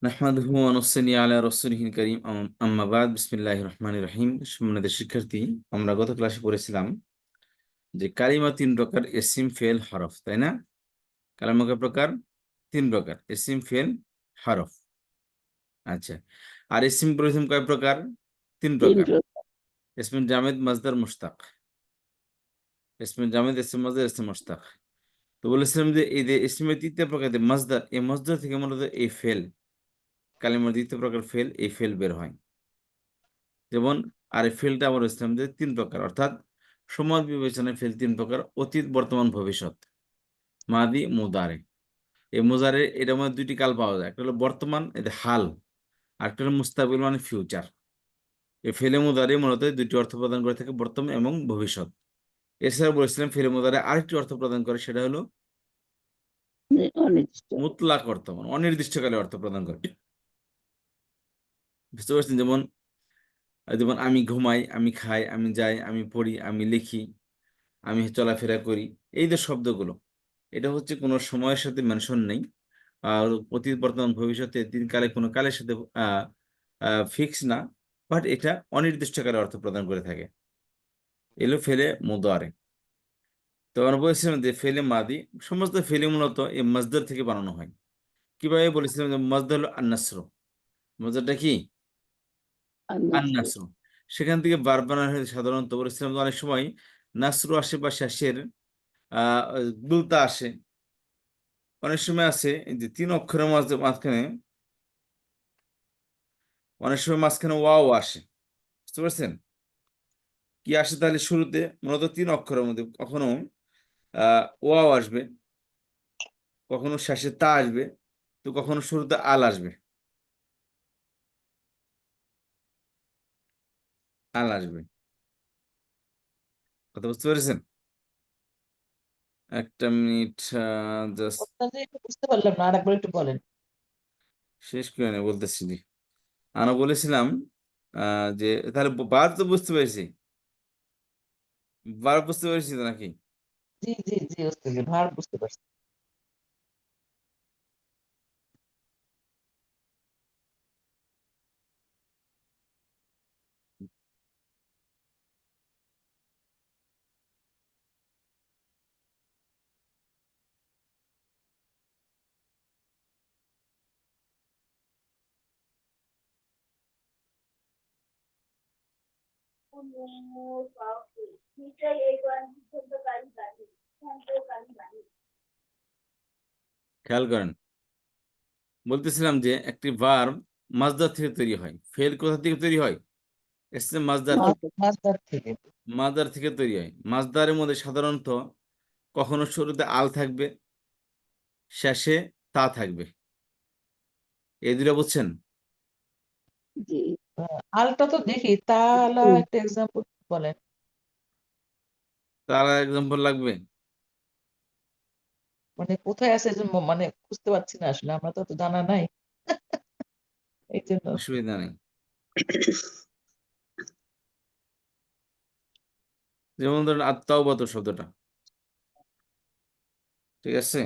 নাহমাদুহু ওয়া নুসাল্লি আলা রাসূলিহিল কারীম আম্মা বাদ বিসমিল্লাহির রহমানির রহিম। সম্মানিত শিক্ষার্থী, আমরা গত ক্লাসে পড়েছিলাম যে কালিমা তিন প্রকার: ইসম, ফেল, হরফ, তাই না? কালিমা কয় প্রকার? তিন প্রকার: ইসম, ফেল, হরফ। আচ্ছা, আর ইসম প্রথম কয় প্রকার? তিন তিন প্রকার: প্রকার। ইসমে জামেদ, মাসদার, মুশতাক। ইসমে জামেদ, ইসমে মাসদার, ইসমে মুশতাক। তো বলেছিলাম যে এই যে ইসমের তৃতীয় প্রকার যে মাসদার, এই মাসদার থেকে মূলত এই ফেল, কালিমার দ্বিতীয় প্রকার ফেল, এই ফেল বের হয়। যেমন, আর এই ফেলটা আমরা ইসলাম যে তিন প্রকার, অর্থাৎ সমাজ বিবেচনায় ফেল তিন প্রকার: অতীত, বর্তমান, ভবিষ্যৎ, মাদি, মুদারে। এই মুজারে এটার মধ্যে দুইটি কাল পাওয়া যায়, একটা হলো বর্তমান, এটা হাল, আর একটা হলো মুস্তাকবিল মানে ফিউচার। এই ফেলে মুদারে মূলত দুইটি অর্থ প্রদান করে থাকে, বর্তমান এবং ভবিষ্যৎ। এছাড়া বলেছিলাম ফেলে মুদারে আরেকটি অর্থ প্রদান করে, সেটা হলো অনির্দিষ্ট। মুতলাক অর্থ, মানে অনির্দিষ্টকালে অর্থ প্রদান করে। বুঝতে পারছেন? যেমন যেমন আমি ঘুমাই, আমি খাই, আমি যাই, আমি পড়ি, আমি লিখি, আমি চলাফেরা করি। এই যে শব্দগুলো, এটা হচ্ছে কোনো সময়ের সাথে মেনশন নেই, আর অতীত, বর্তমান, ভবিষ্যতে তিন কালে কোনো কালের সাথে ফিক্স না, বাট এটা অনির্দিষ্টকালে অর্থ প্রদান করে থাকে। এলো ফেলে মুদারে। তো আমরা বলেছিলাম যে ফেলে মাদি, সমস্ত ফেলে মূলত এই মাজদার থেকে বানানো হয়। কিভাবে বলেছিলাম যে মাজদার হলো আন্নাসর। মাজদারটা কি? আন্নাসর। সেখান থেকে বার বানানো হয় সাধারণত। বলেছিলাম যে অনেক সময় নাসরু আসে বা শেষের গুলতা আসে। অনেক সময় আছে যে তিন অক্ষরের মাঝখানে, অনেক সময় মাঝখানে ওয়াও আসে। বুঝতে পারছেন? কি আসে তাহলে? শুরুতে মূলত তিন অক্ষরের মধ্যে কখনো ওয়াও আসবে, কখনো শেষে তা আসবে, তো কখনো শুরুতে আল আসবে। আল আসবে। কথা বুঝতে পেরেছেন? একটা মিনিট, জাস্ট বুঝতে পারলাম না, আরেকবার একটু বলেন। শেষ করে নিয়ে বলতেছি। আমরা বলেছিলাম যে তাহলে বার তো বুঝতে পেরেছি, বার বুঝতে পেরেছি তো নাকি? জি জি জি, ওস্তাদ ভার বুঝতে পারছি। খেয়াল করেন, বলতেছিলাম যে একটি ভার্ব মাজদার থেকে তৈরি হয়। ফেল কোথা থেকে তৈরি হয়? এসছে মাজদার থেকে। মাছদার থেকে। মাজদার থেকে তৈরি হয়। মাজদারের মধ্যে সাধারণত কখনো শুরুতে আল থাকবে, শেষে তা থাকবে। এই দুটা বুঝছেন? জি। আলটা তো দেখি, তালা একটা এক্সাম্পল বলেন। তার এক্সাম্পল লাগবে? মানে কোথায় আছে যে মানে বুঝতে পারছি না আসলে, আমরা তো অত জানা নাই এই জন্য। অসুবিধা নেই। যেমন ধরেন আত্মাওবাত শব্দটা, ঠিক আছে?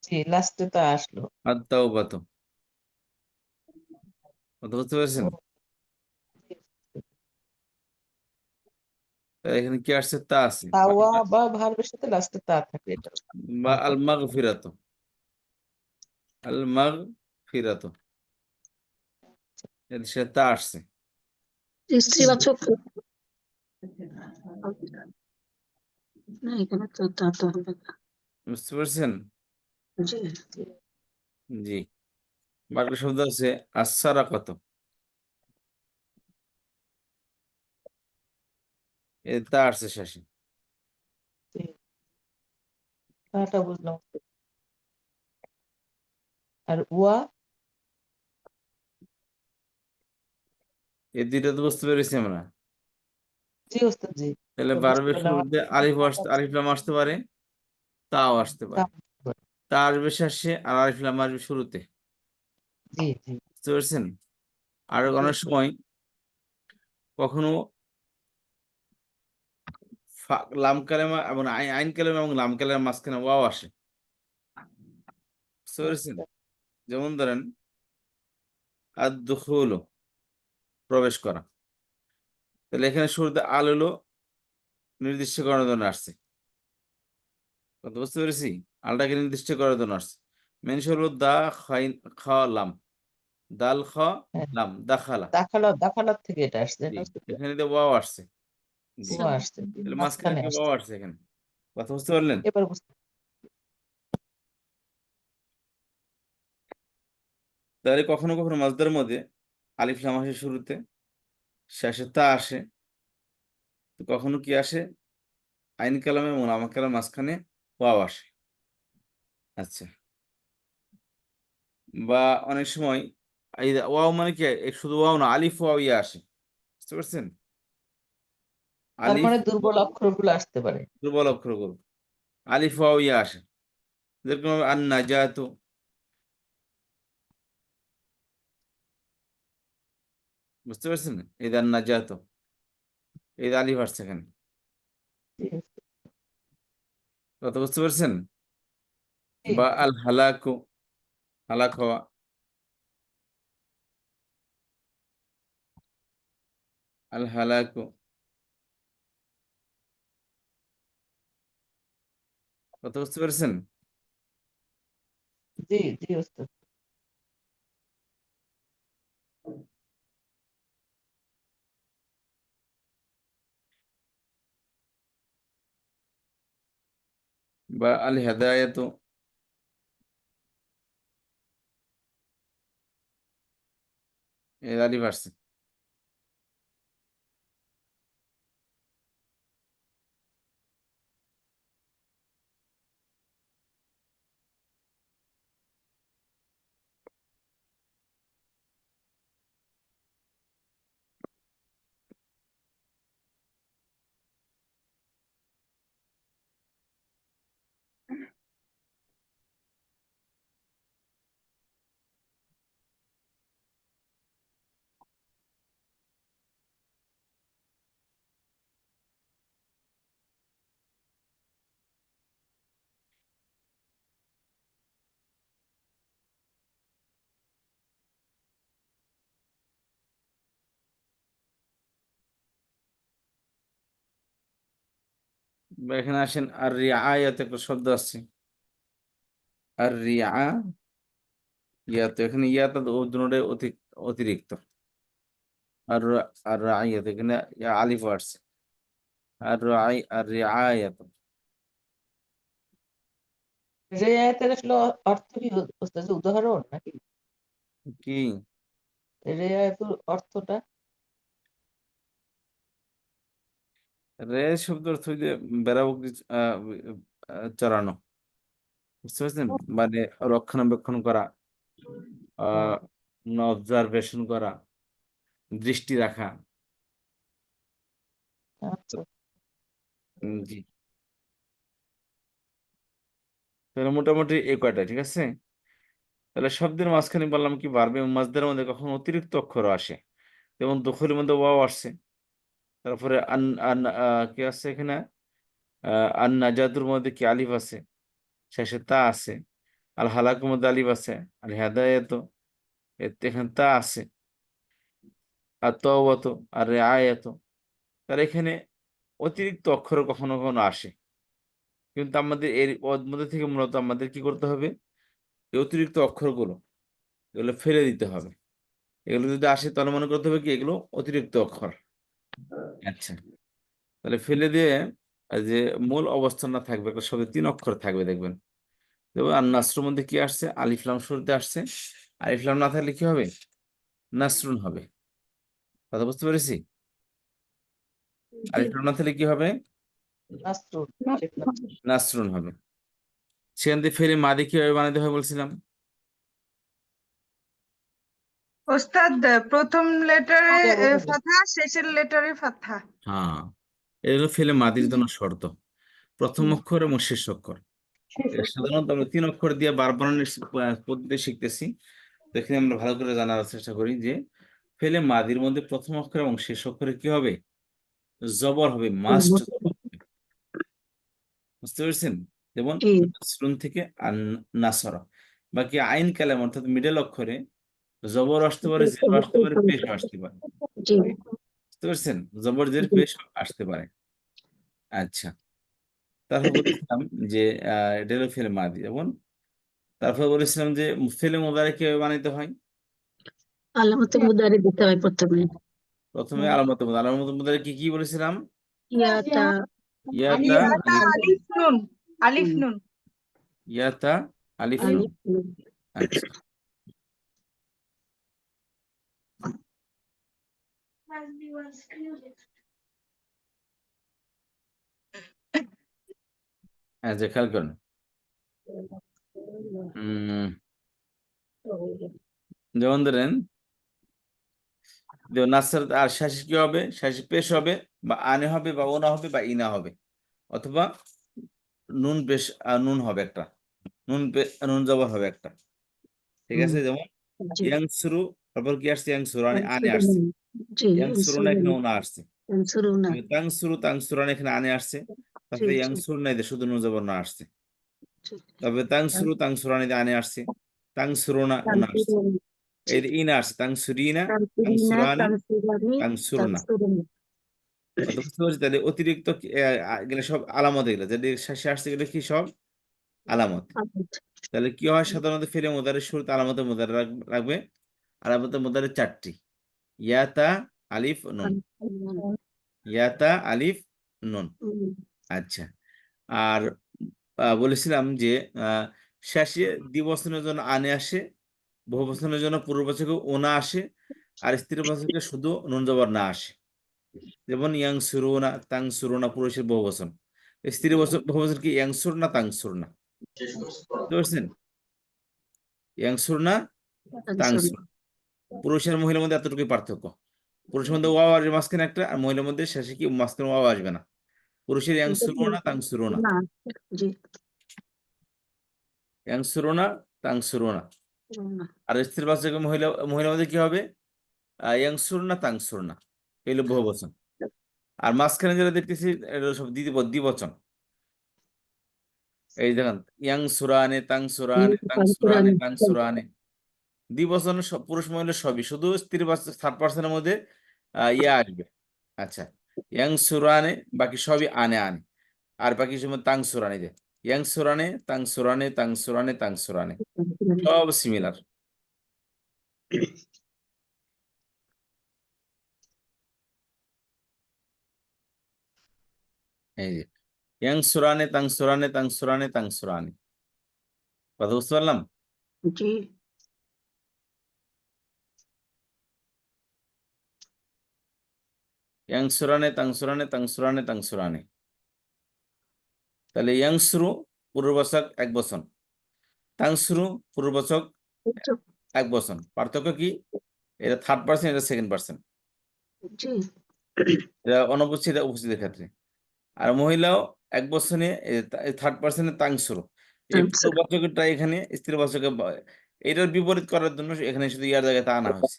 জি, লাস্টে তা আসলো। আত্মাওবাত, কথা বুঝতে পেরেছেন? ও, তাই এখানে কি আসছে? তা আছে। তাওয়া বা ভার্বের সাথে লাস্টে তা থাকে, এটা বা আল মাগফিরাত, আল মাগফিরাত, এর সাথে তা আসছে। স্ত্রীবাচক না, এখানে তো তা তো হবে না। বুঝতে পারছেন? জি। জি। বাকি শব্দ আছে আসারা কত, এ তা আসছে শেষে। জি, তাটা বুঝলাম। আর ওয়া? এই দুইটা তো বুঝতে পেরেছি আমরা। জি ওস্তাদ জি, তাহলে এটা বুঝতে বারবের পারলাম। শুরুতে আলিফ লাম আসতে পারে, তাও আসতে পারে। তা আসবে শেষে আর আলিফ লাম আসবে শুরুতে। জি জি বুঝতে পেরেছেন? আর জি। অনেক সময় কখনো লাম কালেমা এবং আইন কালেমা এবং লাম কালেমার মাঝখানে ওয়াও আসে। বুঝতে পেরেছেন? আচ্ছা। যেমন ধরেন আদ-দুখুল, প্রবেশ করা। তাহলে এখানে শুরুতে আল হলো নির্দিষ্ট করার জন্য আসছে, কথা বুঝতে পেরেছি? আলটাকে নির্দিষ্ট করার জন্য আসছে। মেনশ হলো দা খাইন খ লাম, দাল খ হ্যাঁ, লাম, দাখালা। দাখালাত থেকে এটা আসছে জি, না উস্তাদ? এখানে তো ওয়াও আসছে। জি, ও আসছে, তাহলে মাঝখানে মাঝখানে কি ওয়াও আসছে। আসছে এখানে, কথা বুঝতে পারলেন? এবার বুঝতে তাহলে কখনো কখনো মাজদার মধ্যে আলিফ লাম আসে শুরুতে, শেষে তা আসে। তো কখনো কি আসে, আইন কালামে এবং লামা কালাম মাঝখানে ওয়াও আসে। আচ্ছা, বা অনেক সময় এই ওয়াও মানে কি, শুধু ওয়াও না, আলিফ ওয়াও ইয়া আসে, বুঝতে পারছেন? তার আলিফ মানে দুর্বল অক্ষরগুলো আসতে পারে। দুর্বল অক্ষরগুলো, আলিফ ওয়াও ইয়া আসে, যেরকম আন নাজাতু, বুঝতে পারছেন? এই আন নাজাতু, এই আলিফ আসছে এখানে, জি, কথা বুঝতে পারছেন? জি, বা আল হালাকু, হালাক হওয়া, আল হালাকু, কথা বুঝতে পারছেন? জি, জি উস্তাদ। বা আল হেদায়াতু, এই আলিফ আসছে। বা এখানে আসেন, আর রিআয়াত একটা শব্দ আসছে, আর রিআ ইয়াত, এখানে ইয়াত দুটোটাই অতিরিক্ত। আর আর রাইয়াত, এখানে আলিফ আসছে, আর রাই আর রিআয়াত রেয়াতের আসলে অর্থ কি উস্তাদ, যে উদাহরণ নাকি? কি, রেয়াতের অর্থটা রে শব্দ অর্থ হইলে বেড়া বকরি চড়ানো, বুঝতে পারছেন? মানে রক্ষণাবেক্ষণ করা, আহ অবজারভেশন করা, দৃষ্টি রাখা। আচ্ছা। জি, তাহলে মোটামুটি এই কয়টা ঠিক আছে। তাহলে শব্দের মাঝখানে বললাম কি, ভার্ব এবং মাজদারের মধ্যে কখন অতিরিক্ত অক্ষর আসে, যেমন দখলের মধ্যে ওয়াও আসছে, তারপরে আন আন কি আছে এখানে, আন নাজাতুর মধ্যে কি আলিফ আছে, শেষে তা আছে। আল হালাকুর মধ্যে আলিফ আছে। আল হেদায়েত, এখানে তা আছে। আর তওবাত, আর রিআয়াত, তার এখানে অতিরিক্ত অক্ষর কখনো কখনো আসে, কিন্তু আমাদের এর ওর মধ্যে থেকে মূলত আমাদের কি করতে হবে, এই অতিরিক্ত অক্ষরগুলো এগুলো ফেলে দিতে হবে। এগুলো যদি আসে তাহলে মনে করতে হবে কি এগুলো অতিরিক্ত অক্ষর। আচ্ছা, তাহলে ফেলে দিয়ে যে মূল অবস্থান না থাকবে, একটা শব্দে 3 অক্ষর থাকবে দেখবেন। দেখো আর নাসরুর মধ্যে কি আসছে, আলিফলাম শুরুতে আসছে। আলিফলাম না থাকলে কি হবে, নাসরুন হবে, কথা বুঝতে পেরেছি? জি। আলিফলাম না থাকলে কি হবে, নাসরুন, আলিফ লাম। নাসরুন হবে। সেখান থেকে ফেলে মাদি কিভাবে বানাতে হয় বলছিলাম। ওস্তাদ, প্রথম লেটারে আগে বলে দিন। ফাথা, শেষের লেটারে ফাথা। হ্যাঁ, এগুলো ফেলে মাদির জন্য শর্ত, প্রথম হুম। অক্ষর এবং শেষ অক্ষর। এটা সাধারণত আমরা 3 অক্ষর দিয়ে বার বানানোর পদ্ধতি শিখতেছি। তো এখানে আমরা ভালো করে জানার চেষ্টা করি যে ফেলে মাদির মধ্যে প্রথম অক্ষর এবং শেষ অক্ষরে কি হবে, জবর হবে, মাস্ট জবর হবে, বুঝতে পেরেছেন? যেমন জি। নাসরুন থেকে নাসরা। বাকি আইন কালাম অর্থাৎ মিডল অক্ষরে জবর আসতে পারে, জের আসতে পারে, পেশ আসতে পারে। জি বুঝতে পারছেন? জবর জের জি পেশ আসতে পারে। আচ্ছা, তারপর বলেছিলাম যে এটা হলো ফেলে মাদি। যেমন তারপর বলেছিলাম যে ফেলে মুদারে কিভাবে বানাইতে হয়। আলামতে মুদারি দিতে হয় প্রথমে। প্রথমে আলামত মুদারে। আলামত মুদারে কি কি বলেছিলাম? ইয়াটা ইয়াতা আলিফ নুন, আলিফ হুম, নুন। ইয়াতা আলিফ নুন। আলিফ নুন। আচ্ছা, আচ্ছা খেয়াল করেন। যেমন ধরেন নাসার আর শেষে কি হবে? শেষে পেশ হবে, বা আনে হবে, বা ওনা হবে, বা ইনা হবে, অথবা নুন পেশ নুন হবে একটা, নুন জবর হবে একটা। ঠিক আছে? হুম, যেমন জি ইয়াংসুরু, তারপর কি আসছে? ইয়াংসুরু আনে আসছে। আনসুরুন। জি ইয়াংসুরু না, এখানে ওনা আসছে। আনসুরুনা। তাংসুরু, তাংসুরান এখানে আনে আসছে। জি তারপরে জি ইয়াংসুর নাই, শুধু নুন জবর না আসছে। জি তবে তাংসুরু, তাংসুরানিতে আনে আসছে। তাংসুরুনা ওনা আসছে। তানসুরুন। জি এই যে ইনা আসছে, তাংসুরিনা, তানসুরিনা তাংসুরানি, তানসুরানি তাংসুরনা। তানসুরুন। অত বুঝতে পারছি? তাহলে অতিরিক্ত গেলে সব আলামত, এগুলো যেটা শেষে আসছে এগুলো কি সব আলামত। তাহলে কি হয়? সাধারণত ফেলে মুদারের শুরুতে আলামতে মুদারে রাখবে। আলামতে মুদারে চারটি: ইয়াতা, আলিফ, নুন। ইয়াতা, আলিফ, নুন। আচ্ছা, আর বলেছিলাম যে আহ, শেষে দ্বিবচনের জন্য আনে আসে, বহুবচনের জন্য পূর্ববাচকে ওনা আসে, আর স্ত্রীবাচকে শুধু নুন জবর না আসে। যেমন ইয়াং সুরুনা, তাং সুরুনা পুরুষের বহুবচন। স্ত্রী বহুবচন কি ইয়াংসুর না তাংসুর না? বুঝতে পারছেন? ইয়াংসুর না তাংসুর। পুরুষের মহিলার মধ্যে এতটুকুই পার্থক্য। পুরুষের মধ্যে ওয়াও আসবে মাঝখানে একটা, আর মহিলার মধ্যে শেষে কি মাঝখানে ওয়াও আসবে না। পুরুষের ইয়াংসুরুনা তাংসুরুনা, না জি ইয়াংসুরুনা তাংসুরুনা। না আর স্ত্রীর বাচ্চাকে মহিলার মধ্যে কি হবে? ইয়াংসুরনা তাংসুরনা, এগুলো বহুবচন। আর মাঝখানে যেটা দেখতেছি এটা সব দ্বিবচন। এই দেখেন, ইয়াং সুরানে, তাং সুরানে, তাং সুরানে, তাং সুরানে। দ্বিবচন সব, পুরুষ মহিলা সবই, শুধু স্ত্রী বাচ্চা থার্ড পার্সনের মধ্যে ইয়া আসবে। আচ্ছা, ইয়াং সুরানে, বাকি সবই আনে আনে। আর বাকি সময় তাং সুরানে দেয়। ইয়াং সুরানে, তাং সুরানে, তাং সুরানে, তাং সুরানে, সব সিমিলার। এই যে ইয়াং সুরানে, তাং সুরানে, তাং সুরানে, তাং সুরানে। কথা বুঝতে পারলাম? জি ইয়াং সুরানে, তাং সুরানে, তাং সুরানে, তাং সুরানে। তাহলে ইয়াংসুরু পূর্ববাচক এক বচন, তাংসুরু পূর্ববাচক এক বচন। পার্থক্য কি? এটা থার্ড পার্সন, এটা সেকেন্ড পার্সন। জি এটা অনুপস্থিত, এটা উপস্থিতের ক্ষেত্রে। আর মহিলাও এক বচনে, থার্ড পার্সনে তাংসুরু। এই পূর্ববাচকটা এখানে স্ত্রীবাচকে এটার বিপরীত করার জন্য এখানে শুধু ইয়ার জায়গায় তা আনা হয়েছে।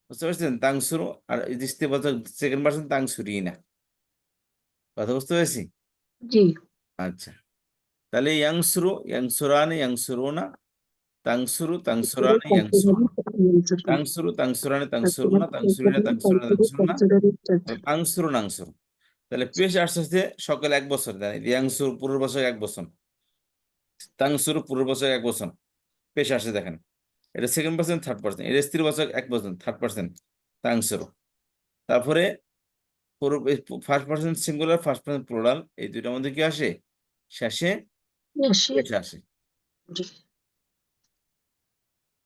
বুঝতে পারছেন? তাংসুরু, আর এই যে স্ত্রীবাচক সেকেন্ড পার্সন তাংসুরি না। কথা বুঝতে পেরেছি? জি আচ্ছা, তাহলে ইয়াংসুরু, ইয়াংসুরানি, ইয়াংসুরুনা, তাংসুরু, তাংসুরানি, ইয়াংসুরুনা। তাংসুরু, তাংসুরানি, তাংসুরুনা, তাংসুরিনা, তাংসুরানি, তাংসুরুনা, তাংসুরু, নাংসুরু। তাহলে পেশ আসতে আসতে সকলে এক বছর দেয়। ইয়াংসুর পূর্ব বছর এক বছর, তাংসুরু পূর্ব বছর এক বছর। পেশ আসে দেখেন, এটা সেকেন্ড পার্সন, থার্ড পার্সন। এটা স্ত্রী বছর এক বছর, থার্ড পার্সন তাংসুরু। তারপরে first person singular, first person plural, এই দুইটার মধ্যে কি আসে? শেষে পেশ আসে।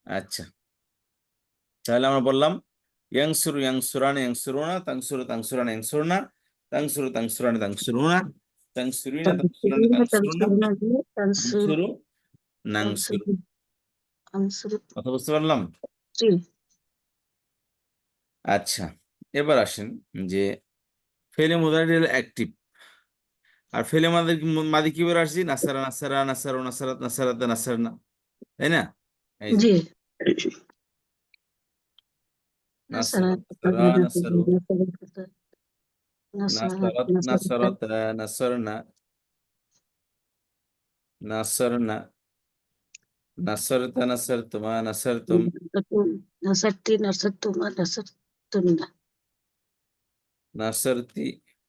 আচ্ছা, তাহলে আমরা বললাম ইয়াংসুরু, ইয়াংসুরানি, ইয়াংসুরুনা, তাংসুরু, তাংসুরানি, ইয়াংসুরুনা, তাংসুরু, তাংসুরানি, তাংসুরুনা, তাংসুরিনা, তাংসুরানি, তাংসুরুনা, তাংসুরু, নাংসুরু। কথা বুঝতে পারলাম? জি আচ্ছা, এবার আসেন যে ফেলে মুদারি অ্যাক্টিভ। আর ফেলে মাদি কি বলে আসছি? নাসারা, নাসারা, নাসারু, নাসারাত, নাসারাত, নাসারনা। তাই না? এই যে জি নাসারা, নাসারা, নাসারু, নাসারাত, নাসারাত, নাসারনা, নাসারনা, নাসরতা নাসরতুমা নাসরতুম, نصرتي نصرتما نصرتن নাসরতি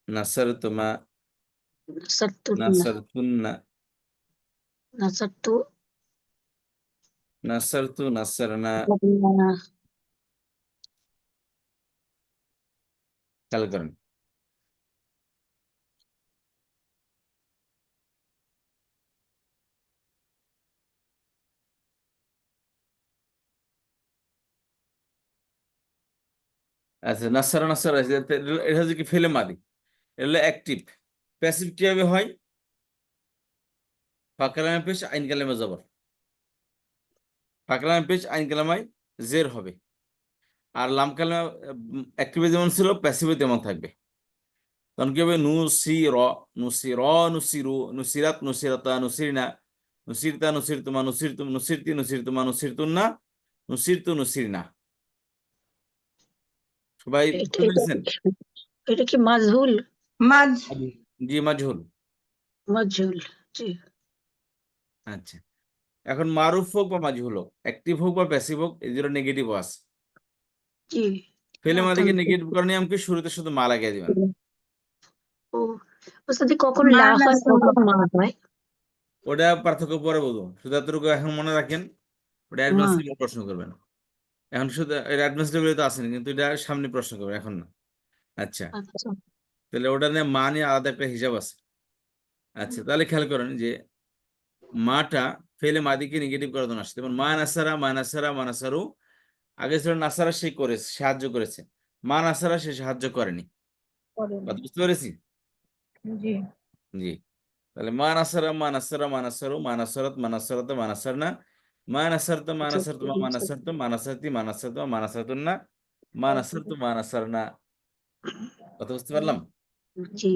নাসরতুমা نصرتن নাসরতুন্না, نصرت নাসরতু নাসরনা। نصرنا খেয়াল করেন, আচ্ছা নাসারা নাসারা এটা হচ্ছে কি ফেলে মাদি, এটা হলো অ্যাক্টিভ। প্যাসিভ কিভাবে হয়? ফাকালামে পেশ আইন কালামে জবর, ফাকালামে পেশ আইন কালামায় জের হবে। আর লাম কালামে অ্যাক্টিভে যেমন ছিল প্যাসিভে তেমন থাকবে। তখন কি হবে? নুসি র, নুসি র, নুসি রু, নুসিরাত, নুসিরাতা, নুসিরনা, নুসিরতা, নুসিরতুমা, নুসিরতুম, নুসিরতি, নুসিরতুমা, নুসিরতুন্না, নুসিরতু, নুসিরনা। সবাই এটা বুঝতে পেরেছেন? এটা কি মাজহুল? মাঝ জি, মাজহুল। মাজহুল, জি আচ্ছা, এখন মারুফ হোক বা মাজহুল হোক, অ্যাক্টিভ হোক বা প্যাসিভ হোক, এই দুটো নেগেটিভ আছে। জি। ফেলে মাদিকে নেগেটিভ করার নিয়ম কি? শুরুতে শুধু মা লাগিয়ে দিবেন। ও ওস্তাদি, কখন মা লা হয় নাসর। কখন মা হয়? ওটা পার্থক্য পরে বলবো, শুধু এতটুকু এখন মনে রাখেন। ওটা মা, অ্যাডভান্স লেভেলে প্রশ্ন করবেন। এখন শুধু এটা অ্যাডভান্স লেভেলে তো আসেনি, কিন্তু এটা সামনে প্রশ্ন করবেন, এখন না। আচ্ছা, আচ্ছা তাহলে ওটা নিয়ে মা নিয়ে আলাদা একটা হিসাব আছে। আচ্ছা, তাহলে খেয়াল করেন যে মাটা ফেলে মাদিকে নেগেটিভ করার জন্য আসছে। যেমন মা নাসারা, মা নাসারা, মা নাসারু। আগে ছিল নাসারা, সে করেছে, সাহায্য করেছে। মা নাসারা, সে সাহায্য করেনি। কথা বুঝতে পেরেছি? জি। জি। তাহলে মা নাসারা, মা নাসারা, মা নাসারু, মা নাসারাত, মা নাসারাত, মা নাসারনা, মা নাসারতা, মা নাসারতুমা, মা নাসারতু, মা নাসারতি, মা নাসারতুমা, মা নাসারতুন্না, মা নাসারতু, মা নাসারনা। কথা বুঝতে পারলাম? জি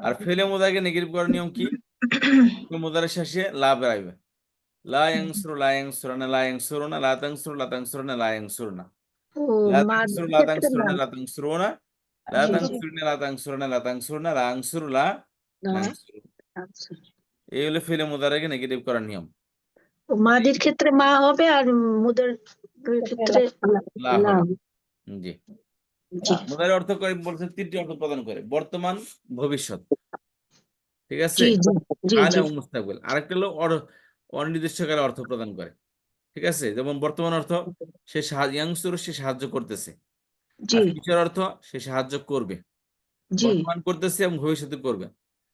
আর ফেলে মুদাকে নেগেটিভ করার নিয়ম কি? মুদারের শেষে লা বেরাইবে। লা ইয়ানসুরু, লা ইয়ানসুরানা, লা ইয়ানসুরুনা, লা তানসুরু, লা তানসুরুনা, লা ইয়ানসুরুনা, ও লা মাদের তানসুরু, লা ক্ষেত্রে না। তানসুরুনা, লা তানসুরুনা, লা জি জি তানসুরুনা, লা তানসুরুনা, লা তানসুরুনা, লা আনসুরু, লা না, নানসুরু। আচ্ছা। এই হলো ফেলে মুদারেকে নেগেটিভ করার নিয়ম। ও মাদের ক্ষেত্রে মা হবে আর মুদের ক্ষেত্রে লা লা হবে। হবে। জি। জি মুদারের অর্থ করে বলছে, তিনটি অর্থ প্রদান করে: বর্তমান, ভবিষ্যৎ, ঠিক আছে, জি জি জি হাল জি এবং মুস্তাকবিল। আরেকটা হলো অনির্দিষ্টকালে অর্থ প্রদান করে। ঠিক আছে, যেমন বর্তমান অর্থ, সে ইয়াংস্টর, সে সাহায্য করতেছে। জি আর ফিউচার অর্থ, সে সাহায্য করবে। জি বর্তমান করতেছে এবং ভবিষ্যতে করবে।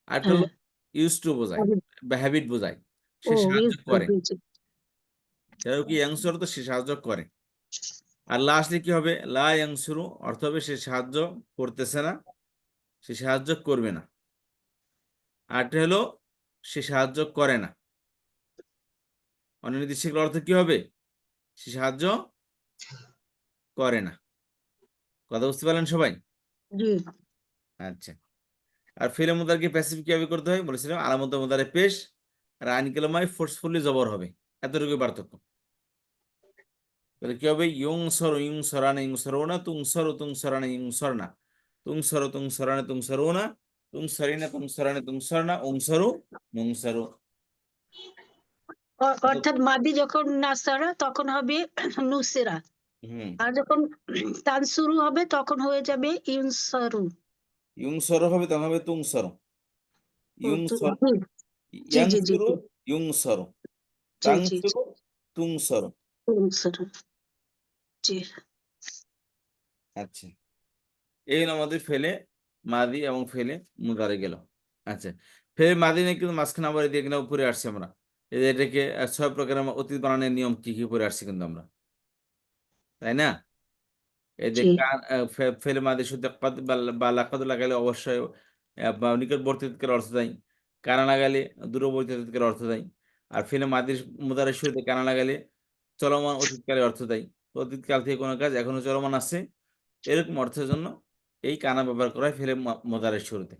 আর একটা হ্যাঁ হলো ইউজ টু বোঝায় বা হ্যাবিট বোঝায়, ও সে সাহায্য ইউজ করে। জি কি ইয়াংস্টর তো সে সাহায্য করে। আর লাস্টে কি হবে? লা ইয়াংসুরু অর্থ হবে সে সাহায্য করতেছে না, সে সাহায্য করবে না। আরটা হলো সে সাহায্য করে না। অনির্দিষ্ট অর্থ কি হবে? সে সাহায্য করে না। কথা বুঝতে পারলেন সবাই? জি আচ্ছা, আর ফেলে মুদারকে প্যাসিভ কিভাবে করতে হয় বলেছিলাম, আলামত মুদারে পেশ আর আইন কালামায় ফোর্সফুলি জবর হবে, এতটুকু পার্থক্য। তাহলে কি হবে? ইউং সর, ইউং সরানা, ইউং সরোনা, তুং সর, তুং সরানা, ইউং সরনা, তুং সর, তুং সরানা, তুং সরোনা, তুং সরিনা, তুং সরানা, তুং সরনা, উং সরু, মুং সরু। অর্থাৎ মাদি যখন নাসারা তখন হবে নুসেরা, হুম, আর যখন তানসুরু হবে তখন হয়ে যাবে ইউনসারু। ইউং সর হবে, তখন হবে তুং সর। ও, ইউং সর, জি জি জি ইয়াংসুরু, জি ইউং সর, জি জি জি তাংসুরু, তুং সর। ইউনসারু, জি আচ্ছা, এই হলো আমাদের ফেলে মাদি এবং ফেলে মুদারে গেল। আচ্ছা, ফেলে মাদি নিয়ে কিন্তু মাঝখানে আবার এদিকে কিন্তু উপরে আসছি আমরা। এটাকে 6 প্রকারের অতীত বানানোর নিয়ম কি কি করে আসছি কিন্তু আমরা, তাই না? এই যে জি ফেলে মাদি শুদ্ধ কদ বা লাকাদ লাগালে অবশ্যই বা নিকটবর্তী অতীতকাল অর্থ দেয়, কানা লাগালে দূরবর্তী অতীতকাল অর্থ দেয়। আর ফেলে মাদির মুদারের শুরুতে কানা লাগালে চলমান অতীতকালে অর্থ দেয়। তো অতীতকাল থেকে কোনো কাজ এখনো চলমান আছে, এরকম অর্থের জন্য এই কানা ব্যবহার করা হয় ফেলে মুদারের শুরুতে।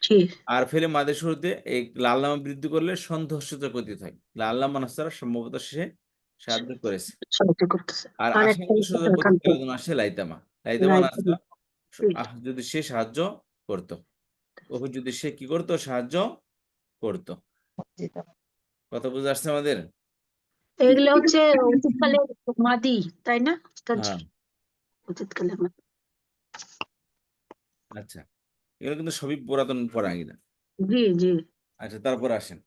জি আর ফেলে মাদের শুরুতে এই লাল নামা বৃদ্ধি করলে সন্দেহসূচক অতীত হয়। লাল নামা নাস্তারা সম্ভবত সে সাহায্য করেছে। সাহায্য করতেছে। আর আর একটা আশঙ্কা সূচক অতীতকালের জন্য আসে লাইতামা। লাইতামা লাইট, নাস্তা যদি সে সাহায্য করতো, ওকে যদি সে কি করতো? সাহায্য করতো। কথা বুঝে আসছে আমাদের? এগুলো হচ্ছে অতীতকালের মাদি, তাই না উস্তাদজি? হ্যাঁ, অতীতকালের মাদি। আচ্ছা, এগুলো কিন্তু সবই পুরাতন পড়া এগুলা। জি জি আচ্ছা, তারপর আসেন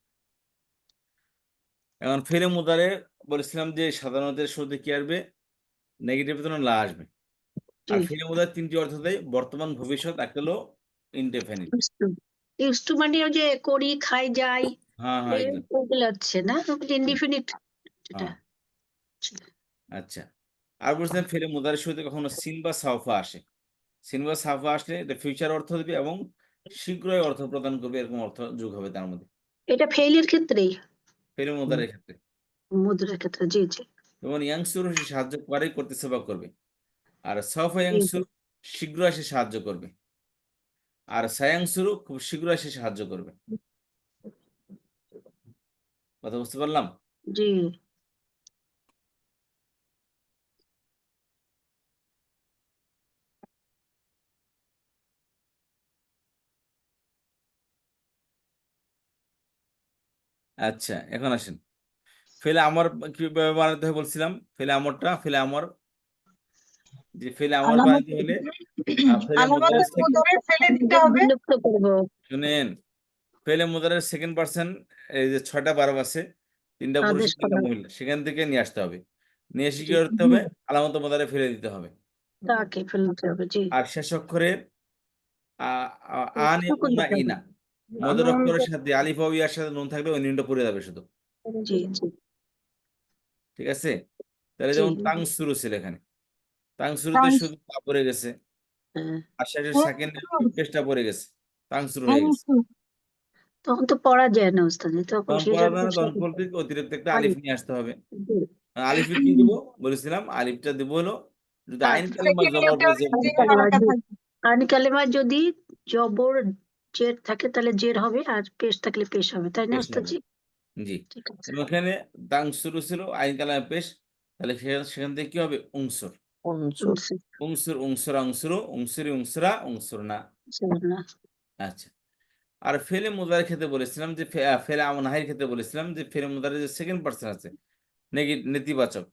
এখন ফেলে মুদারে বলেছিলাম যে সাধারণত শুরুতে কি আসবে, নেগেটিভ তো লা আসবে। জি। আর ফেলে মুদার তিনটি অর্থ দেয়, বর্তমান, ভবিষ্যৎ, একটা হলো ইনডেফিনিট। ইউজ টু মানে ওই যে করি, খাই, যাই, হ্যাঁ হ্যাঁ একদম। ওগুলো হচ্ছে না, ইনডিফিনিট যেটা। হ্যাঁ, আচ্ছা। আর বলছিলাম ফেলে মুদারের শুরুতে কখনো সিন বা সাউফা আসে। সিন বা সাউফা আসলে এটা ফিউচার অর্থ দেবে এবং শীঘ্রই অর্থ প্রদান করবে, এরকম অর্থ যোগ হবে তার মধ্যে, এটা ফেইলের ক্ষেত্রেই, ফেলে মুদারের ক্ষেত্রে। মুদ্রার ক্ষেত্রে। জি জি যেমন ইয়াংসুর সে সাহায্য করে, করতে সেবা করবে। আর সাউফা জি জি। ইয়াংসুর শীঘ্র এসে সাহায্য করবে। আর সায়াংসুরু খুব শীঘ্র এসে সাহায্য করবে। কথা বুঝতে পারলাম? জি। আচ্ছা, এখন আসেন ফেলে আমর কিভাবে বানাতে হয় বলছিলাম। ফেলে আমরটা, ফেলে আমর, যে ফেলে আমর বানাতে হলে ফেলে মুদারের আলামতের মুদারে ফেলে দিতে হবে। বিলুপ্ত করবো। শুনেন, ফেলে মুদারের সেকেন্ড পার্সন, এই যে 6টা ভার্ব আছে, 3টা পুরুষ, আদেশ 3টা করা। মহিলা, সেখান থেকে নিয়ে আসতে হবে। নিয়ে এসে কি জি। করতে হবে, আলামত মুদারে ফেলে দিতে হবে। তাকে ফেলতে হবে। জি। আর শেষ অক্ষরের আনে সুকুন উনা দিতে হবে। ইনা, মদের অক্ষরের সাথে আলিফ ওয়া ইয়ার সাথে নুন থাকলে ওই নুনটা পড়ে যাবে শুধু। জি জি ঠিক আছে? তাহলে জি। যেমন তাং শুরু ছিল এখানে, তাং শুরুতে শুধু তা পড়ে গেছে, হ্যাঁ। আর শেষের সেকেন্ডে পেশটা পড়ে গেছে, তাং শুরু হয়ে গেছে। তখন তো পড়া যায় না ওস্তাদ, তখন তখন সে পড়া যাবে যায় তো না, তখন বলতে অতিরিক্ত একটা আলিফ নিয়ে আসতে হবে। জি। আলিফে কি দিব বলেছিলাম, আলিফটা দিব হলো যদি আইন কালেমা জবর পড়ে জের যে থাকে। হারাকা থাকবে। আইন কালেমায় যদি জবর জের থাকে তাহলে জের হবে, আর পেশ থাকলে পেশ হবে, তাই না পেশ হবে, ওস্তাদজি? জি। ঠিক আছে। এবং এখানে তাং শুরু ছিল, আইন কালামে পেশ, তাহলে সেখান থেকে কি হবে, উংসুর। অনসুর। উংসুর, উংসুরা, উংসুরু, উংসুরি, উংসুরা, উংসুর না। না। আচ্ছা, আর ফেলে মুদারের ক্ষেত্রে বলেছিলাম যে ফেলে আমনাহির ক্ষেত্রে বলেছিলাম যে ফেলে মুদারের যে সেকেন্ড পার্সন আছে, নেতিবাচক,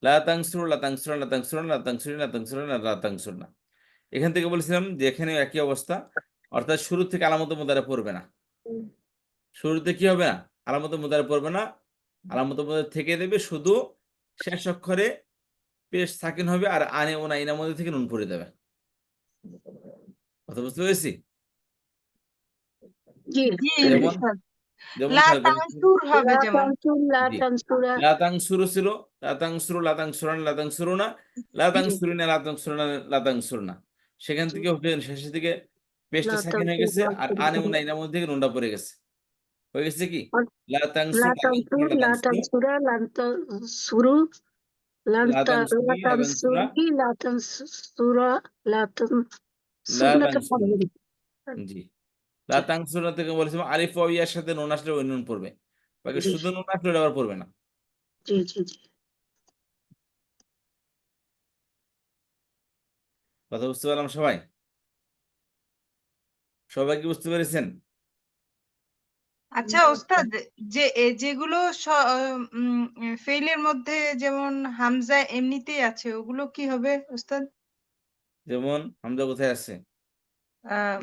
লা তাংসুরু, লা তাংসুরা, লা তাংসুরা, লা তাংসুরি, লা তাংসুরা, লা তাংসুর না। এখান থেকে বলেছিলাম যে এখানে একই অবস্থা, অর্থাৎ শুরু থেকে আলামত মুদারে পড়বে না। শুরুতে কি হবে না, আলামত মুদারে পড়বে না, আলামত মুদারে থেকে দেবে, শুধু শেষ অক্ষরে পেশ সাকিন হবে, আর আনে ওনা ইনার মধ্যে থেকে নুন পড়ে দেবে। কথা বুঝতে পেরেছি? জি। জি যেমন উস্তাদ। যেমন লা খেয়াল করেন, তানসুর হবে লা যেমন। তানসুর, লা জি, তানসুরা। লাতাং শুরু ছিল, লাতাং শুরু, লাতাং সুরান, লাতাং শুরু না, লাতাং জি শুরু না, লাতাং শুরু না, লাতাং শুরু না। সেখান জি। থেকে শেষের দিকে পেশটা লা সাকিন হয়ে তানসুর, গেছে, লা আর আনে তানসুরা। ওনা ইনার মধ্যে থেকে নুনটা পড়ে গেছে, হয়ে গেছে কি, লাতাং লা শুরু, লাতাং শুরু, তানসুর, লা লাতাং শুরু, তানসুরা, লা তানসুরু, লাতাং লা শুরি, লাতাং সুরা, তানসুরি, লা তানসুরা, লা তানসুরনা তো লাতাং শুরু, পড়বে। জি। লাতাং শুরু থেকে বলেছিলাম আলিফ ওয়া ইয়ার সাথে নুন আসলে ওই নুন পড়বে, বাকি জি শুধু নুন আসলে ওটা আবার পড়বে না। জি জি জি। কথা বুঝতে পারলাম সবাই? সবাই কি বুঝতে পেরেছেন? আচ্ছা ওস্তাদ, যে যেগুলো ফেইলের মধ্যে যেমন হামজা এমনিতেই আছে, ওগুলো কি হবে ওস্তাদ? যেমন হামজা কোথায় আছে? আহ,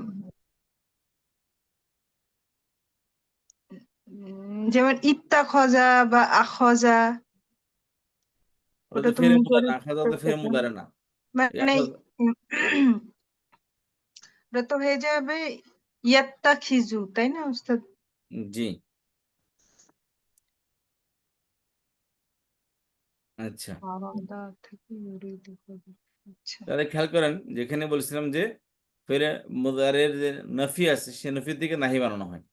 যেমন ইত্তাখজা বা আখজা, ওটা ওটা তো তো ফেরে মুদারে মুজরে না, খাজা তো ফেরে মুদারে না। মানে ওটা তো হয়ে যাবে ইয়াত্তাখিজু, তাই না ওস্তাদ? জি, আচ্ছা। আলাদা থেকে ইউরিদু হবে। আচ্ছা তাহলে খেয়াল করেন, যেখানে বলছিলাম যে ফেরে মুদারের যে নফি আছে, সে নফি থেকে নাহি বানানো হয়।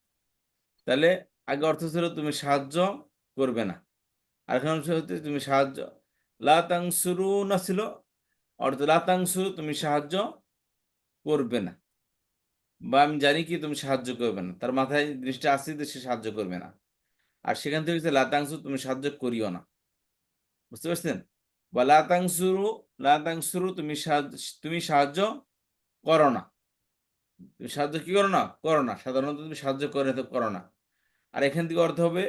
তাহলে আগে অর্থ ছিল তুমি সাহায্য করবে না, আর এখন অর্থ হচ্ছে তুমি সাহায্য, লা তাংসুরু না ছিল, অর্থ লা তাংসুরু তুমি সাহায্য করবে না, বা আমি জানি কি তুমি সাহায্য করবে না, তার মাথায় জিনিসটা আসছে যে সে সাহায্য করবে না। আর সেখান থেকে হচ্ছে লা তাংসুরু তুমি সাহায্য করিও না। বুঝতে পারছেন? বা লা তাংসুরু, লা তাংসুরু তুমি সাহায্য করো না। তুমি সাহায্য কি করো না, করো না, সাধারণত তুমি সাহায্য করে তো করো না। আর এখান থেকে অর্থ হবে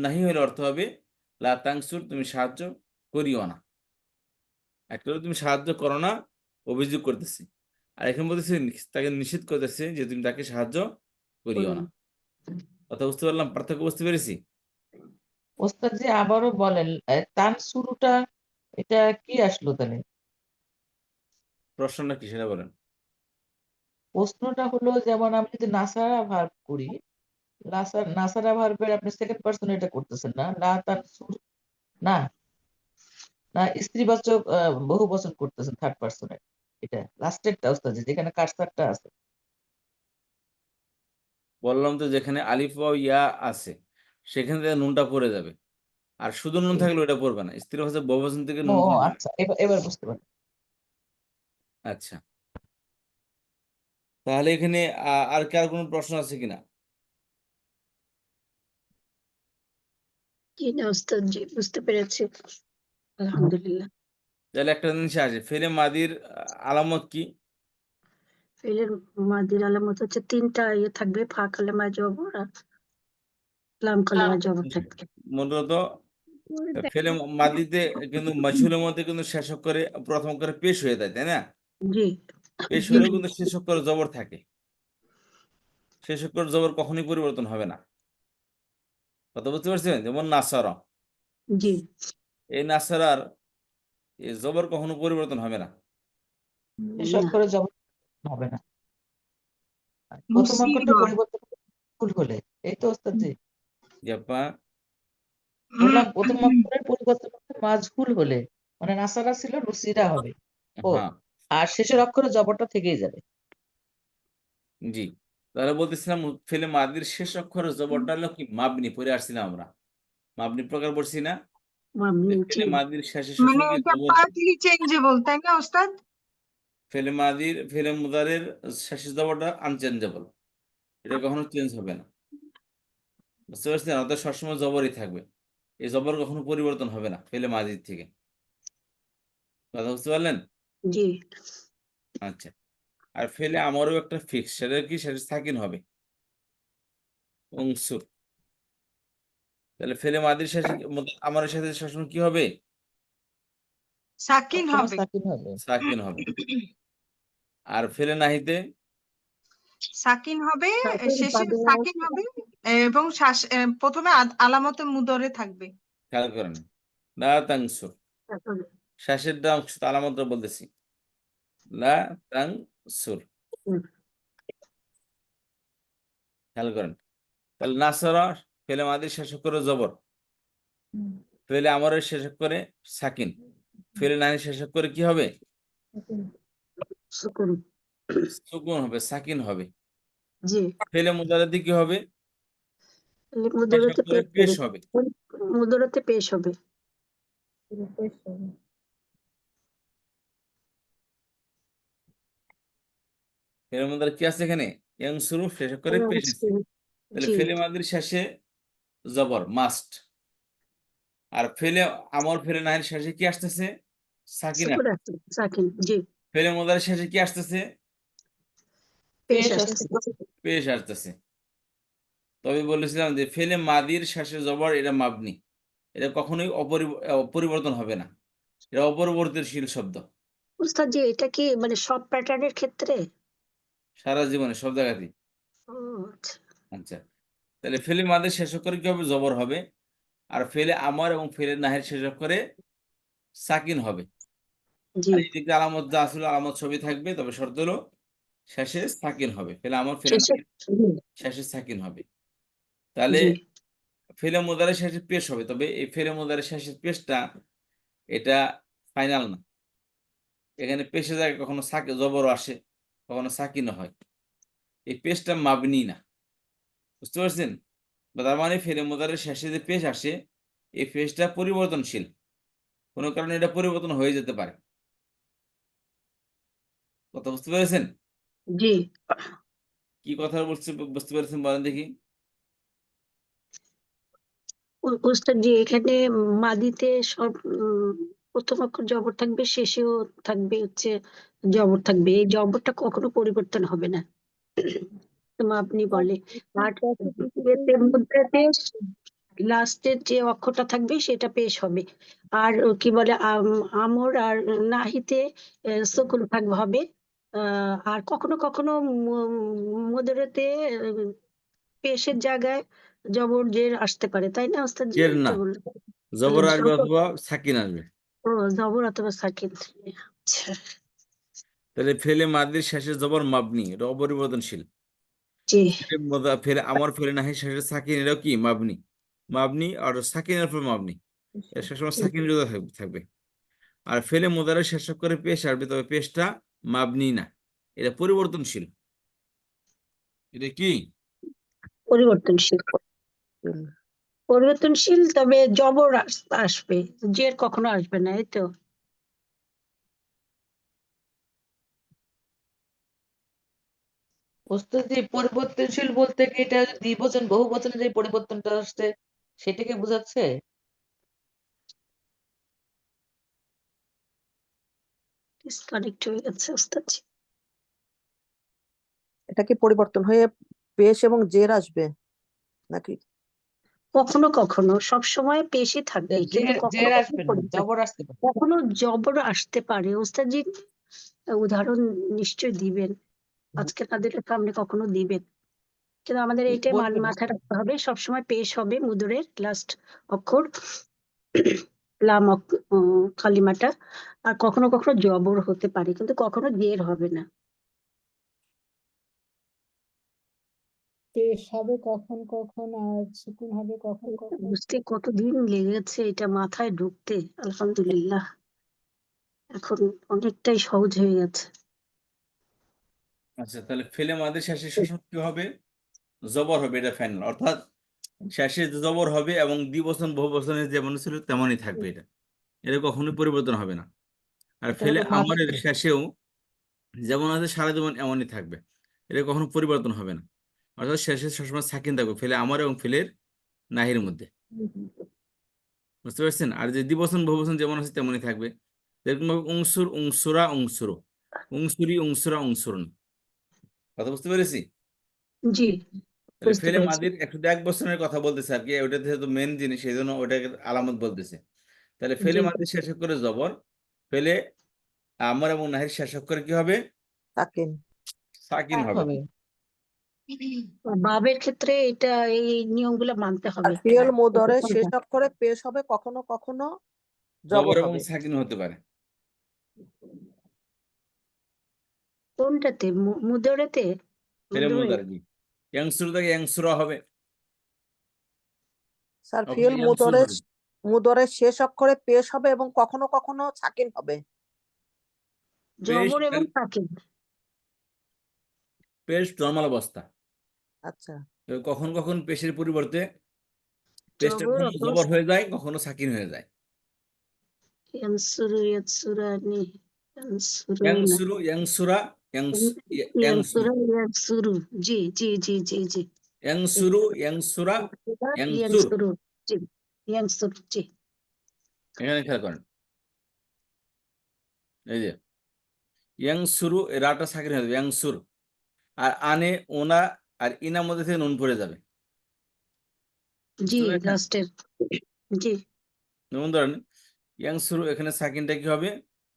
নাহি হলে অর্থ হবে লা তাংসুর তুমি সাহায্য করিও না। একটা হলো তুমি সাহায্য করো না, অভিযোগ করতেছি, আর এখানে বলতেছে তাকে নিষেধ করতেছে যে তুমি তাকে সাহায্য করিও না। কথা বুঝতে পারলাম? পার্থক্য বুঝতে পেরেছি? ওস্তাদ জি আবারও বলেন, তান শুরুটা এটা কি আসলো তাহলে? প্রশ্নটা কি সেটা বলেন। প্রশ্নটা হলো যেমন আমি যদি নাসারা ভার্ব করি, নাসারা ভার্বের আপনি সেকেন্ড পারসন এটা করতেছেন না, লা তানসুর না, না স্ত্রীবাচক বহুবচন করতেছেন থার্ড পারসনের। এটা লাস্টেরটা ওস্তাদ জি, যেখানে কারসারটা আছে। বললাম তো যেখানে আলিফ ওয়াও ইয়া আছে সেখানে থেকে নুনটা পড়ে যাবে, আর শুধু নুন থাকলে ওটা পড়বে না, স্ত্রী ভাষা বহুবচন থেকে ও নুন পড়বে। আচ্ছা, এবার বুঝতে পারলাম। আচ্ছা, তাহলে এখানে আর কি আর কোনো প্রশ্ন আছে কিনা? জি না ওস্তাদ জি, বুঝতে পেরেছি, আলহামদুলিল্লাহ। তাহলে একটা জিনিস আছে, ফেলে মাদির আলামত কি? ফেলের মাদির আলামত হচ্ছে তিনটা ইয়ে থাকবে, ফা কালেমা জবর আর লাম কালেমা জবর থাকবে। মূলত ফেলে মাদিতে কিন্তু মজহুলের মধ্যে কিন্তু শেষ করে প্রথম করে পেশ হয়ে যায়, তাই না? জি পেশ হলেও কিন্তু শেষ করে জবর থাকে, শেষ করে জবর কখনোই পরিবর্তন হবে না। কথা বুঝতে পারছেন? যেমন নাসারা, জি এই নাসারার এই জবর কখনো পরিবর্তন হবে না। এসব না, করে জবাব হবে না। প্রথম মুসির অক্ষরটা পরিবর্তন ভুল হলে, এই তো ওস্তাদ জি যে আপা বললাম, প্রথম অক্ষরের পরিবর্তন মাজহুল হলে, মানে নাসারা ছিল নুসিরা হবে। ও হ্যাঁ, আর শেষের অক্ষরে জবরটা থেকেই যাবে। জি, তাহলে বলতেছিলাম ফেলে মাদির শেষ অক্ষরের জবরটা হলো কি মাবনি, পড়ে আসছিলাম আমরা, মাবনি প্রকার পড়ছি না? যে ফেলে মাদির শেষে মানে সবসময় কি এটা জবর, পার্টলি চেঞ্জেবল, তাই না ওস্তাদ? ফেলে মাদির ফেলে মুদারের শেষের জবরটা আনচেঞ্জেবল, এটা কখনো চেঞ্জ হবে না। বুঝতে পারছেন? অর্থাৎ সবসময় জবরই থাকবে, এই জবর কখনো পরিবর্তন হবে না ফেলে মাদির থেকে। কথা বুঝতে পারলেন? জি আচ্ছা, আর ফেলে আমারও একটা ফিক্স, সেটা কি, সেটা সাকিন হবে, অংশুর। তাহলে ফেলে মাদির শেষে আমার সাথে সবসময় কি হবে? সাকিন সবসময় হবে। সাকিন হবে। সাকিন হবে। আর ফেলে নাহিতে সাকিন হবে, শেষে বাদে সাকিন হবে, এবং প্রথমে আলামতে মুদরে থাকবে। খেয়াল করেন, লা তাংসুর, শেষের অংশ আলামতটা বলতেছি, লা তাংসুর, খেয়াল করেন। তাহলে নাসরা ফেলে মাদির শেষ করে জবর, ফেলে আমরের শেষ করে সাকিন, ফেলে নাহির শেষ করে কি হবে? সুকুন। সুকুন হবে, সাকিন হবে। জি ফেলে মুদারাতে কি হবে? শেষ মুদরাতে করে পেশ হবে। মুদরাতে পেশ হবে। ফেলে মুদারা কি আছে এখানে? ইয়াংসুরু শেষ করে পেশ আছে। তাহলে জি ফেলে মাদির শেষে জবর মাস্ট, আর ফেলে আমর ফেলে নাহির শেষে কি আসতেছে? সাকিন সুকুন আসতেছে। আছে, সাকিন জি ফেলে মুদারের শেষে কি আসতেছে? পেশ পেশ আসছে। পেশ আসতেছে। তবে বলেছিলাম যে ফেলে মাদির শেষে জবর এটা মাবনি, এটা কখনোই পরিবর্তন হবে না, এটা অপরিবর্তনশীল শব্দ উস্তাদ জি, এটা কি মানে সব প্যাটার্নের ক্ষেত্রে? সারা জীবনে সব জায়গাতেই। ও আচ্ছা আচ্ছা, তাহলে ফেলে মাদির শেষ করে কি হবে? জবর হবে। আর ফেলে আমার এবং ফেলে নাহের শেষ করে সাকিন হবে। জি আর এই দিকে আলামত যা আসলে আলামত ছবি থাকবে, তবে শর্ত হলো শেষে সাকিন হবে, ফেলে আমার ফেলে শেষে নাহের শেষে সাকিন হবে। তাহলে জি ফেলে মুদারের শেষে পেশ হবে, তবে এই ফেলে মুদারের শেষের পেশটা এটা ফাইনাল না, এখানে পেশে জায়গায় কখনো জবর আসে, কখনো সাকিনও হয়, এই পেশটা মাবনি না। বুঝতে পারছেন? তার মানে ফেলে মুদারের শেষে যে পেশ আসে, এই পেশটা পরিবর্তনশীল, কোনো কারণে এটা পরিবর্তন হয়ে যেতে পারে। কথা বুঝতে পেরেছেন? জি কি কথা বলছে বুঝতে পেরেছেন বলেন দেখি। উস্তাদ জি, এখানে মাদিতে সব প্রথম অক্ষর জবর থাকবে, শেষেও থাকবে হচ্ছে জবর থাকবে, এই জবরটা কখনো পরিবর্তন হবে না। তো আপনি বলে আর এতে মুদ্রাতে লাস্টের যে অক্ষরটা থাকবে সেটা পেশ হবে। আর কি বলে আমর আর নাহিতে সুকুন হবে। আর কখনো কখনো মুদরেতে পেশের জায়গায় জবর জের আসতে পারে, তাই না ওস্তাদজি? জের না, এটা বললেন। জবর আসবে জবর, অথবা সাকিন আসবে। ও জবর অথবা সাকিন। আচ্ছা, তাহলে ফেলে মাদির শেষে জবর মাবনি, এটা অপরিবর্তনশীল। জি ফেলে আমার ফেলে নাহি শেষে সাকিন, এটাও কি মাবনি। মাবনি আর সাকিনের উপর মাবনি, এর সবসময় জি। সাকিন জোড়া থাকবে। আর ফেলে মোদারে শেষ করে পেশ আসবে, তবে পেশটা মাবনি না, এটা পরিবর্তনশীল। এটা কি? পরিবর্তনশীল। পরিবর্তনশীল, তবে জবর আসবে, জের কখনো আসবে না, এই তো। ওস্তাদ পরিবর্তনশীল বলতে কি এটা দ্বিবচন বহু বচনে যে পরিবর্তনটা আসছে সেটাকে বোঝাচ্ছে? ডিসকানেক্ট হয়ে গেছে ওস্তাদজি। এটা কি পরিবর্তন হয়ে পেশ এবং জের আসবে নাকি? কখনো কখনো, সব সময় পেশই থাকবে, কিন্তু জের কখনো জের কখনো আসবে না, পরিবর্তন, জবর আসতে পারে। কখনো জবর আসতে পারে। ওস্তাদজি উদাহরণ নিশ্চয় দিবেন, আজকে তাদের সামনে কখনো দিবেন, কিন্তু আমাদের এইটাই বলবেন মাথায় রাখতে হবে, সবসময় পেশ হবে মুদুরের লাস্ট অক্ষর লাম কালিমাটা। আর কখনো কখনো জবর হতে পারে, কিন্তু কখনো জের হবে না। পেশ হবে কখন কখন আর সুকুন হবে কখন কখন। বুঝতে কতদিন লেগেছে এটা মাথায় ঢুকতে, আলহামদুলিল্লাহ এখন অনেকটাই সহজ হয়ে গেছে। আচ্ছা, তাহলে ফেলে মাদির শেষে সবসময় কি হবে? জবর হবে, এটা ফাইনাল। অর্থাৎ শেষে জবর হবে এবং দ্বিবচন বহু বচনে যেমন ছিল তেমনই থাকবে, এটা এটা কখনোই পরিবর্তন হবে না। আর এটা ফেলে হলো আমারের মাঝখানে। শেষেও যেমন আছে সারা জীবন এমনই থাকবে, এটা কখনো পরিবর্তন হবে না। অর্থাৎ শেষে সবসময় সাকিন থাকবে ফেলে আমার এবং ফেলের নাহির মধ্যে। বুঝতে পারছেন? আর যে দ্বিবচন বহুবচন যেমন আছে তেমনই থাকবে। যেরকম ভাবে উংসুর, উংসুরা, উংসুরো, উংসুরি, উংসুরা, উংসুরন। কথা বুঝতে পেরেছি? জি, তাহলে বুঝতে ফেলে পেরেছি। মাদির একটু এক বছরের কথা বলতেছে আর কি, ওটাতে যেহেতু মেন জিনিস সেই জন্য ওটাকে আলামত বলতেছে। তাহলে ফেলে জি, মাদির শেষ করে জবর, ফেলে আমার এবং নাহির শেষ করে কি হবে? সাকিন। সাকিন কি হবে। হবে? বাবের ক্ষেত্রে এটা এই নিয়মগুলো মানতে আর হবে। ফিয়েল মুদরে শেষ অক্ষরে পেশ হবে, কখনো কখনো জবর জবর এবং হবে। সাকিন হতে পারে। কোনটাতে? মুদরেতে? ফেলে মুদরে মুদার জি, ইয়াংসুর থেকে ইয়াংসুরা হবে, স্যার অথবা ফিয়েল ইয়াংসুর হবে। মুদরের শেষ অক্ষরে পেশ হবে এবং কখনো কখনো সাকিন হবে। পেশ জবর এবং সাকিন। পেশ নর্মাল অবস্থা। আচ্ছা, তবে কখন কখন পেশের পরিবর্তে পেশটা জবর কখনো অথবা জবর হয়ে যায়, কখনো সাকিন হয়ে যায়। ইয়ানসুরু, ইয়ানসুরানি, ইয়ানসুরুনা, ইয়াংসুরু, ইয়াংসুরা, ইয়াংসুর, ইয়ানসুরা, ইয়ানসুরু। জি জি জি জি জি। ইয়াংসুরু, ইয়াংসুরা, ইয়াংসুর। ইয়ানসুরু, জি, ইয়ানসুরু, জি। এখানে খেয়াল করেন, এই যে ইয়াংসুরু, রাটা সাকিন হয়ে যাবে ইয়াংসুর। আর আনে, ওনা আর ইনার মধ্যে থেকে নুন পড়ে যাবে। জি, বুঝতে পেরেছেন? লাস্টের। জি, যেমন ধরেন ইয়াংসুরু, এখানে সাকিনটা কি হবে?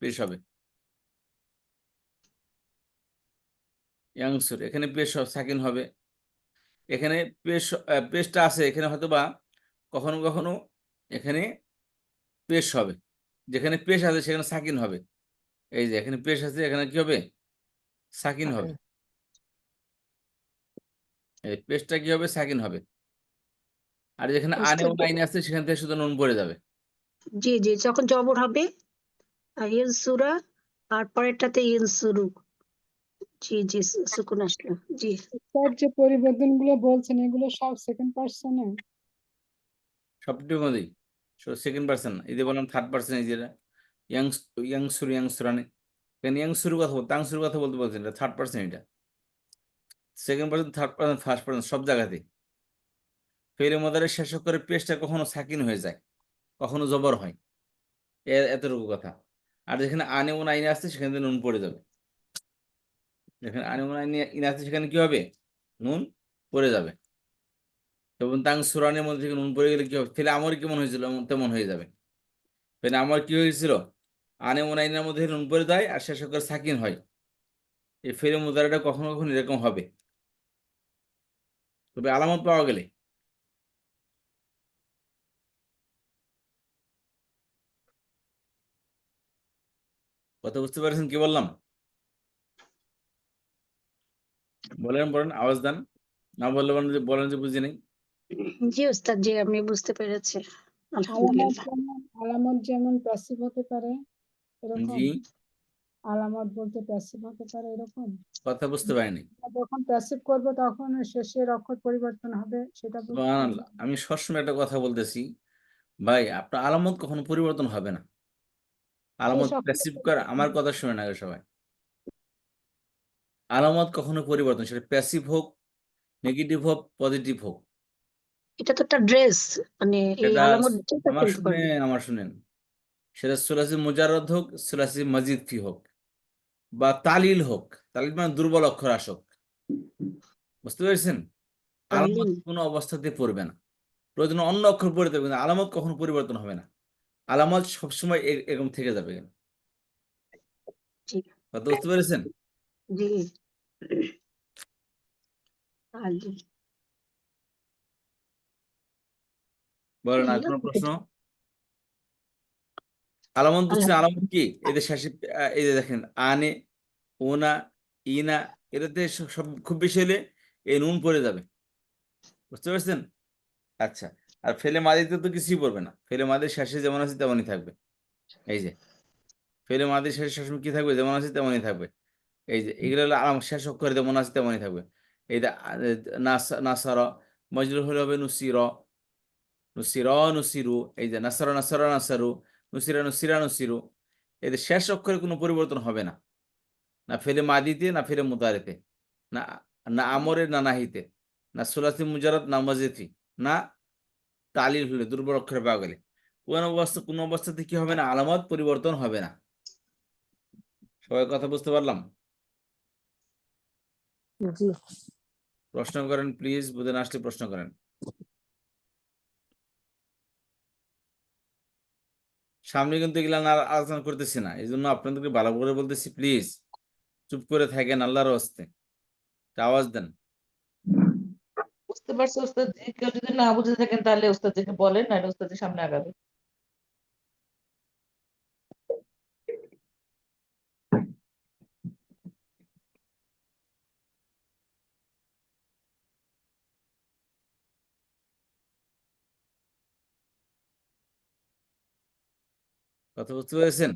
পেশ হবে। ইয়াংসুর, এখানে পেশ সাকিন হবে। এখানে পেশটা আছে, এখানে হয়তো বা কখনো কখনো এখানে পেশ হবে। যেখানে পেশ আছে সেখানে সাকিন হবে। এই যে এখানে পেশ আছে, এখানে কি হবে? সাকিন হবে। সাকিন। এই পেশটা কি হবে? সাকিন হবে। আর যেখানে আনে ও নাইনে আছে সেখান থেকে শুধু নুন পড়ে যাবে। জি জি, যখন জবর হবে ইনসুরা, আর পরেরটাতে ইনসুরু। জি জি, সুকুন আসলো। জি, তার যে পরিবর্তন গুলো বলছেন এগুলো সব সেকেন্ড পার্সনে। সবটুকু মধ্যেই সেকেন্ড পার্সন, এই যে বললাম থার্ড পার্সন, এই যেটা ইয়াংসুর, ইয়াংসুরানে, এখানে ইয়াংসুর কথা বলতে, তাংসুর কথা বলতে বলছেন, এটা থার্ড পার্সন, এটা second person, third person, first person, সব জায়গাতেই। ফেলে মাদারের শেষ করে পেশটা কখনো সাকিন হয়ে যায়, কখনো জবর হয়, এতটুকু কথা। আর যেখানে আনে ও নাইনে আসছে সেখানে নুন পড়ে যাবে। যেখানে আনে ও নাইনে ইন আসছে সেখানে কি হবে? নুন পড়ে যাবে। এবং তাং সুরানের মধ্যে থেকে নুন পড়ে গেলে কি হবে? ফেলে আমার কেমন হয়েছিল তেমন হয়ে যাবে। ফেলে আমার কি হয়েছিল? আনে ওনাইনের মধ্যে নুন পড়ে দেয় আর শেষ করে সাকিন হয়। এই ফেলে মুদারাটা কখনো কখনো এরকম হবে, তবে আলামত পাওয়া গেলে। কথা বুঝতে পারছেন কি বললাম? বলেন বলেন, আওয়াজ দেন। না বললে বলেন যে বুঝি নেই। জি ওস্তাদ, জি আমি বুঝতে পেরেছি, আলামত আলহামদুলিল্লাহ। যেমন প্যাসিভ হতে পারে এরকম, জি, আলামত বলতে প্যাসিভ হতে পারে এরকম। কথা বুঝতে পারিনি। যখন প্যাসিভ করবো তখন শেষের অক্ষর পরিবর্তন হবে, সেটা বলতে সুবহানাল্লাহ, আমি সবসময় একটা কথা বলতেছি ভাই, আপনার আলামত কখনো পরিবর্তন হবে না। আলামত শেষ অক্ষর প্যাসিভ কর, পরিবর্তন আমার হবে। কথা শুনে না সবাই। আলামত কখনো পরিবর্তন, সেটা প্যাসিভ হোক, নেগেটিভ হোক, পজিটিভ হোক। এটা তো একটা ড্রেস, মানে এই সেটা আলামত যেটা আমার চেঞ্জ করবে। শুনেন, সেটা সুলাসি মুজাররদ হোক, সুলাসি মাজিদ ফি হোক, বা তালিল হোক। তালিল মানে দুর্বল অক্ষর আসক। বুঝতে পেরেছেন? আলামত তালিল। কোনো অবস্থাতে পড়বে না। প্রয়োজন অন্য অক্ষর পড়তে হবে, কিন্তু আলামত কখনো পরিবর্তন হবে না। আলামত সবসময় এরকম থেকে যাবে। জি। কথা বুঝতে পেরেছেন? জি। তালিল। বলেন, আর কোনো প্রশ্ন? আলামত বুঝছেন? আলামত কি? এদের শেষে এই যে দেখেন, আনে, ওনা, ইনা, এটাতে সব খুব বেশি হলে এই নুন পড়ে যাবে। বুঝতে পারছেন? আচ্ছা, আর ফেলে মাদিতে তো কিছুই পড়বে না। ফেলে মাদির শেষে যেমন আছে তেমনই থাকবে। এই যে ফেলে মাদির শেষে সবসময় কি থাকবে? যেমন আছে তেমনই থাকবে। এই যে এগুলো হলো আলাম, শেষ অক্ষরে যেমন আছে তেমনই থাকবে। এই যে নাসারা, মজরুর হলে হবে নুসির, নুসির নুসিরু। এই যে নাসারা নাসারা নাসারু, নুসিরা নুসিরা নুসিরু। এদের শেষ অক্ষরে কোনো পরিবর্তন হবে না, না ফেলে মাদিতে, না ফেলে মুতারিতে, না না আমরে, না নাহিতে, না সুলাসি মুজাররদ, না মাজিফি, না তালিল হলে দুর্বল অক্ষরে পাওয়া গেলে। কোনো অবস্থাতে কি হবে না? আলামত পরিবর্তন হবে না। সবাই কথা বুঝতে পারলাম? জি। প্রশ্ন করেন প্লিজ, বুঝে না আসলে প্রশ্ন করেন। সামনে কিন্তু এগুলা না আলোচনা করতেছি না, এই জন্য আপনাদেরকে ভালো করে বলতেছি, প্লিজ চুপ করে থাকেন আল্লাহর হস্তে, আওয়াজ দেন। বুঝতে পারছি ওস্তাদ জি, কেউ যদি না বুঝে থাকেন তাহলে ওস্তাদ জিকে বলেন, নাহলে ওস্তাদ জি সামনে আগাবে। কথা বুঝতে পেরেছেন?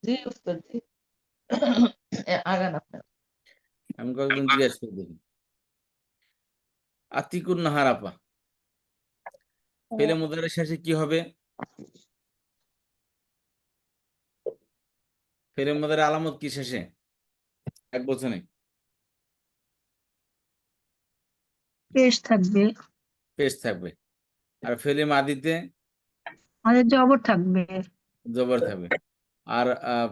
জি ওস্তাদ জি। আগান আপনার। আমি কয়েকজন জিজ্ঞাসা করে দেখি। আতিকুন নাহার আপা, ফেলে মুদারের শেষে কি হবে? ফেলে মুদারের আলামত কি শেষে? এক বচনে পেশ থাকবে, পেশ থাকবে। আর ফেলে মাদিতে আমাদের জবর থাকবে, জবর থাকবে। আর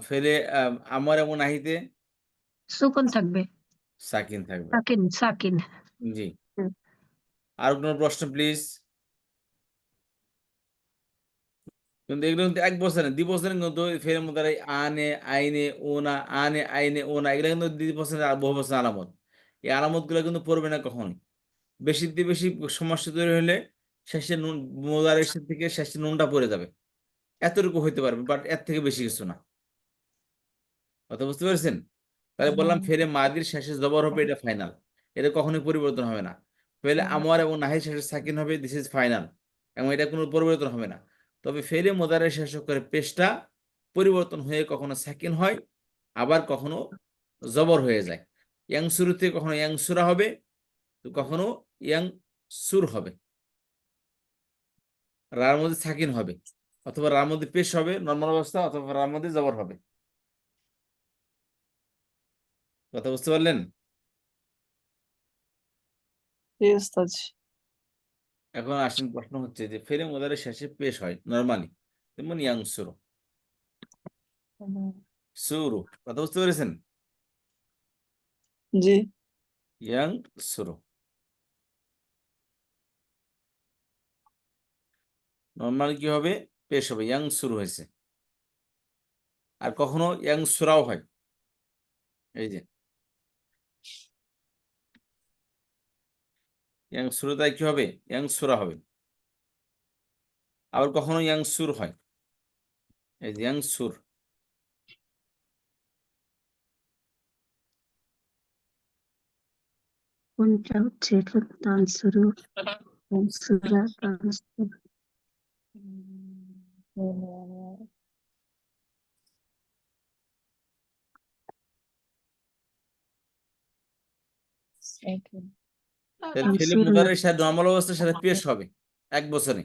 ফেলে আমার এবং নাহিতে সুকুন থাকবে, সাকিন থাকবে। সাকিন সাকিন। জি। আর কোনো প্রশ্ন প্লিজ? কিন্তু এগুলো কিন্তু এক বছরে, 2 বছরে কিন্তু ফের মুদারে আনে আইনে ওনা, আনে আইনে ওনা, এগুলো কিন্তু 2 বছরের আর বহু বছরের আলামত। এই আলামত গুলো কিন্তু পড়বে না কখনোই। বেশি দিয়ে বেশি সমস্যা তৈরি হলে শেষে নুন, মুদারের শেষ থেকে শেষে নুনটা পড়ে যাবে, এতটুকু হইতে পারবে, বাট এর থেকে বেশি কিছু না। কথা বুঝতে পেরেছেন? তাহলে বললাম ফেরে মাদির শেষে জবর হবে, এটা ফাইনাল, এটা কখনোই পরিবর্তন হবে না। ফেলে আমার এবং নাহির শেষে সাকিন হবে, দিস ইজ ফাইনাল, এবং এটা কোনো পরিবর্তন হবে না। তবে ফেলে মোদারের শেষ করে পেশটা পরিবর্তন হয়ে কখনো সাকিন হয়, আবার কখনো জবর হয়ে যায়। ইয়াং শুরুতে কখনো ইয়াং সুরা হবে, তো কখনো ইয়াং সুর হবে। রার মধ্যে সাকিন হবে, অথবা রার মধ্যে পেশ হবে নর্মাল অবস্থা, অথবা রার মধ্যে জবর হবে। কথা বুঝতে পারলেন? জি ওস্তাদ। এখন আসেন, প্রশ্ন হচ্ছে যে ফেরে মোদারের শেষে পেশ হয় নরমালি, যেমন ইয়াং সুরু, সুরু। কথা বুঝতে পেরেছেন? জি। ইয়াং সুরু। নর্মালি কি হবে? পেশ হবে, ইয়াং শুরু হয়েছে। আর কখনো ইয়াং সুরাও হয়, এই যে ইয়াং সুরতায় কি হবে? ইয়াং সুরা হবে। আবার কখনো ইয়াং সুর হয়, এই যে ইয়াং সুর। কোনটা হচ্ছে এটা? তানসুরু, তানসুরা, তানসুর। ফেলে মুদারের সাথে নর্মাল অবস্থার সাথে পেশ হবে 1 বছরে।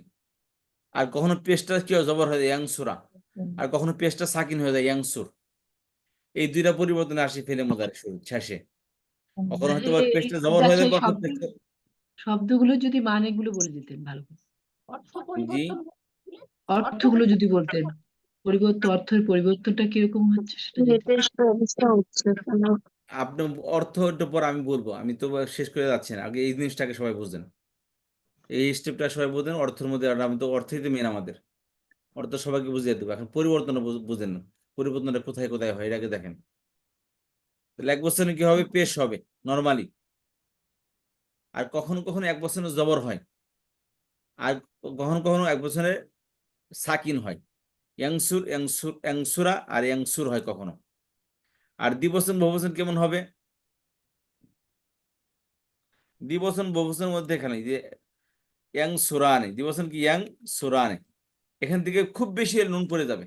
আর কখনো পেশটা কি হয়? জবর হয়ে যায় ইয়াং সুরা। আর কখনো পেশটা সাকিন হয়ে যায় ইয়াং সুর। এই দুইটা পরিবর্তন আসে ফেলে মুদারের শেষে। কখনো হয়তো বা পেশটা জবর হয়ে যাবে, কখনো পেশটা। শব্দগুলো যদি মানেগুলো বলে দিতেন ভালো করে, জি, অর্থগুলো যদি বলতেন, অর্থের পরিবর্তনটা কিরকম হচ্ছে সেটা যদি। এটার সমস্যা হচ্ছে কেন? আপনি অর্থ একটু পর আমি বলবো, আমি তো শেষ করে যাচ্ছি না, আগে এই জিনিসটাকে সবাই বুঝেন, এই স্টেপটা সবাই বুঝেন। অর্থের মধ্যে, আর আমি তো অর্থই তো মেন আমাদের, অর্থ সবাইকে বুঝিয়ে দেবো। এখন পরিবর্তন বুঝেন না, পরিবর্তনটা কোথায় কোথায় হয় এটাকে দেখেন। তাহলে 1 বছরে কি হবে? পেশ হবে নর্মালি। আর কখনো কখনো 1 বছরে জবর হয়। আর কখনো কখনো 1 বছরে সাকিন হয়, ইয়াংসুর, ইয়াংসুর, ইয়াংসুরা আর ইয়াংসুর হয় কখনো। আর দ্বিবচন বহুবচন কেমন হবে? দ্বিবচন বহুবচনের মধ্যে এখানে যে ইয়াং সুরানে, দ্বিবচন কি? ইয়াং সুরানে। এখান থেকে খুব বেশি নুন পড়ে যাবে,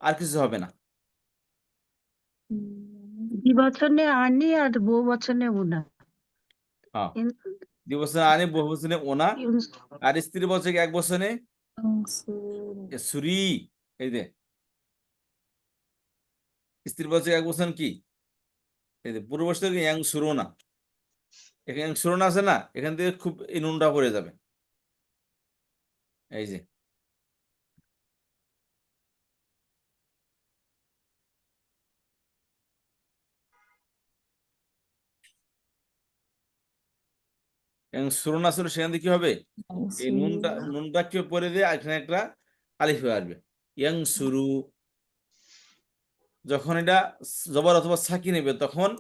আর কিছু হবে না। দ্বিবচনে আনি আর বহুবচনে উনা। হ্যাঁ, দ্বিবচনে আনে, বহুবচনে ওনা। আর স্ত্রী বচনে 1 বচনে সুরি। এই যে স্ত্রী বচনে 1 বচন কি? এই যে পূর্ববচনে ইয়াং সুরোনা। এখানে ইয়াং সুরোনা আছে না, এখান থেকে খুব এই নুনটা পড়ে যাবে, এই যে। এবং সুরনা ছিল, সেখান থেকে কি হবে? এই নুনটা কি পরে দিয়ে এখানে একটা আলিফ হয়ে আসবে, ইয়াং সুরু। যখন এটা জবর অথবা সাকি নেবে, তখন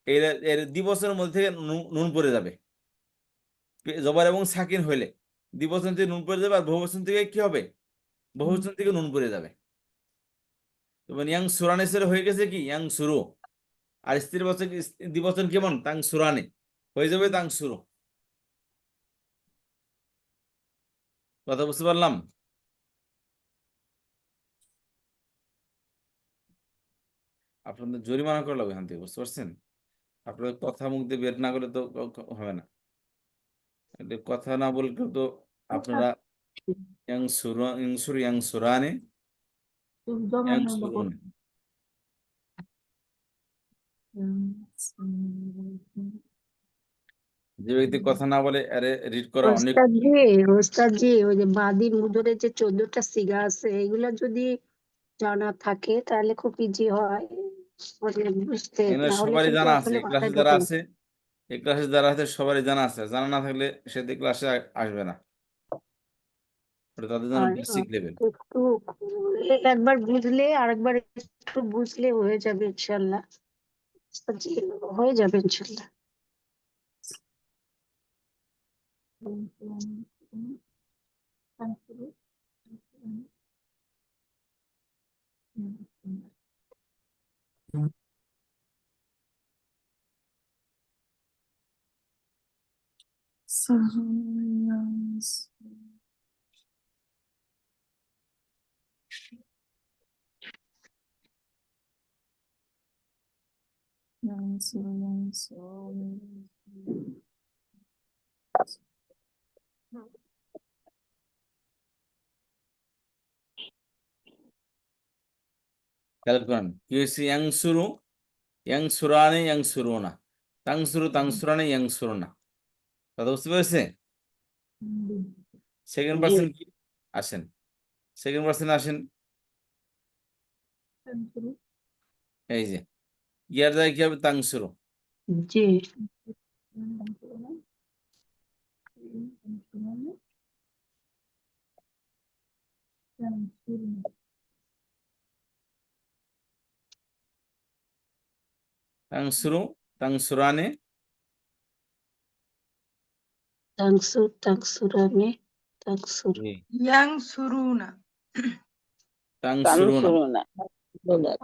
এর এর দ্বিবচনের মধ্যে থেকে নুন পড়ে যাবে। জবর এবং সাকিন হইলে দ্বিবচন থেকে নুন পড়ে যাবে, আর বহুবচন থেকে কি হবে? বহুবচন থেকে নুন পড়ে যাবে। তখন ইয়াং সুরানেসের হয়ে গেছে কি? ইয়াং সুরু। আর স্ত্রীর বচন, দ্বিবচন কেমন? তাং সুরানে হয়ে যাবে তাং সুরু। কথা বুঝতে পারলাম? আপনাদের জরিমানা করা লাগবে এখান থেকে, বুঝতে পারছেন? আপনাদের কথা মুখ দিয়ে বের না করে তো হবে না। এটা কথা না বললে তো আপনারা ইয়াং সুরা, ইংসুর, ইয়াং সুরানে, ইয়াং সুরুন। যে ব্যক্তি কথা না বলে, আরে রিড করা অনেক। ওস্তাদজি ওই যে বাদি মুদরে যে 14টা সিগা আছে এগুলা যদি জানা থাকে তাহলে খুব ইজি হয় মানে বুঝতে, এনার না হলে সবারই কিন্তু জানা আছে, আসলে এই ক্লাসে মাথায় যারা ঢোকে না। আছে, এই ক্লাসে যারা আছে সবারই জানা আছে। জানা না থাকলে সে ক্লাসে আসবে না, ওটা তাদের জন্য আর বেসিক লেভেল। একটু একবার বুঝলে আরেকবার একটু বুঝলে হয়ে যাবে ইনশাল্লাহ। জি, হয়ে যাবে ইনশাল্লাহ। খেয়াল করেন কি হয়েছে? ইয়াং সুরু, ইয়াং সুরানে, ইয়াং সুরুনা। তাং সুরু, তাং সুরানে, ইয়াং সুরুনা। কথা বুঝতে পেরেছে? সেকেন্ড পার্সন কি? আসেন, সেকেন্ড পার্সন আসেন। এই যে ইয়ার জায়গায় কি হবে? তাং সুরু। জি, তাংসুরু তাংসুরানে তাংসুরানে তাংসুর জি, ইয়াং সুরুনা। তাংসুরুনা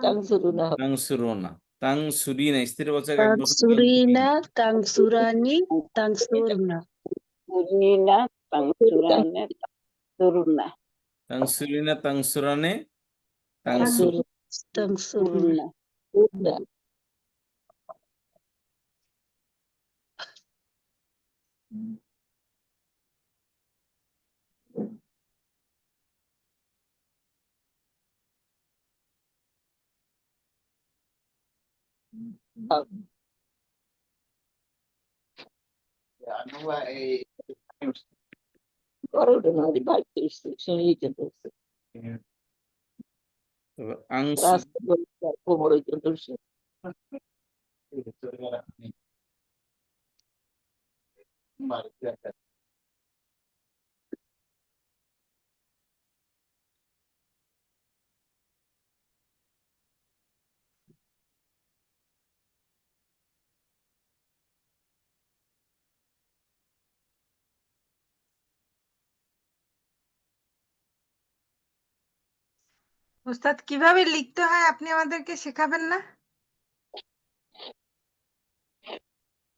তাংসুরুনা তাংসুরুনা তাংসুরিনা স্ত্রী বচক এক বছর তাংসুরিনা তাংসুরানি তাংসুরনা তাংসুরিনা তাংসুরানে তাংসুর তাংসুরনা আংসু ওস্তাদ কিভাবে লিখতে হয় আপনি আমাদেরকে শেখাবেন না?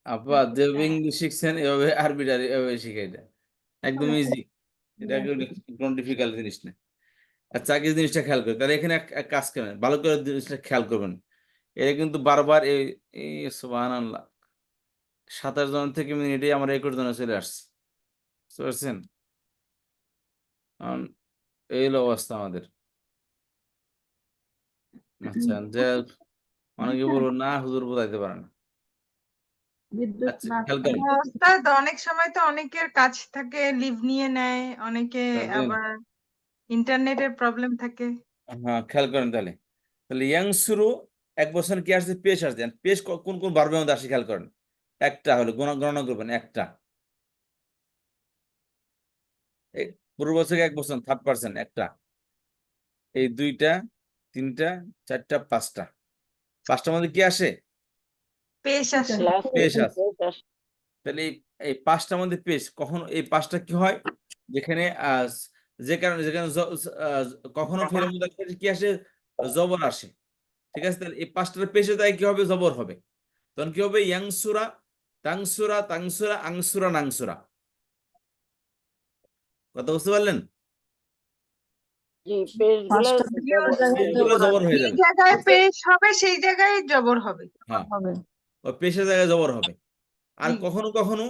আপা যেভাবে ইংলিশ শিখছেন এভাবে আরবিটা এভাবে শিখে, এটা একদম ইজি, এটা কোনো ডিফিকাল্ট জিনিস না। আচ্ছা আগে জিনিসটা খেয়াল করি, তাহলে এখানে এক কাজ করেন, ভালো করে জিনিসটা খেয়াল করবেন। এটা কিন্তু বারবার এই সুবহানাল্লাহ 27 জন থেকে মিনিটে আমার 21 জনে চলে আসছে, বুঝতে পারছেন? কারণ এই হলো অবস্থা আমাদের। আচ্ছা যে অনেকে বলবো না হুজুর বোঝাইতে পারে না। বিদ্যুৎ আচ্ছা না খেয়াল করেন, ওস্তাদ অনেক সময় তো অনেকের কাজ থাকে, লিভ নিয়ে নেয়, অনেকে তাহলে আবার ইন্টারনেটের প্রবলেম থাকে। হ্যাঁ খেয়াল করেন তাহলে, ইয়াংসুরু এক বছর কি আসছে, পেশ আসছে। পেশ কোন কোন ভার্বের মধ্যে আসে খেয়াল করেন। একটা হলো গণনা করবেন, একটা পূর্ব বছর এক বছর থার্ড পার্সন একটা, এই দুইটা তিনটা চারটা পাঁচটা, পাঁচটার মধ্যে কি আসে, পেশ আসে। পেশ আসে। তাহলে এই পাঁচটার মধ্যে পেশ কখনো, এই পাঁচটা কি হয় যেখানে যে কারণে যেখানে কখনো ফেরের মধ্যে কি আসে, জবর আসে। ঠিক আছে, তাহলে এই পাঁচটার পেশে তাই কি হবে, জবর হবে। তখন কি হবে, ইয়াংসুরা তাংসুরা তাংসুরা আংসুরা নাংসুরা। কথা বুঝতে পারলেন? পাঁচটা এগুলো জবর হয়ে যে যাবে, জায়গায় পেশ হবে সেই জায়গায় জবর হবে। হ্যাঁ হবে ওই পেশের জায়গায় জবর হবে। আর জি, কখনো কখনো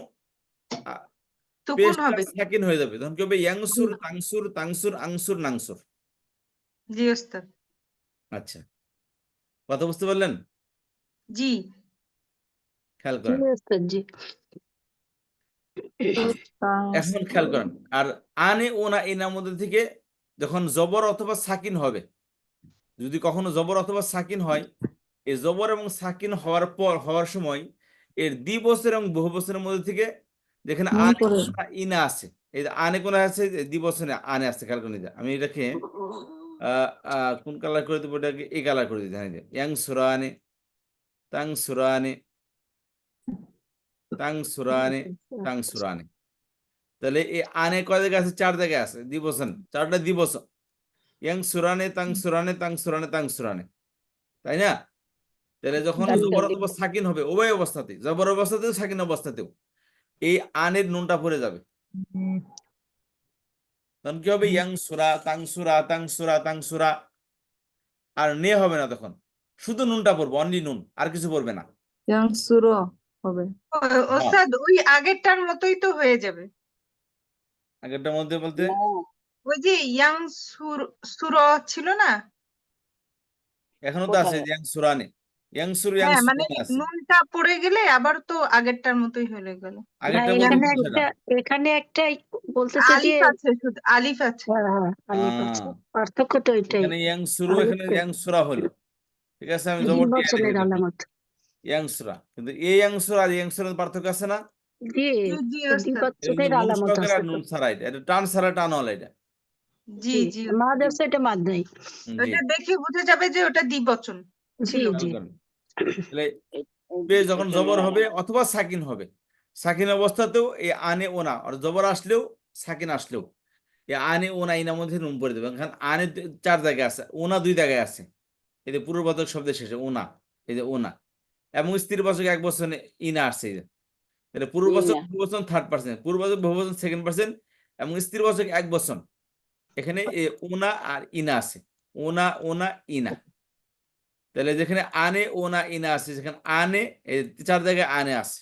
সুকুন পেশটা হবে। সাকিন হয়ে যাবে, তখন কি হবে, ইয়াংসুর তাংসুর তাংসুর আংসুর নাংসুর। জি ওস্তাদ। আচ্ছা কথা বুঝতে পারলেন? জি, খেয়াল করেন, জি এখন খেয়াল করেন। আর আনে ওনা এনার মধ্যে থেকে যখন জবর অথবা সাকিন হবে, যদি কখনো জবর অথবা সাকিন হয়, এই জবর এবং সাকিন হওয়ার সময় এর দ্বিবচন এবং বহুবচনের মধ্যে থেকে যেখানে নুন আনে করে কোনা ইনা আছে, এই যে আনে কোনা আছে, দ্বিবচনে আনে আছে, খেয়াল করে নিতে। আমি এটাকে কোন কালার করে দেবো, এটাকে এই কালার করে দিতে, হ্যাঁ ইয়াং সুরানে তাং সুরানে তাং সুরানে তাং সুরানে। তাহলে এই আনে কয় জায়গায় আছে, চার জায়গায় আছে, দ্বিবচন, চারটা দ্বিবচন, ইয়াং সুরানে তাং সুরানে তাং সুরানে তাং সুরানে, তাই না? তাহলে যখন জবর অথবা সাকিন হবে, উভয় অবস্থাতে, জবর অবস্থাতেও সাকিন অবস্থাতেও এই আনের নুনটা পড়ে যাবে। তখন কি হবে, ইয়াং সুরা তাং সুরা তাং সুরা তাং সুরা, আর নে হবে না, তখন শুধু নুনটা পড়বে, অনলি নুন, আর কিছু পড়বে না। ইয়াংসুরো হবে হ্যাঁ ওস্তাদ ওই আগেরটার মতোই তো হয়ে যাবে। আগেরটার মধ্যে বলতে ওই যে ইয়াং সুর ছিল না? এখনো তো আছে, ইয়াং সুরানে, ইয়াং সুর ইয়াং হ্যাঁ মানে সুরানে আছে, নুনটা পড়ে গেলে আবার তো আগেরটার মতোই হয়ে গেল। না, আগেরটার মধ্যে এখানে কি সেটা? এখানে একটা বলতেছে যে আলিফ আছে, শুধু আলিফ আছে। আলিফ আছে, পার্থক্য তো এটাই। এখানে ইয়াং সুরু, এখানে আলিফ ইয়াং সুরা হলো, ঠিক আছে, আমি জবর দিয়ে দ্বিবচনের লিখে দিলাম আলামত। ইয়াং সুরা, কিন্তু এই ইয়াং সুরা আর ইয়াং সুরার পার্থক্য আছে না? জি জি ওস্তাদ। এটা কিন্তু দ্বিবচনের নুন আলামত সহকারে আছে আর নুন ছাড়া, এটা টান ছাড়া টান হলো, এটা জি জি জি মাদ আছে, এটা মাদ নাই। জি ওটা দেখে বোঝা যাবে যে ওটা দ্বিবচন জি ছিল জি খেয়াল করেন। তাহলে পেশ যখন জবর হবে অথবা সাকিন হবে, সাকিন অবস্থাতেও এই আনে ওনা আর জবর আসলেও সাকিন আসলেও এই আনে ওনা ইনার মধ্যে নুন পড়ে দেবে। কারণ আনে 4 জায়গায় আছে, ওনা 2 জায়গায় আছে। এই যে পূর্ববাচক শব্দের শেষে ওনা, এই যে ওনা, এবং স্ত্রীবাচক 1 বচনে ইনা আসছে। এই যে তাহলে পূর্ববাচক বহুবচন 3rd পার্সন, পূর্ববাচক বহুবচন 2nd পার্সন এবং স্ত্রীবাচক 1 বচন। এখানে ওনা আর ইনা আছে, ওনা ওনা ইনা। তাহলে যেখানে আনে ওনা ইনা আছে, যেখানে আনে এই 4 জায়গায় আনে আছে।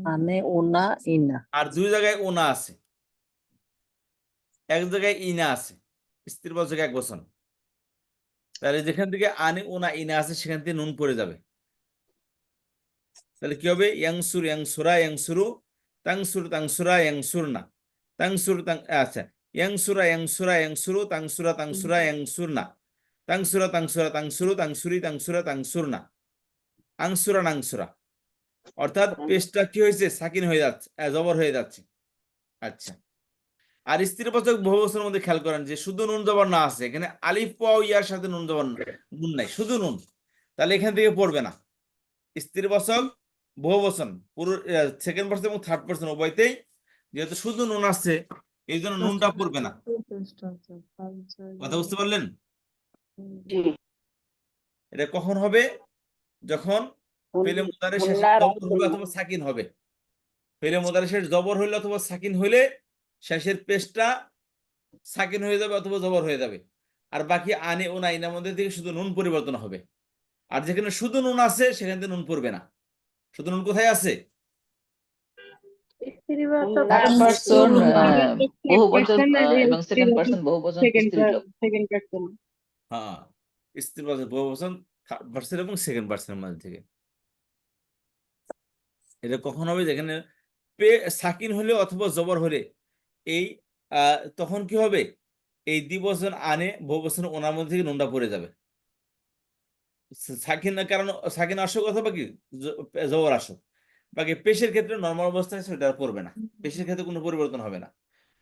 মানে ওনা ইনা। আর 2 জায়গায় ওনা আছে, 1 জায়গায় ইনা আছে, স্ত্রীবাচক 1 বচন। তাহলে যেখান থেকে আনে ওনা ইনা আছে সেখান থেকে নুন পড়ে যাবে। তাহলে কি হবে? ইয়াংসুর ইয়াংসুরা ইয়াংসুরু, তাংসুর তাংসুরা ইয়াংসুরনা, তাংসুর তাং, আচ্ছা, ইয়াংসুরা ইয়াংসুরা ইয়াংসুরু, তাংসুরা তাংসুরা ইয়াংসুরনা, তাংসুরা তাংসুরা তাংসুরু, তাংসুরি তাংসুরা তাংসুরনা, আংসুরা নাংসুরা। অর্থাৎ পেশটা কি হয়েছে? সাকিন হয়ে যাচ্ছে, জবর হয়ে যাচ্ছে। আচ্ছা, আর স্ত্রীবাচক বহুবচনের মধ্যে খেয়াল করেন যে শুধু নুন জবর না আছে, এখানে আলিফ ওয়াও ইয়ার সাথে নুন জবর নুন নাই, শুধু নুন। তাহলে এখান থেকে পড়বে না। স্ত্রীবাচক বহুবচন পুরো 2nd পার্সন এবং 3rd পার্সন উভয়তেই যেহেতু শুধু নুন আসছে, এই জন্য নুনটা পড়বে না। কথা বুঝতে পারলেন? এটা কখন হবে? যখন ফেলে মুদারে শেষে জবর হবে অথবা সাকিন হবে। ফেলে মুদারে শেষ জবর হইলে অথবা সাকিন হইলে শেষের পেশটা সাকিন হয়ে যাবে অথবা জবর হয়ে যাবে। আর বাকি আনে ও না ইনার মধ্যে থেকে শুধু নুন পরিবর্তন হবে। আর যেখানে শুধু নুন আছে সেখান থেকে নুন পড়বে না। শুধু নুন কোথায় আছে? থার্ড পারসন বহুবচন এবং সেকেন্ড পারসন বহুবচন স্ত্রীলোক। হ্যাঁ, স্ত্রীবাচক বহুবচন 3rd পার্সন এবং 2nd পার্সনের মধ্যে থেকে। এটা কখন হবে? যেখানে সাকিন হলে অথবা জবর হলে এই তখন কি হবে? এই দ্বিবচন আনে বহুবচন ওনার মধ্যে থেকে নুনটা পড়ে যাবে। সাকিন না, কারণ সাকিন আসুক অথবা কি জবর আসুক। বাকি পেশের ক্ষেত্রে নর্মাল অবস্থায় সেটা আর পড়বে না। পেশের ক্ষেত্রে কোনো পরিবর্তন হবে না,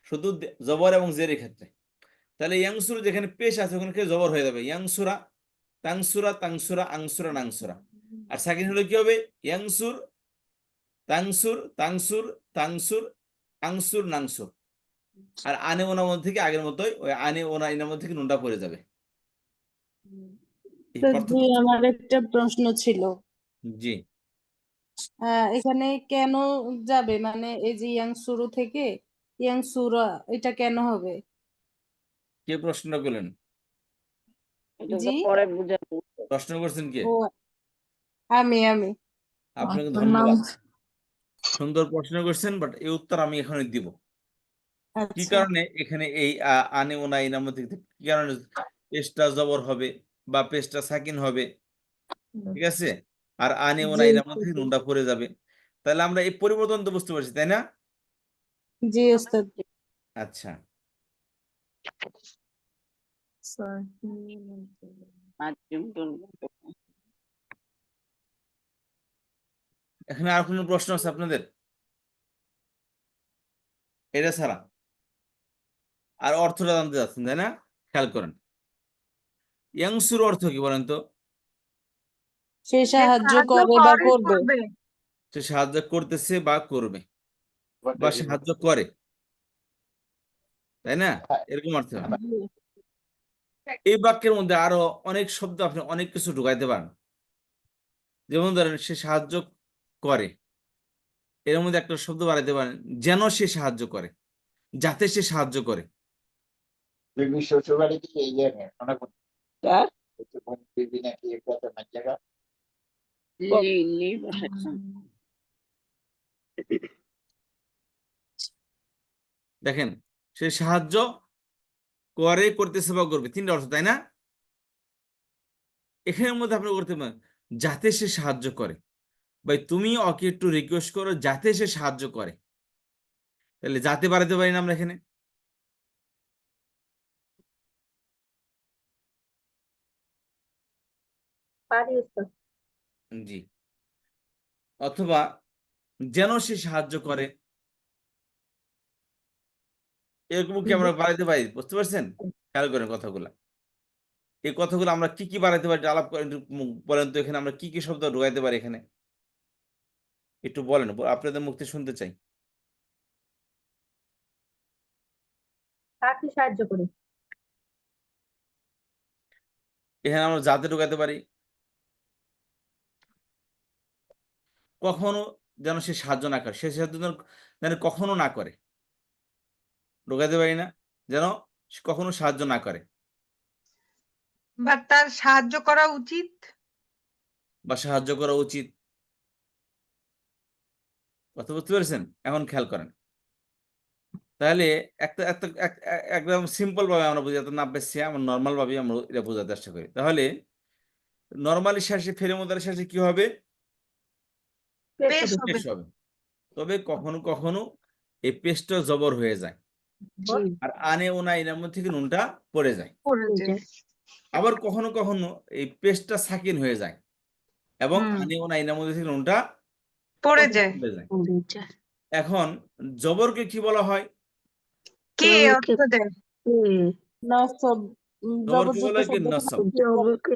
শুধু জবর এবং জেরের ক্ষেত্রে। তাহলে ইয়াংসুর যেখানে পেশ আছে ওখানে জবর হয়ে যাবে, ইয়াংসুরা তাংসুরা তাংসুরা আংসুরা নাংসুরা। আর সাকিন হলে কি হবে? ইয়াংসুর তাংসুর তাংসুর তাংসুর আংসুর নাংসুর। আর আনে ওনার মধ্যে থেকে আগের মতোই ওই আনে ওনা ইনার মধ্যে থেকে নুনটা পড়ে যাবে। এই পার্থক্য। আমার একটা প্রশ্ন ছিল, জি, এখানে কেন যাবে, মানে এই যে ইয়াং শুরু থেকে ইয়াং সুরা, এটা কেন হবে? কে প্রশ্নটা করলেন? জি, প্রশ্ন করছেন কে? ও আমি আপনাকে ধন্যবাদ, সুন্দর প্রশ্ন করছেন, বাট এই উত্তর আমি এখনই দিব। কি আচ্ছা, কারণে এখানে এই আনে ওনা ইনার মধ্যে কি কারণে পেশটা জবর হবে বা পেশটা সাকিন হবে? ঠিক আছে, আর আনে ওনা জি ইনার মধ্যে থেকে নুনটা পড়ে যাবে। তাহলে আমরা এই পরিবর্তন তো বুঝতে পারছি, তাই না? জি ওস্তাদ। আচ্ছা, এখানে আর কোনো প্রশ্ন আছে আপনাদের এটা ছাড়া? আর অর্থটা জানতে চাচ্ছেন, তাই না? খেয়াল করেন, ইয়াংসুর অর্থ কি বলেন তো? সে যে সাহায্য সাহায্য করে বা করে করবে। করবে। সে সাহায্য করতেছে বা করবে বা সাহায্য করে, তাই না? এরকম অর্থ। এই বাক্যের মধ্যে আরো অনেক শব্দ, আপনি অনেক কিছু ঢুকাইতে পারেন। যেমন ধরেন সে সাহায্য করে, এর মধ্যে একটা শব্দ বাড়াইতে পারেন, যেন সে সাহায্য করে, যাতে সে সাহায্য করে। শ্বশুরবাড়ি কি এই জায়গায় নাকি জায়গা? দেখেন, সে সাহায্য করে, করতেছে বা করবে, 3টা অর্থ, তাই না? এখানের মধ্যে আপনি করতে পারেন যাতে সে সাহায্য করে। ভাই তুমি ওকে একটু রিকোয়েস্ট করো যাতে সে সাহায্য করে। তাহলে যাতে বাড়াতে পারি না আমরা এখানে? জি। অথবা যেন সে সাহায্য করে, এরকম কি আমরা বাড়াইতে পারি? বুঝতে পারছেন? খেয়াল করেন কথাগুলা। এই কথাগুলো আমরা কি কি বাড়াইতে পারি? একটু আলাপ করেন, একটু বলেন তো এখানে আমরা কি কি শব্দ ঢুকাইতে পারি এখানে? একটু বলেন, আপনাদের মুখ থেকে শুনতে চাই। কাকে সাহায্য করে? এখানে আমরা যাতে ঢুকাতে পারি, কখনো যেন সে সাহায্য না করে, সে সাহায্য যেন কখনো না করে, ঢুকাতে পারি না, যেন সে কখনো সাহায্য না করে বা তার সাহায্য করা উচিত। বা সাহায্য করা উচিত। কথা বুঝতে পেরেছেন? এখন খেয়াল করেন, তাহলে একটা একটা একদম সিম্পল ভাবে আমরা বুঝি, এত না বেশি আমরা নর্মাল ভাবে আমরা এটা বোঝার চেষ্টা করি। তাহলে নর্মালি শেষে ফেরে মুদারের শেষে কি হবে? পেশ হবে। পেশ হবে। তবে কখনো কখনো এই পেশটা জবর হয়ে যায়, জি আর আনে ওনা এনার মধ্যে থেকে নুনটা পড়ে যায়। পড়ে যায়। আবার কখনো কখনো এই পেশটা সাকিন হয়ে যায় এবং হুম। আনে ওনা এনার মধ্যে থেকে নুনটা পড়ে যায়। পড়ে যায়। পড়ে যায়। এখন জবরকে কি বলা হয়? কে জবরকে অর্থ দেয়? নসব জবরকে বলা হয় কি? শব্দ নসব। জবরকে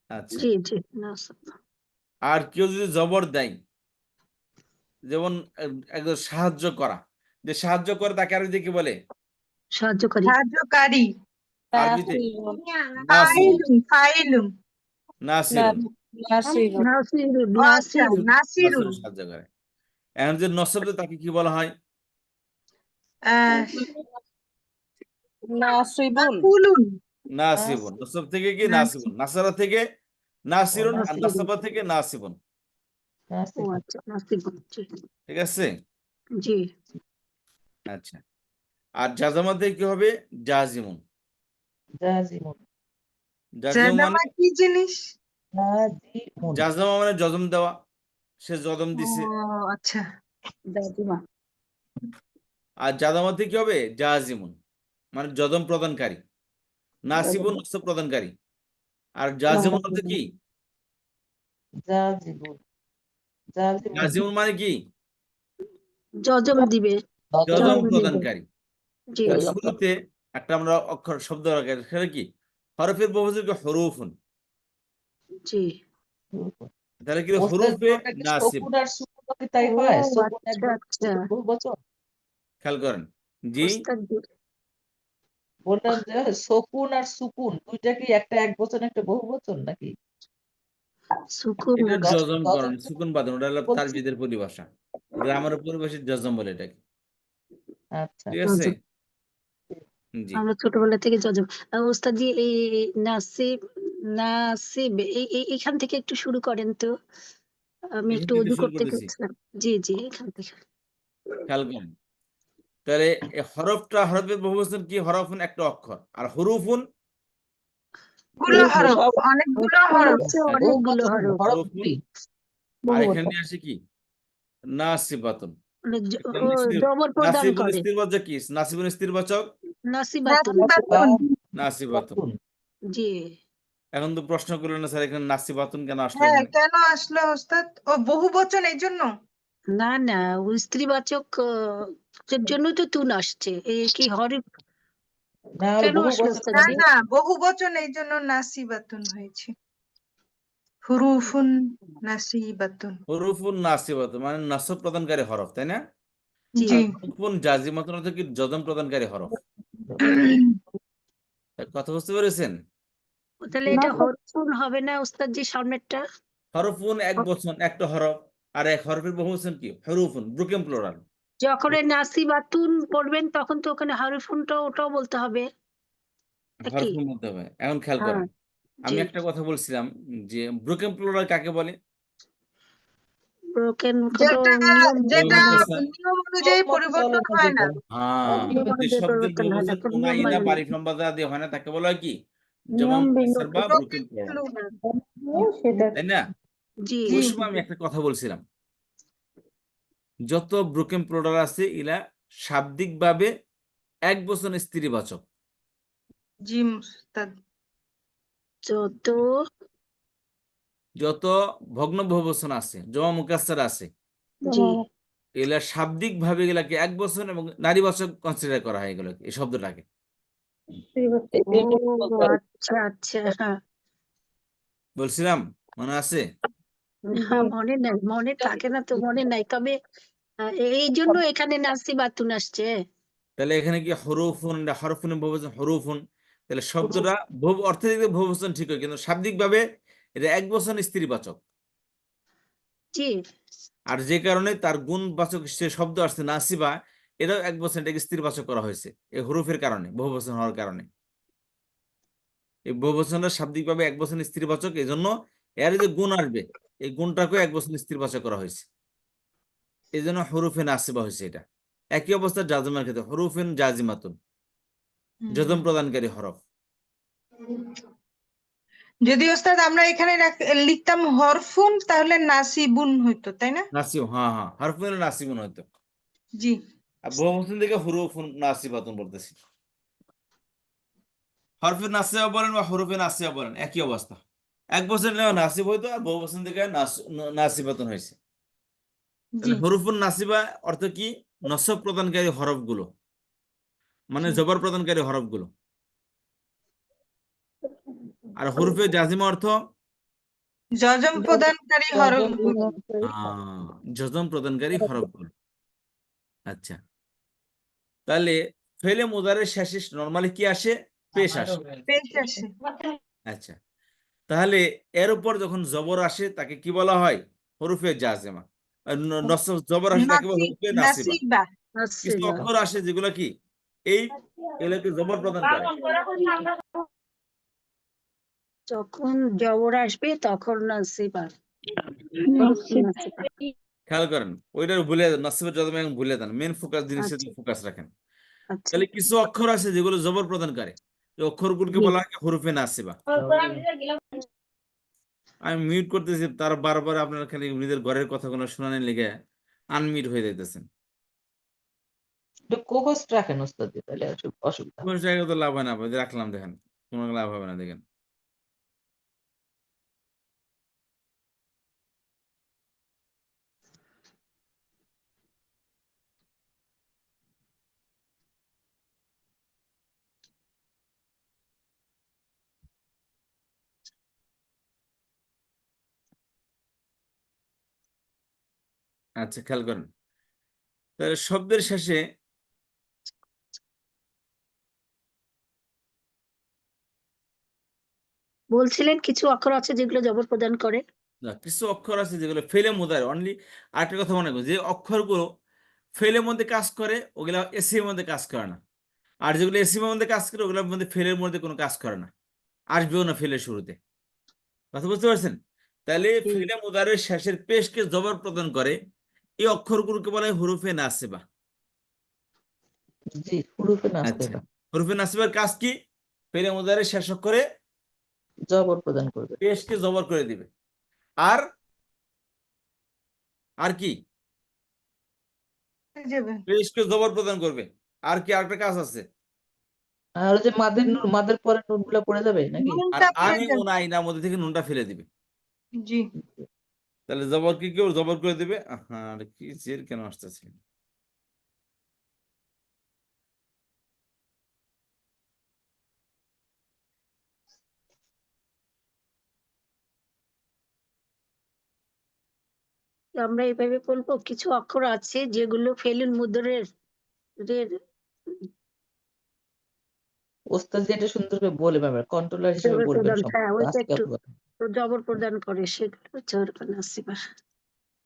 আচ্ছা, জি জি নাসব। আর কেউ যদি জবর দেয়, যেমন একজন সাহায্য করা, যে সাহায্য করে তাকে আরবিতে কি বলে? সাহায্যকারী। সাহায্যকারী। আরবিতে ফাইলুন, ফাইলুন। নাসিরুন। নাসিরুন। নাসিরুন ও আচ্ছা, নাসিরুন। নাসিরুন। নাসিরুন সাহায্য করে। এখন যে নসব দেয় তাকে কি বলা হয়? আহ, নাসিবুন। মাকুলুন। নাসিবুন। নসব থেকে কি? নাসিবুন। নাসারা থেকে নাসিরুন, আর নাসাবা থেকে নাসিবুন। ও আচ্ছা নাসিবুন। জি ঠিক আছে? জি আচ্ছা, আর জাজামা থেকে কি হবে? জাজিমুন। জাজিমুন। জাজিমুন মানে জাজামা কি জিনিস? জাজিমুন। জাজামা মানে জজম দেওয়া, সে জজম ও দিছে। আচ্ছা। দাদিমা। আর জাজামা থেকে কি হবে? জাজিমুন মানে জজম প্রদানকারী। নাসিবুন নসব প্রদানকারী। আর জাজিমুন অর্থ কি? জাজিমুন। জাজিমুন। জাজিমুন মানে কি? জজম দিবে। জজম জজম দিবে। প্রদানকারী। জি তাহলে শুরুতে একটা আমরা অক্ষর শব্দ রাখি, সেটা কি? হরফের বহুবচন কি? হরুফুন। জি তাহলে কি? ওস্তাদ হরুফে ওটা কি নাসিব। শকুন আর সুকুন কি তাই ও হয়? শকুন আচ্ছা আচ্ছা বহুবচন। খেয়াল করেন। জি, ওস্তাদ জি। বললাম যে শকুন আর সুকুন দুইটা কি একটা এক বচন একটা বহুবচন নাকি? সুকুন এটা আর জজম করেন, জজম সুকুন বাদন, ওটা হলো বলছি। তারবিদের পরিভাষা, গ্রামারের পরিভাষায় জজম বলে এটাকে। আচ্ছা। ঠিক আছে? জজম। জি, আমরা ছোটবেলা থেকে জজম। ওস্তাদ জি এই নাসিব নাসিব এইখান থেকে একটু শুরু করেন তো। আমি এখান একটু থেকে উজু শুরু করতে করতেছি। গেছিলাম। জি জি এখান থেকে। খেয়াল করেন, তাহলে এই হরফের বহুবচন কি? হরফুন একটা অক্ষর, আর হরুফুন গুলো হরফ, সব অনেকগুলো অক্ষর হরফ। হচ্ছে অনেকগুলো বহুবচন হরফ। হরফ হরুফুন। দুটি। আর বহুবচন। এখানে আসে কি? নাসিবাতুন। মানে এখন ও জবর প্রদান নাসিবুন করে। স্থিরবাচক কি? নাসিবুন স্থিরবাচক নাসিবাতুন। নাসিবাতুন। নাসিবাতুন। জি এখন তো প্রশ্ন করলেন না স্যার, এখানে নাসিবাতুন কেন আসলো হ্যাঁ, এখানে? কেন আসলো ওস্তাদ? ও বহুবচন এই জন্য? না না ও স্ত্রীবাচক এর জন্যই তো তুন আসছে। এই কি হরফ না হলে কেন আসলো বহুবচন ওস্তাদ না জি? না, বহুবচন এই জন্য নাসিবাতুন হয়েছে। হুরুফুন নাসিবাতুন। হরুফুন নাসিবাতুন মানে নাসব প্রদানকারী হরফ, তাই না? জি জি। আর হরুফুন জাজিমাতুন অর্থ কি? জজম প্রদানকারী হরফ। কথা বুঝতে পেরেছেন? তাহলে এটা হরফুন হবে না ওস্তাদ জি সামনেরটা? হরফুন এক বচন, একটা হরফ, আর এক হরফের বহুবচন কি? হরুফুন, ব্রোকেন প্লুরাল। যখন এই নাসিবাতুন পড়বেন তখন তো ওখানে হরফুনটা ওটাও বলতে হবে নাকি? হরফুন বলতে হবে। এখন খেয়াল হ্যাঁ করেন, আমি জি একটা কথা বলছিলাম যে ব্রোকেন প্লুরাল কাকে বলে? ব্রোকেন কোনো যেটা নিয়ম যেটা মুকাসসার। নিয়ম অনুযায়ী পরিবর্তন হয় না। হ্যাঁ, নিয়ম যে অনুযায়ী শব্দের পরিবর্তন হয় না, বহুবচন কোনো উনা নিয়ম ইনা মানে না। বারিফ লম্বা দিয়ে হয় না, তাকে বলা হয় কি? যেমন নিয়ম মুকাসসার বা বিন্যস্ত ব্রোকেন প্লুরাল, সেটা তাই না? জি জি। ওই সময় আমি একটা কথা বলছিলাম, যত ব্রোকেন প্লুরাল আছে এলা শাব্দিকভাবে এক বচন স্ত্রীবাচক। জি ওস্তাদ। যত যত ভগ্ন বহুবচন আছে, জমা মুকাসসার আছে জি এগুলা শাব্দিক ভাবে এগুলাকে এক বচন এবং নারীবাচক কনসিডার করা হয় এগুলোকে, এই শব্দটাকে। ও আচ্ছা আচ্ছা, হ্যাঁ বলছিলাম, মনে আছে? হ্যাঁ, মনে থাকে না তো, মনে নাই, তবে এই জন্য এখানে নাসিবাতুন আসছে। তাহলে এখানে কি হরফুন, হরফুন বহুবচন, হরুফুন, তাহলে শব্দটা অর্থের দিক দিয়ে বহুবচন ঠিক হয়, কিন্তু শাব্দিক ভাবে এটা এক বচন স্ত্রীবাচক। জি আর যে কারণে তার গুণবাচক সে শব্দ আসছে নাসিবা, এটাও এক বচন, এটাকে স্ত্রীবাচক করা হয়েছে এই হরফের কারণে, বহুবচন হওয়ার কারণে। এই বহুবচনটা শাব্দিক ভাবে এক বচন স্ত্রীবাচক, এই জন্য এর যে গুণ আসবে এই গুণটাকে এক বচন স্ত্রীবাচক করা হয়েছে, এই জন্য হরুফে নাসিবা হয়েছে। এটা একই অবস্থা জাজমের ক্ষেত্রে, হরুফিন জাজিমাতুন, জজম প্রদানকারী হরফ। যদি ওস্তাদ আমরা এখানে লিখতাম হরফুন, তাহলে নাসিবুন হইতো, তাই না? নাসিব, হ্যাঁ হ্যাঁ, হরফুন নাসিবুন হয়তো। জি। আর বহুবচন থেকে হুরুফুন নাসিবাতুন বলতেছি। হরফে নাসিবা বলেন বা হরফে নাসিবা বলেন, একই অবস্থা। এক বছর নাসিব হইতো, আর বহু বছর থেকে নাসিবাতুন হয়েছে। জি। হরুফুন নাসিবা অর্থ কি? নসব প্রদানকারী হরফগুলো, মানে জি। জবর প্রদানকারী হরফগুলো। আর হরফে জাজিমা অর্থ জজম প্রদানকারী হরফগুলো। জজম প্রদানকারী হরফগুলো। আচ্ছা, তাহলে ফেলে মুদারের শেষে নরমালি কি আসে? পেশ আসে। পেশ আসে। আচ্ছা, তাহলে এর উপর যখন জবর আসে তাকে কি বলা হয়? হরফে জাজেমা। আর জবর আসে তাকে বলা হরফে নাসিবা। নাসিবা। কিছু অক্ষর আসে যেগুলো কি এই এগুলোকে জবর প্রদান করে। যখন জবর আসবে তখন নাসিবা। খেয়াল করেন, ওইটা ভুলে যান, নাসিবের জজম এখন ভুলে যান, মেন ফোকাস জিনিসের আচ্ছা ফোকাস রাখেন। আচ্ছা, তাহলে কিছু অক্ষর আছে যেগুলো জবর প্রদান করে, এই অক্ষরগুলোকে জি। বলা হয় হরফে নাসিবা। আমি মিউট করতেছি, তার বারবার আপনার খালি নিজের ঘরের কথাগুলো শোনানোর লেগে আনমিউট হয়ে যাইতেছেন। একটু কোহোস্ট রাখেন ওস্তাদ, তাহলে অসুবিধা হবে কোনো জায়গায় তো লাভ হয় না, রাখলাম, দেখেন কোনো লাভ হবে না, দেখেন। আচ্ছা, খেয়াল করেন, তাহলে শব্দের শেষে বলছিলেন কিছু অক্ষর আছে যেগুলো জবর প্রদান করে। কিছু অক্ষর আছে যেগুলো ফেলে মুদারে অনলি। আরেকটা কথা মনে করো, যে অক্ষরগুলো ফেলের মধ্যে কাজ করে ওগুলা এসি এর মধ্যে কাজ করে না, আর যেগুলো এসি এর মধ্যে কাজ করে ওগুলোর মধ্যে ফেলের মধ্যে কোনো কাজ করে না, আসবেও না ফেলের শুরুতে। কথা বুঝতে পারছেন? তাহলে ফেলে মুদারের শেষের পেশকে জবর প্রদান করে এই অক্ষরগুলোকে বলা হয় হুরুফে নাসিবা। জি, হুরুফে আচ্ছা, নাসিবা হুরুফে নাসিবার কাজ কি? ফেলে মুদারের শেষ অক্ষরে জবর প্রদান করবে। পেশকে জবর করে দিবে। আর আর কি? পেশকে জবর প্রদান করবে। আর কি আরেকটা কাজ আছে? আর ওই যে মাদের নুন, মাদের পরে নুন গুলা পড়ে যাবে নাকি? আর আনে ও নাইনার মধ্যে থেকে নুনটা ফেলে দিবে। জি। তাহলে জবর কি কেউ জবর করে দিবে। হ্যাঁ, কি জের কেন আসতেছে? আমরা এইভাবে বলবো, কিছু অক্ষর আছে যেগুলো ফেলুল মুদরের ওস্তাদ যেটা সুন্দর করে বলে ব্যাপার, কন্ট্রোলার হিসেবে জবর বলবেন প্রদান, হ্যাঁ সম্পূর্ণ ওইটা আজকে একটু অথবা জবর প্রদান করে, সেগুলো হচ্ছে হরফে নাসিবা।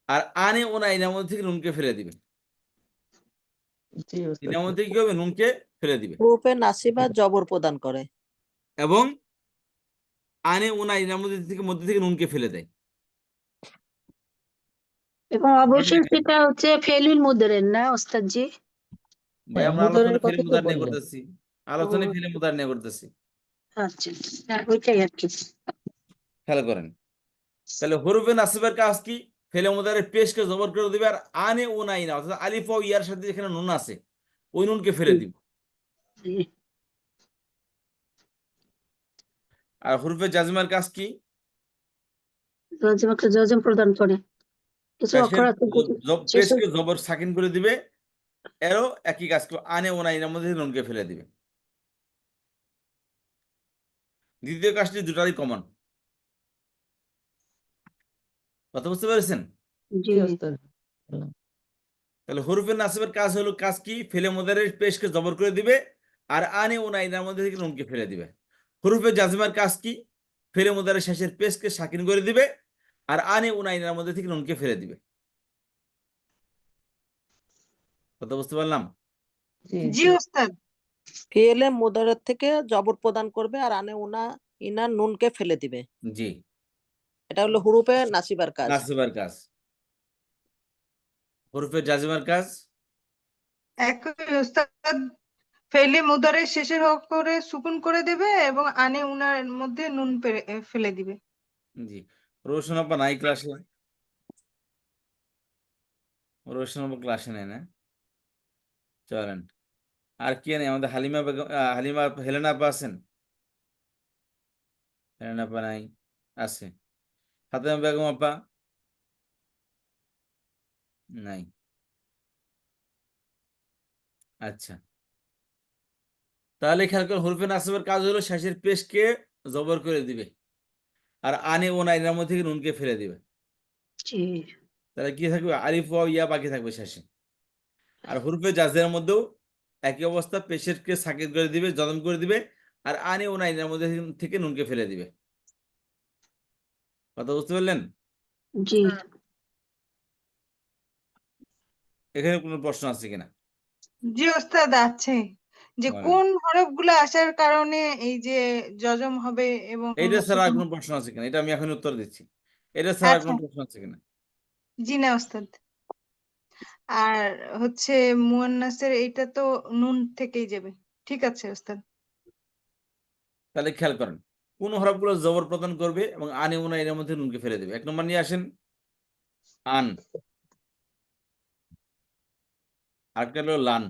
আর আনে ও নাইনার মধ্যে থেকে নুনকে ফেলে দিবে। জি ওস্তাদ। এটার মধ্যে কি হবে? নুনকে ফেলে দিবে। হুরুফে নাসিবা জবর প্রদান করে এবং আনে ও নাইনার মধ্যে থেকে নুনকে ফেলে দেয়। এবং অবশ্যই সেটা হচ্ছে ফেলুল মুদরের, না ওস্তাদ জি? ভাই আমরা মুদরের আলোচনা ফেলে কথা তো মুদার নিয়ে বললেন। করতেছি, আলোচনা ফেলে মুদার নিয়ে করতেছি। আচ্ছা, হ্যাঁ ওইটাই আর কি। খেয়াল করেন, তাহলে হরফে নাসিবের কাজ কি? ফেলে মুদারের পেশকে জবর করে দিবে। আর আনে ও নাইনা অর্থাৎ আলিফ ও ইয়ার সাথে যেখানে নুন আছে ওই নুনকে ফেলে দিব। আর হরফে জাজমের কাজ কি? জজম প্রদান করে। কিছু পেশের অক্ষর আছে শেষে পেশকে জবর সাকিন করে দিবে, এরও একই কাজ করে, আনে ও নাইনের মধ্যে নুনকে ফেলে দিবে। দ্বিতীয় কাজটি দুটারই কমন। কথা বুঝতে পেরেছেন? জি জি ওস্তাদ। তাহলে হরফে নাসিবের কাজ হলো, কাজ কি? ফেলে মোদারের পেশকে জবর করে দিবে আর আনে ও নাইনের মধ্যে থেকে নুনকে ফেলে দিবে। হরফে জাজিমার কাজ কি? ফেলে মোদারের শেষের পেশকে সাকিন করে দিবে আর আনে ও নাইনের মধ্যে থেকে নুনকে ফেলে দিবে। কথা বুঝতে পারলাম? জি জি জি ওস্তাদ। ফেলে মুদারের থেকে জবর প্রদান করবে আর আনে উনা ইনা নুনকে ফেলে দিবে। জি, এটা হলো হুরুফে নাসিবার কাজ। নাসিবার কাজ। হরফে জাজিমার কাজ একই ওস্তাদ, ফেলে মুদারের শেষের অক্ষরে সুকুন করে দেবে এবং আনে উনার মধ্যে নুন ফেলে দিবে। জি। রোশন আপা নাই ক্লাসে? রোশন আপা ক্লাসে নেই না? চলেন, আর কি নেই? আমাদের হালিমা বেগম, হালিমা, হেলেনা আপা আছেন? হেলেনা আপা নাই, আছে। ফাতেমা বেগম আপা নাই। আচ্ছা, তাহলে খেয়াল করে, হরফে নাসিবের কাজ হলো শেষের পেশকে জবর করে দিবে আর আনে ও নাইনের মধ্যে থেকে নুনকে ফেলে দিবে। জি তাহলে কি থাকবে? আলিফ ওয়াও ইয়া বাকি থাকবে শেষে। আর হরফে জাজের মধ্যেও একই অবস্থা, পেশেরকে সাকিন করে দিবে, জজম করে দিবে আর আনে ও নাইনের মধ্যে থেকে নুনকে ফেলে দিবে। কথা বুঝতে পারলেন? জি এখানে কোনো প্রশ্ন আছে কিনা? জি ওস্তাদ, আছে যে বলেন। কোন হরফগুলো আসার কারণে এই যে জজম হবে এবং এইটা ছাড়া আর সুকুন। কোনো প্রশ্ন আছে কিনা? এটা আমি এখন উত্তর দিচ্ছি। এটা ছাড়া আর আচ্ছা, কোনো প্রশ্ন আছে কিনা? জি না ওস্তাদ। আর হচ্ছে মুয়ান্নাসের এইটা তো নুন থেকেই যাবে। ঠিক আছে ওস্তাদ। তাহলে খেয়াল করেন, কোন হরফগুলো জবর প্রদান করবে এবং আনে ও নাইনের মধ্যে নুনকে ফেলে দেবে। 1 নম্বর নিয়ে আসেন, আন। আরেকটা হলো লান,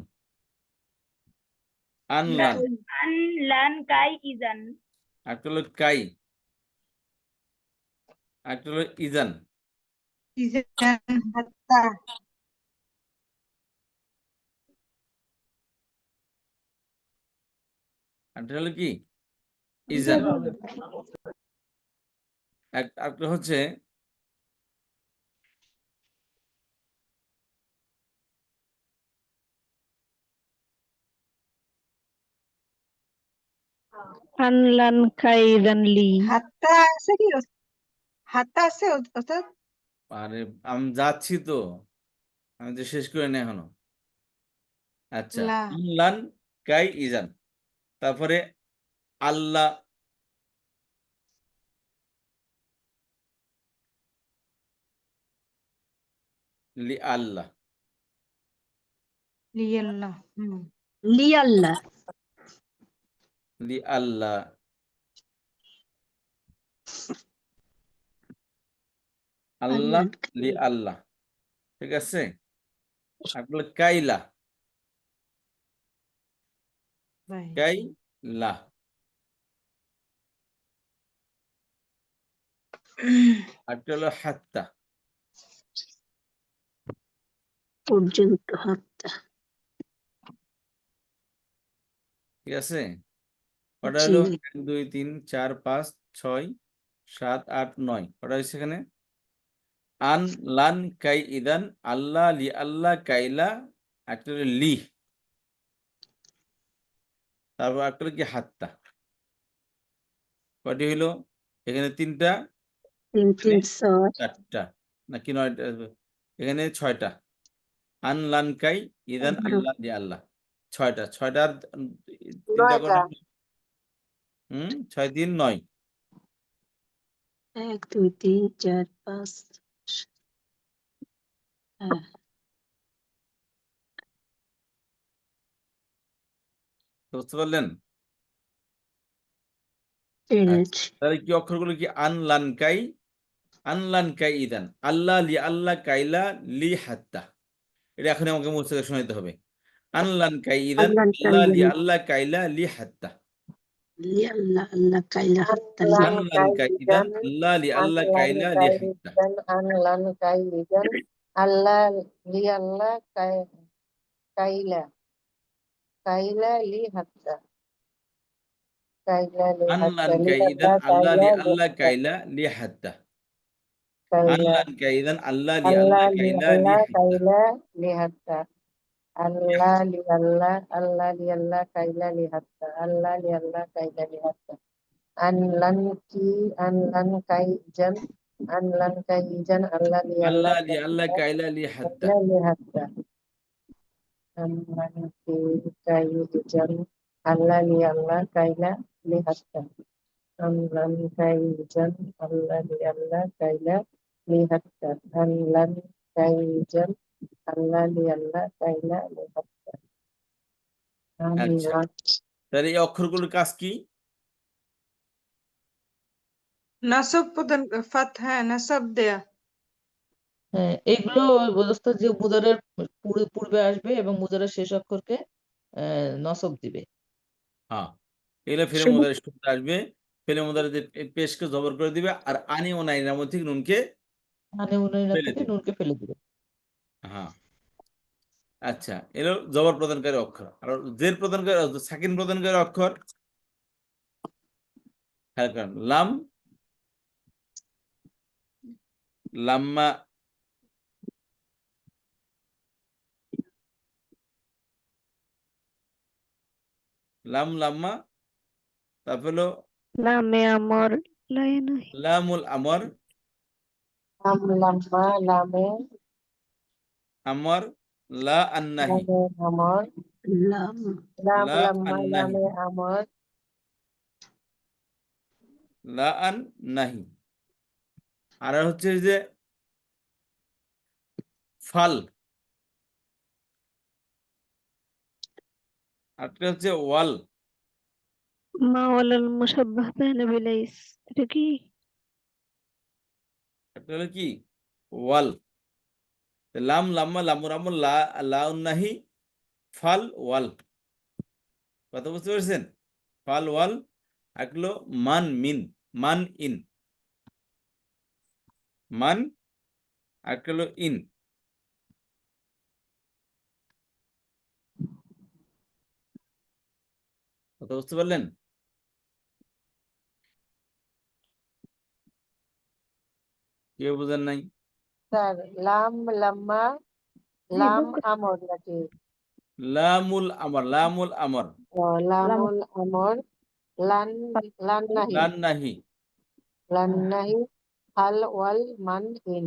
আন লান। আন লান কাই ইজান। আরেকটা হলো কাই, আরেকটা হলো ইজান। ইজান হাত্তা। আরেকটা হলো কি? ইজান। আরেকটা হচ্ছে আন লান কাই ইজান লি। হাত্তা আছে কি হাত্তা আছে ওস্তাদ? আরে, আমি যাচ্ছি তো, আমি তো শেষ করে নি এখনো। আচ্ছা, লা। লান কাই ইজান, তারপরে আল্লাহ, লি আল্লাহ, লিয়াল্লাহ। লি আল্লাহ লি আল্লাহ, আল্লাহ, আল্লাহ লি আল্লাহ। ঠিক আছে? আপনার কাইলা, কাইলা। আরেকটা হলো হাত্তা। পর্যন্ত হাতটা। ঠিক আছে? কটা জি হলো? 1 2 3 4 5 6 7 8 9, কটা হয়েছে এখানে? আন লান কাই ইদান, আল্লাহ, লি আল্লাহ, কাইলা, একটা হলো লি, তারপর একটা হলো কি? হাত্তা। কয়টি হইলো? এখানে 3টা, 3 3 6 4টা, নাকি 9টা? এখানে 6টা। আন লান কাই ইদান, 11 আল্লাহ, লি আল্লাহ। 6টা, 6টার 3টা 9টা। কটা? 6 3 9। 1 2 3 4 5 হ্যাঁ বুঝতে পারলেন? আচ্ছা, পেরেছি। তাহলে কি অক্ষরগুলো কি? আন লান কাই, আন লান কাই ইদান, আল্লাহ, লি আল্লাহ, কাইলা, লি হাত্তা। এটা এখন আমাকে মুখস্থ করে শোনাতে হবে। আন লান কাই ইদান, আল্লাহ আল্লাহ, লি কাইজান আল্লাহ, কাইলা, লি হাত্তা। লি আল্লাহ আল্লাহ কাইলা হাত্তা লি আন লান কাইদান আল্লাহ লি আল্লাহ কাইলা লি হাত্তা আনলান কাইদান আল্লাহ লি আল্লাহ কাইলা কাইলা লি হাত্তা কাইলা লি আন হাত্তা লান লি কাইদান আল্লাহ আল্লাহ লি কাইলা লি আল্লাহ হাত্তা কাইলা লি হাত্তা আন কাইলা লান কাইদান আল্লাহ লি আল্লাহ আল্লাহ লি কাইলা লি আল্লাহ হাত্তা কাইলা লি হাত্তা আল্লাহ লি আল্লাহ কাইলা লি হাত্তা আল্লাহ লি আল্লাহ কাইলা লি হাত্তা আনলান কাইজান আল্লাহ লি আল্লাহ আল্লাহ লি আল্লাহ কাইলা লি হাত্তা কাইলা লি হাত্তা আনলান কাইজান আল্লাহ লি আল্লাহ কাইলা লি হাত্তা আনলান কাইজান আল্লাহ লি আল্লাহ কাইলা লি হাত্তা আনলান কাইজান আল্লাহ লি আল্লাহ কাইলা লি হাত্তা আচ্ছা, আনলান তাহলে এই অক্ষরগুলোর কাজ কি? নাসব প্রদান হ্যাঁ নাসব দেয়া। হ্যাঁ, এগুলো অবস্থা যে মুদারের পূর্বে আসবে এবং মুদারের শেষ অক্ষরকে নসব দিবে। হ্যাঁ, এগুলো ফেলে শুধু মুদারিস করতে আসবে, ফেলে মুদারিস পেশকে জবর করে দিবে, আর আনি ও নাইনার মধ্যে নুনকে আনে উনাইনা ফেলে থেকে দিবে। নুনকে ফেলে দিবে। হ্যাঁ, আচ্ছা, এলো জবর প্রদানকারী অক্ষর। আর জের প্রদানকারী, সাকিন প্রদানকারী অক্ষর খেয়াল করেন, লাম, লাম্মা, লাম, লাম্মা, তারপর হলো লামে আমর লাই নহি লামুল আমর, লাম লাম্মা লামে আমর, লা আন্নাহি, লামে আমর লাম লাম লা লাম্মা আন্নাহি, লামে আমর লা আন নাহি। আর হচ্ছে যে ফাল, আরেকটা হচ্ছে ওয়াল। মা ওয়ালাল মুসাব্বাহ বাইনা বিলাইস, এটা কি? একটা হলো কি ওয়াল। লাম, লাম্মা, লামুর আমর, লা, লা উন্নাহি, ফাল, ওয়াল। কথা বুঝতে পারছেন? ফাল, ওয়াল। একলো মান, মিন, মান, ইন, মান, একটা হলো ইন। কথা বুঝতে পারলেন? কেউ বুঝেন নাই? স্যার লাম লাম্মা লাম আমর নাকি লামুল আমর, লামুল আমর, লামুল আমর লান লান নাহি লান নাহি। লান নাহি হাল ওয়াল মান ইন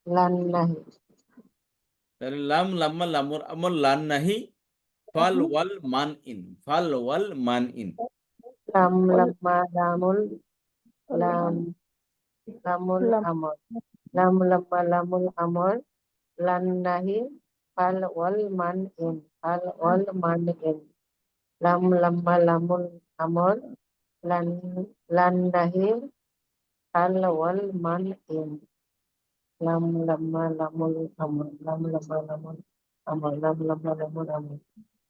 লান নাহি তাহলে লাম, লাম্মা, লামুর আমর, লান নাহি, ফাল, ওয়াল, মান, ইন, ফাল, ওয়াল, মান, ইন। লাম লাম্মা লামুল লাম লামুল আমর লাম লাম্মা লামুল আমর লান নাহি হাল ওয়াল মান ইন হাল ওয়াল মান ইন লাম লাম্মা লামুল আমর লান লান নাহি হাল ওয়াল মান in lam lamma lamul amr lam lamma lamul amr lam lamma lamul amr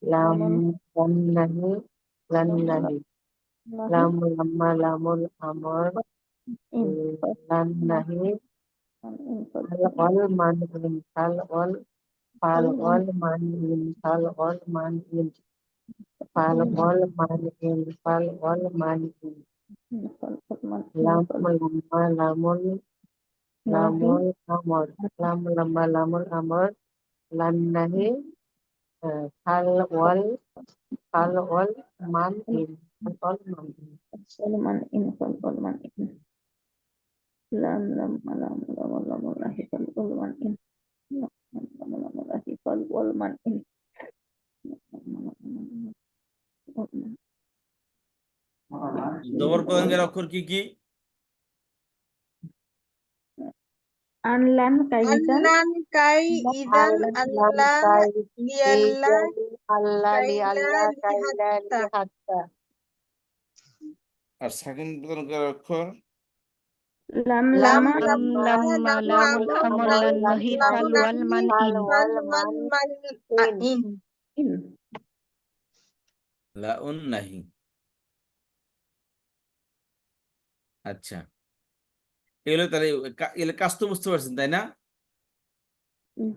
lam lam nahi lan nahi lam lamma lamul amr lan nahi hal wal man in hal wal man in hal wal man in hal wal man in hal wal man in lam lamma lamul lamul amr lam lamma lamul amr lan nahi hal wal man in hal wal man in Salman in Salman in lam lam lam lam lam lahi Salman in lam lam lam lahi Salman in জবর প্রদানকারী অক্ষর কি কি? আনলান kaizen আন্নান কাই ইদান lam আল্লাহ kai লিয়াল্লাহ Allah li কাইলা Allah kaila লিহাত্তা। li hatta আর সাকিন প্রদানকারী অক্ষর লাম লাম Lama লাম্মা lamma Lamu lamul আমর amr lan nahi Lamu fal wal নাহি man hal in হাল wal ওয়াল man মান in ইন ইন লাউন নাহি। আচ্ছা, এগুলো তাহলে এগুলো কাজ তো বুঝতে পারছেন তাই না?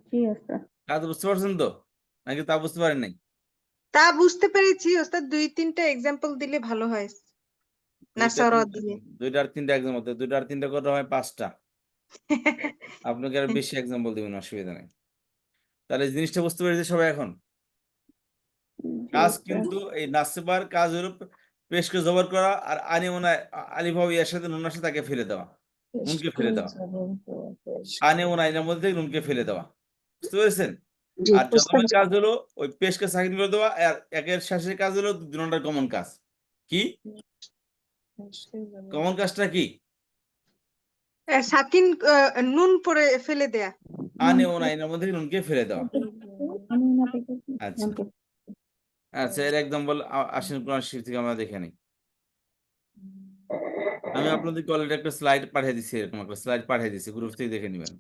জি ওস্তাদ। কাজ বুঝতে পারছেন তো, নাকি তা বুঝতে পারেন নাই? তা বুঝতে পেরেছি ওস্তাদ, 2-3টা এক্সাম্পল দিলে ভালো হয়, না দুইটা সরদ তিনটা দিয়ে। দুইটা আর তিনটা এক্সাম্পল, দুইটা আর তিনটা করে হয় 5টা। আপনাকে আরো বেশি এক্সাম্পল দিবেন, অসুবিধা নেই। তাহলে জিনিসটা বুঝতে পেরেছি সবাই এখন? জি কাজ ওস্তাদ। কিন্তু এই নাসবার কাজ হলো পেশকে জবর করা আর আনিমুনা আলিফ ওয়া ইয়ার সাথে নুনের সাথে তাকে ফেলে দেওয়া, নুনকে ফেলে দেওয়া। আনিমুনা এর মধ্যে থেকে নুনকে ফেলে দেওয়া, বুঝতে পেরেছেন? জি আর ওস্তাদ জজমের কাজ হলো ওই পেশকে সাকিন করে দেওয়া, আর একের শেষের কাজ হলো দুই নম্বর কমন কাজ। কি কমন কাজটা কি? সাকিন নুন পরে ফেলে দেয়া। আনিমুনা এর মধ্যে থেকে নুনকে ফেলে দেওয়া। আমি না থেকে আচ্ছা নুনকে আচ্ছা, এর এক্সাম্পল আসেন কোরআন শরীফ থেকে আমরা দেখে নিই। আমি আপনাদেরকে অলরেডি একটা স্লাইড পাঠিয়ে দিচ্ছি, এরকম একটা স্লাইড পাঠিয়ে দিচ্ছি, গ্রুপ থেকে দেখে নেবেন,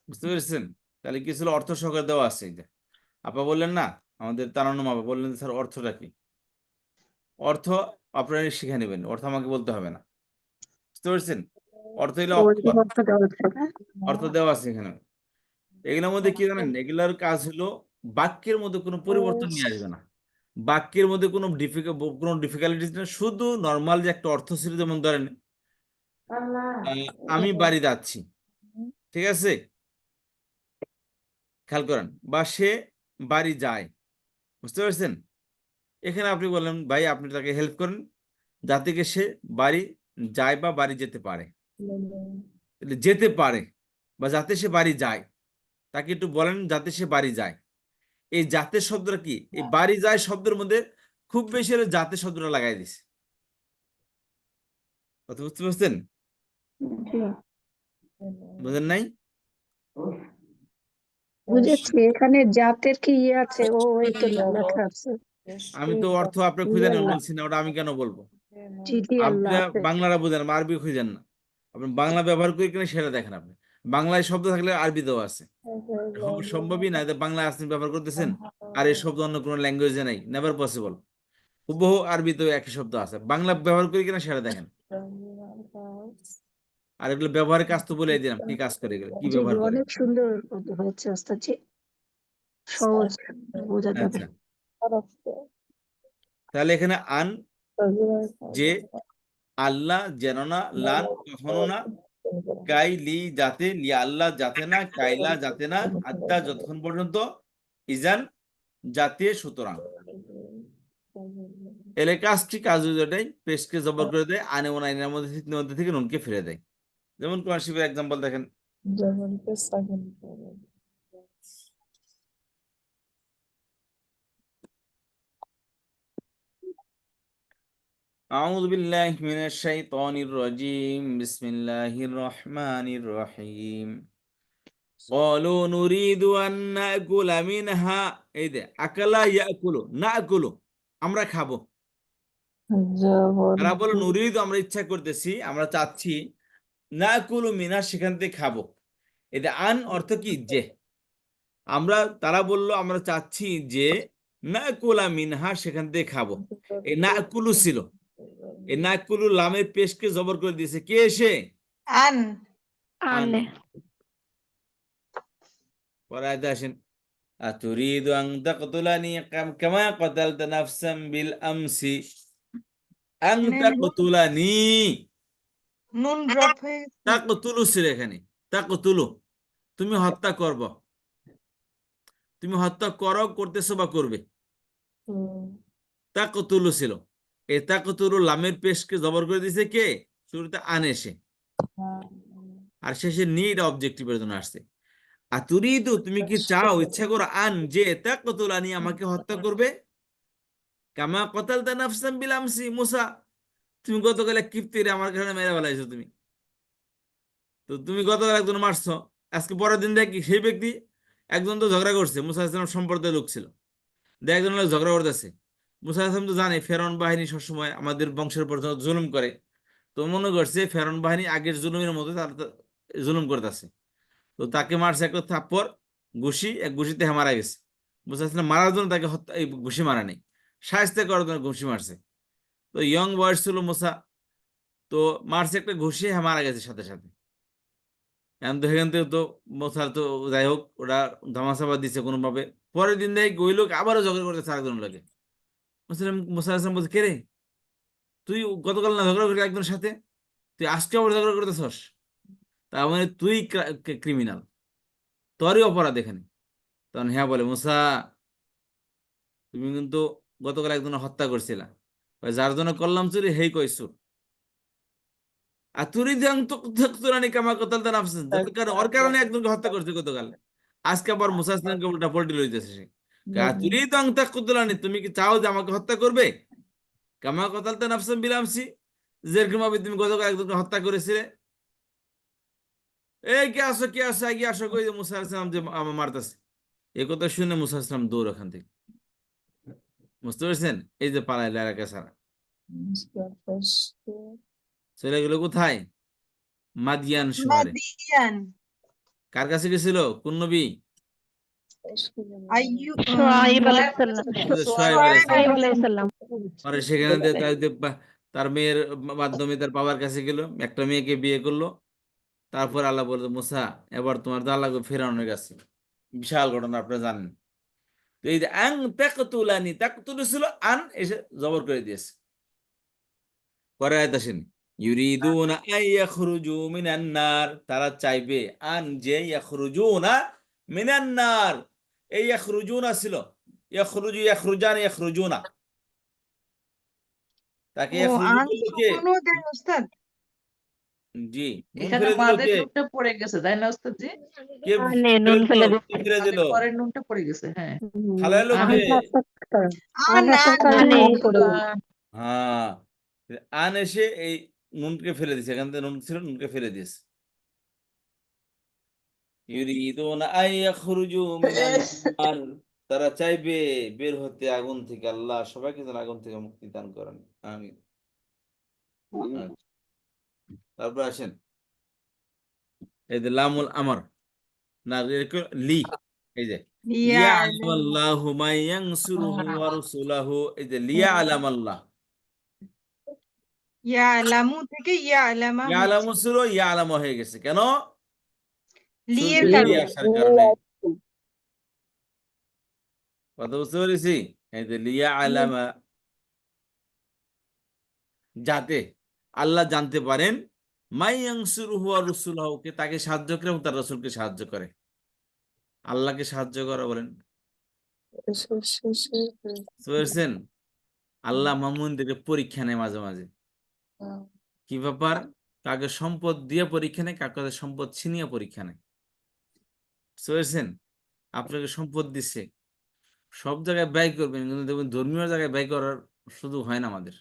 বুঝতে পেরেছেন? তাহলে কিছু হলো অর্থ সহকারে দেওয়া আছে। এই যে আপা বললেন না, আমাদের তারান্নুম আপা বললেন স্যার অর্থটা কি, অর্থ আপনারা শিখে নেবেন, অর্থ আমাকে বলতে হবে না, বুঝতে পেরেছেন? অর্থ হলো অক্ষর, অর্থ দেওয়া আছে এখানে। এগুলোর মধ্যে কি জানেন, এগুলার কাজ হলো বাক্যের মধ্যে কোনো পরিবর্তন নিয়ে আসবে না, বাক্যের মধ্যে কোনো ডিফিকাল্টিস না, শুধু নর্মাল যে একটা অর্থ ছিল, যেমন ধরেন আমি বাড়ি যাচ্ছি, ঠিক আছে, খেয়াল করেন, বা সে বাড়ি যায়, বুঝতে পারছেন? এখানে আপনি বললেন ভাই আপনি তাকে হেল্প করেন যাতে করে সে বাড়ি যায় বা বাড়ি যেতে পারে, যেতে পারে বা যাতে সে বাড়ি যায়, তাকে একটু বলেন যাতে সে বাড়ি যায়। এই যাতে শব্দটা কি, এই বাড়ি যায় শব্দের মধ্যে খুব বেশি হলে যাতে শব্দটা লাগাই দিছে, কথা বুঝতে পারছেন? জি বুঝেন নাই? বুঝেছি, এখানে জাতের কি ইয়ে আছে, ও এই তো লেখা আছে। আমি তো অর্থ আপনি খুঁজে নেন বলছি না, ওটা আমি কেন বলবো? জি জি, আল্লাহ আপনি হাফেজ। বাংলাটা বুঝেন, আরবি খুঁজেন না, আপনি বাংলা ব্যবহার করে কিনা সেটা দেখেন। আপনি বাংলায় শব্দ থাকলে আরবি দেওয়া আছে, সম্ভবই না যে বাংলা আপনি ব্যবহার করতেছেন আর এই শব্দ অন্য কোনো ল্যাঙ্গুয়েজে নাই, নেভার পসিবল। হুবহু আরবিতেও একই শব্দ আছে, বাংলা ব্যবহার করি কিনা সেটা দেখেন। আর এগুলো ব্যবহারের কাজ তো বলে দিলাম কি কাজ করে, এগুলো কি জি জি, ব্যবহার করে। অনেক সুন্দর হয়েছে ওস্তাদ জি, সহজ বোঝা যাবে। আচ্ছা, তাহলে এখানে আন, যে, আল্লাহ, যেন না, লান, কখনো না, কাই, লি, যাতে, লি আল্লাহ যাতে না, কাইলা যাতে না, আত্মা যতক্ষণ পর্যন্ত, ইজান যাতে, সুতরাং। এর কাজটি কাজ যেটাই পেশকে জবর করে দেয়, আনে ও নাইনের মধ্যে থেকে নুনকে ফিরে দেয়। যেমন কোরআন শরীফের এক্সাম্পল দেখেন, أعوذ بالله من الشيطان الرجيم بسم الله الرحمن الرحيم قالوا نريد أن نأكل منها। এই যে আকলা ইয়াকুলু, নাকুলু আমরা খাবো, তারা বলো নুরিদ আমরা ইচ্ছা করতেছি, আমরা চাচ্ছি, নাকুলু মিনহা সেখান থেকে খাবো। এটা আন অর্থ কি, যে, আমরা, তারা বললো আমরা চাচ্ছি যে নাকুলা মিনহা সেখান থেকে খাবো। এই নাকুলু ছিল, এই নাকুলু লামের পেশকে জবর করে দিয়েছে কে এসে, আন আন। পরে আয়াতে আসেন, আতুরিদু আন তাকতুলানি কামা কাতালতা নাফসান বিল আমসি, আন তাকতুলানি, নুন ড্রপ হয়ে গেছে। তাকতুলু ছিল এখানে, তাকতুলু তুমি হত্যা করব, তুমি হত্যা করো, করতেছো বা করবে, তাকতুলু ছিল। এই তাকতুলু লামের পেশকে জবর করে দিয়েছে কে, শুরুতে আন এসে, আর শেষে নি, এটা অবজেক্টিভের জন্য আসছে। আর তুরিদু তুমি কি চাও, ইচ্ছা করো, আন যে, তাকতুলানি আমাকে হত্যা করবে, কামা কতালতা নাফসান বিল আমসি, মুসা তুমি গতকাল এক কিপ্তিরে আমার কারণে মেরে ফেলাইছো তুমি, তো তুমি গতকাল একজন মারছো, আজকে পরের দিন দেখি সেই ব্যক্তি, একজন তো ঝগড়া করছে, মুসা ইসলাম সম্প্রদায়ের লোক ছিল, একজন লোক ঝগড়া করতেছে, মুসা ইসলাম তো জানে ফেরাউন বাহিনী সবসময় আমাদের বংশের উপর জুলুম করে, তো মনে করছে ফেরাউন বাহিনী আগের জুলুমের মতো তার জুলুম করতেছে, তো তাকে মারছে একটা থাপ্পড়, ঘুষি, এক ঘুষিতে মারা গেছে। মুসা ইসলাম মারার জন্য তাকে হত্যা, এই ঘুষি মারা নেই, শায়েস্তা করার জন্য ঘুষি মারছে। তো ইয়ং বয়স ছিল মুসা, তো মারছে একটা ঘুষি, হ্যাঁ মারা গেছে সাথে সাথে। এখন তো সেখান থেকে তো মুসার তো যাই হোক ওরা ধামাচাপা দিচ্ছে কোনোভাবে। পরের দিন দেখি ওই লোক আবারও ঝগড়া করতেছে আরেকজন লোকে। মুসা আসলাম বলছে, কে রে, তুই গতকাল না ঝগড়া করলি একজনের সাথে, তুই আজকে আবার ঝগড়া করতেছস, তার মানে তুই ক্রিমিনাল, তোরই অপরাধ এখানে। তখন হ্যাঁ বলে, মুসা তুমি কিন্তু গতকাল একজনের হত্যা করছিলা, যার জন্য করলাম চুরি হেই কই চুর। আর তুরি তুরানি কামা কতাল তার নাফস, ওর কারণে একজনকে হত্যা করছে গতকাল, আজকে আবার মুসা ইসলামকে উল্টা পল্টি লইতেছে সে। তুরি তো তাক কুতুলানি, তুমি কি চাও যে আমাকে হত্যা করবে? কামা কতাল তার নাফসান বিলামসি, যেরকম ভাবে তুমি গতকাল একজনকে হত্যা করেছিলে। এই কে আসো, কে আসো, এগিয়ে আসো, কই যে মুসা ইসলাম যে আমার মারতেছে। এই কথা শুনে মুসা ইসলাম দৌড় ওখান থেকে। বুঝতে পেরেছেন? এই যে পালাইলে এলাকা ছাড়া চলে গেল কোথায়? মাদিয়ান শহরে। মাদিয়ান। কার কাছে গেছিল? কোন নবী? শুআয়ব আলাইহিস সালাম। শুআয়ব আলাইহিস শুআয়ব সালাম। আলাইহিস সালাম। পরে সেখানে তার মেয়ের মাধ্যমে তার বাবার কাছে গেল, একটা মেয়েকে বিয়ে করলো। তারপর আল্লাহ বলল, মুসা এবার তোমার দা লাগবে ফেরাউনের কাছে। বিশাল ঘটনা, আপনারা জানেন। তো এই যে আন তাকতুলানি, তাকতুল ছিল আন, এসে জবর করে দিয়েছে। পরে আয়াত আসেন, ইউরিদুনা আইয়াখরুজু মিনান নার, তারা চাইবে, আন যে ইয়াখরুজুনা মিনান নার, এই ইয়াখরুজুনা ছিল ইয়াখরুজু, ইয়াখরুজান, ইয়াখরুজুনা, তাকে ও ইয়াখরুজু আন বললো কে? সুকুনও দেন উস্তাদ। জি, নুন এখানে ফেলে দিল মাদের কে? নুনটা পড়ে গেছে, তাই না ওস্তাদ জি? কে আনে নুন ফেলে কে দিচ্ছে। ফেলে দিল? মাদের পরের নুনটা পড়ে গেছে, হ্যাঁ। ফালাইলো আনে কে? আন আনে হ্যাঁ, আন এসে এই নুনকে ফেলে দিয়েছে, এখান থেকে নুন ছিল, নুনকে ফেলে দিয়েছে। ইউরিদুনা আইয়াখরুজু মিনান নার, তারা চাইবে বের হতে আগুন থেকে। আল্লাহ সবাইকে যেন আগুন থেকে মুক্তি দান করেন, আমিন। আচ্ছা, তারপর আসেন, এই যে লামুল আমর, না লি, এই যে লিয়া আলামাল্লাহু মা ইয়ানসুরুহু ওয়া রাসূলুহু, এই যে লিয়া আলামাল্লাহ, ইয়ালামু থেকে ইয়ালামা ইয়া হচ্ছে আলামু ছিল ইয়া আলামা হয়ে গেছে, কেন? লিয়ের শুরুতে লি কারণে। আসার কারণে। কথা বুঝতে পেরেছি? এই যে লিয়া আলামা, যাতে আল্লাহ জানতে পারেন, মাইয়াংসুরুহু ওয়া রাসূলুহু, কে তাকে সাহায্য করে এবং তার রাসূলকে সাহায্য করে। আল্লাহকে সাহায্য করা বলেন, বুঝতে পেরেছেন? আল্লাহ মুমিনদেরকে পরীক্ষা নেয় মাঝে মাঝে। কি ব্যাপার? কাকে সম্পদ দিয়ে পরীক্ষা নেয়, কাকে সম্পদ ছিনিয়ে পরীক্ষা নেয়। বুঝতে পেরেছেন? আপনাকে সম্পদ দিচ্ছে, সব জায়গায় ব্যয় করবেন, কিন্তু দেখবেন ধর্মীয় জায়গায় ব্যয় করার সুযোগ হয় না আমাদের।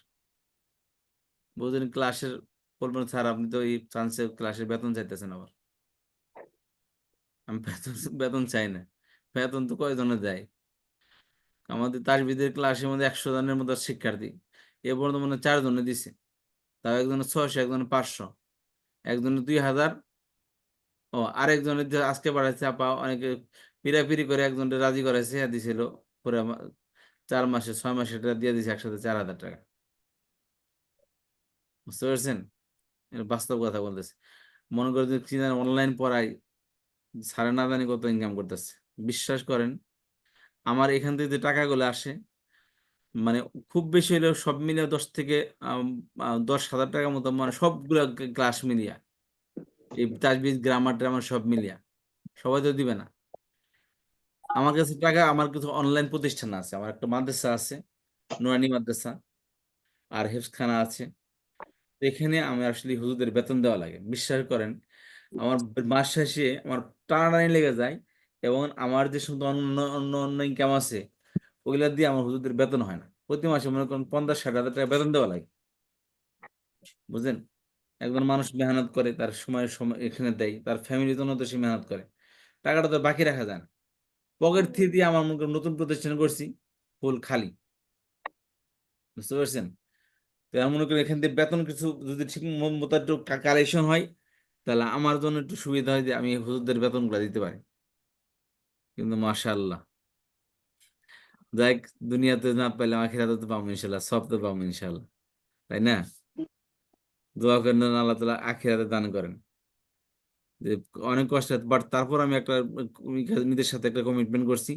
বহুদিন ক্লাসের বলবেন, স্যার আপনি তো এই চান্সে ক্লাসের বেতন চাইতেছেন। আবার আমি বেতন চাই না, বেতন তো কয়জনে দেয়। আমাদের তাসবিদের ক্লাসের মধ্যে 100 জনের মতো শিক্ষার্থী, এ পর্যন্ত মনে হয় 4 জনে দিছে, তাও একজনের 600, একজনের 500, একজনের 2000। ও আরেকজনের যে আজকে বাড়াইছে আপা, অনেকে পিরাপিরি করে একজনের রাজি করাইছে, দিছিল পরে 4 মাসে 6 মাসে এটা দিয়ে দিছে একসাথে 4000 টাকা। বুঝতে পারছেন? এটা বাস্তব কথা বলতেছে। মনে করে যে কি অনলাইন পড়াই, সাড়ে না জানি কত ইনকাম করতেছে। বিশ্বাস করেন, আমার এখান থেকে যে টাকাগুলো আসে, মানে খুব বেশি হলেও সব মিলিয়ে 10,000 টাকার মতো, মানে সবগুলো ক্লাস মিলিয়া, এই তাজবিদ গ্রামার ট্রামার সব মিলিয়া। সবাই তো দিবে না। আমার কাছে টাকা, আমার কিছু অনলাইন প্রতিষ্ঠান আছে, আমার একটা মাদ্রাসা আছে, নুরানি মাদ্রাসা, আর হেফজখানা আছে। এখানে আমি আসলে হুজুরদের বেতন দেওয়া লাগে। বিশ্বাস করেন, আমার মাস শেষে আমার টানাটানি লেগে যায়, এবং আমার যে সমস্ত অন্য অন্য অন্য ইনকাম আছে, ওগুলা দিয়ে আমার হুজুরদের বেতন হয় না। প্রতি মাসে মনে করেন 50-60 হাজার টাকা বেতন দেওয়া লাগে। বুঝলেন? একজন মানুষ মেহনত করে, তার সময় এখানে দেয়, তার ফ্যামিলির জন্য তো সে মেহনত করে, টাকাটা তো বাকি রাখা যায় না। পকেট থেকে দিয়ে আমার মনে করেন নতুন প্রতিষ্ঠান করছি, ফুল খালি। বুঝতে পারছেন? তো আমি মনে করি এখান থেকে বেতন কিছু যদি ঠিক মতো একটু কালেকশন হয়, তাহলে আমার জন্য একটু সুবিধা হয় যে আমি হুজুরদের বেতনগুলো দিতে পারি। কিন্তু মাশাআল্লাহ, যাই হোক, দুনিয়াতে না পেলাম আখিরাতে তো পাবো ইনশাল্লাহ, সব তো পাবো ইনশাল্লাহ, তাই না? দোয়া করেন যেন আল্লাহ তাআলা আখিরাতে দান করেন। যে অনেক কষ্ট, বাট তারপর আমি একটা নিজের সাথে একটা কমিটমেন্ট করছি,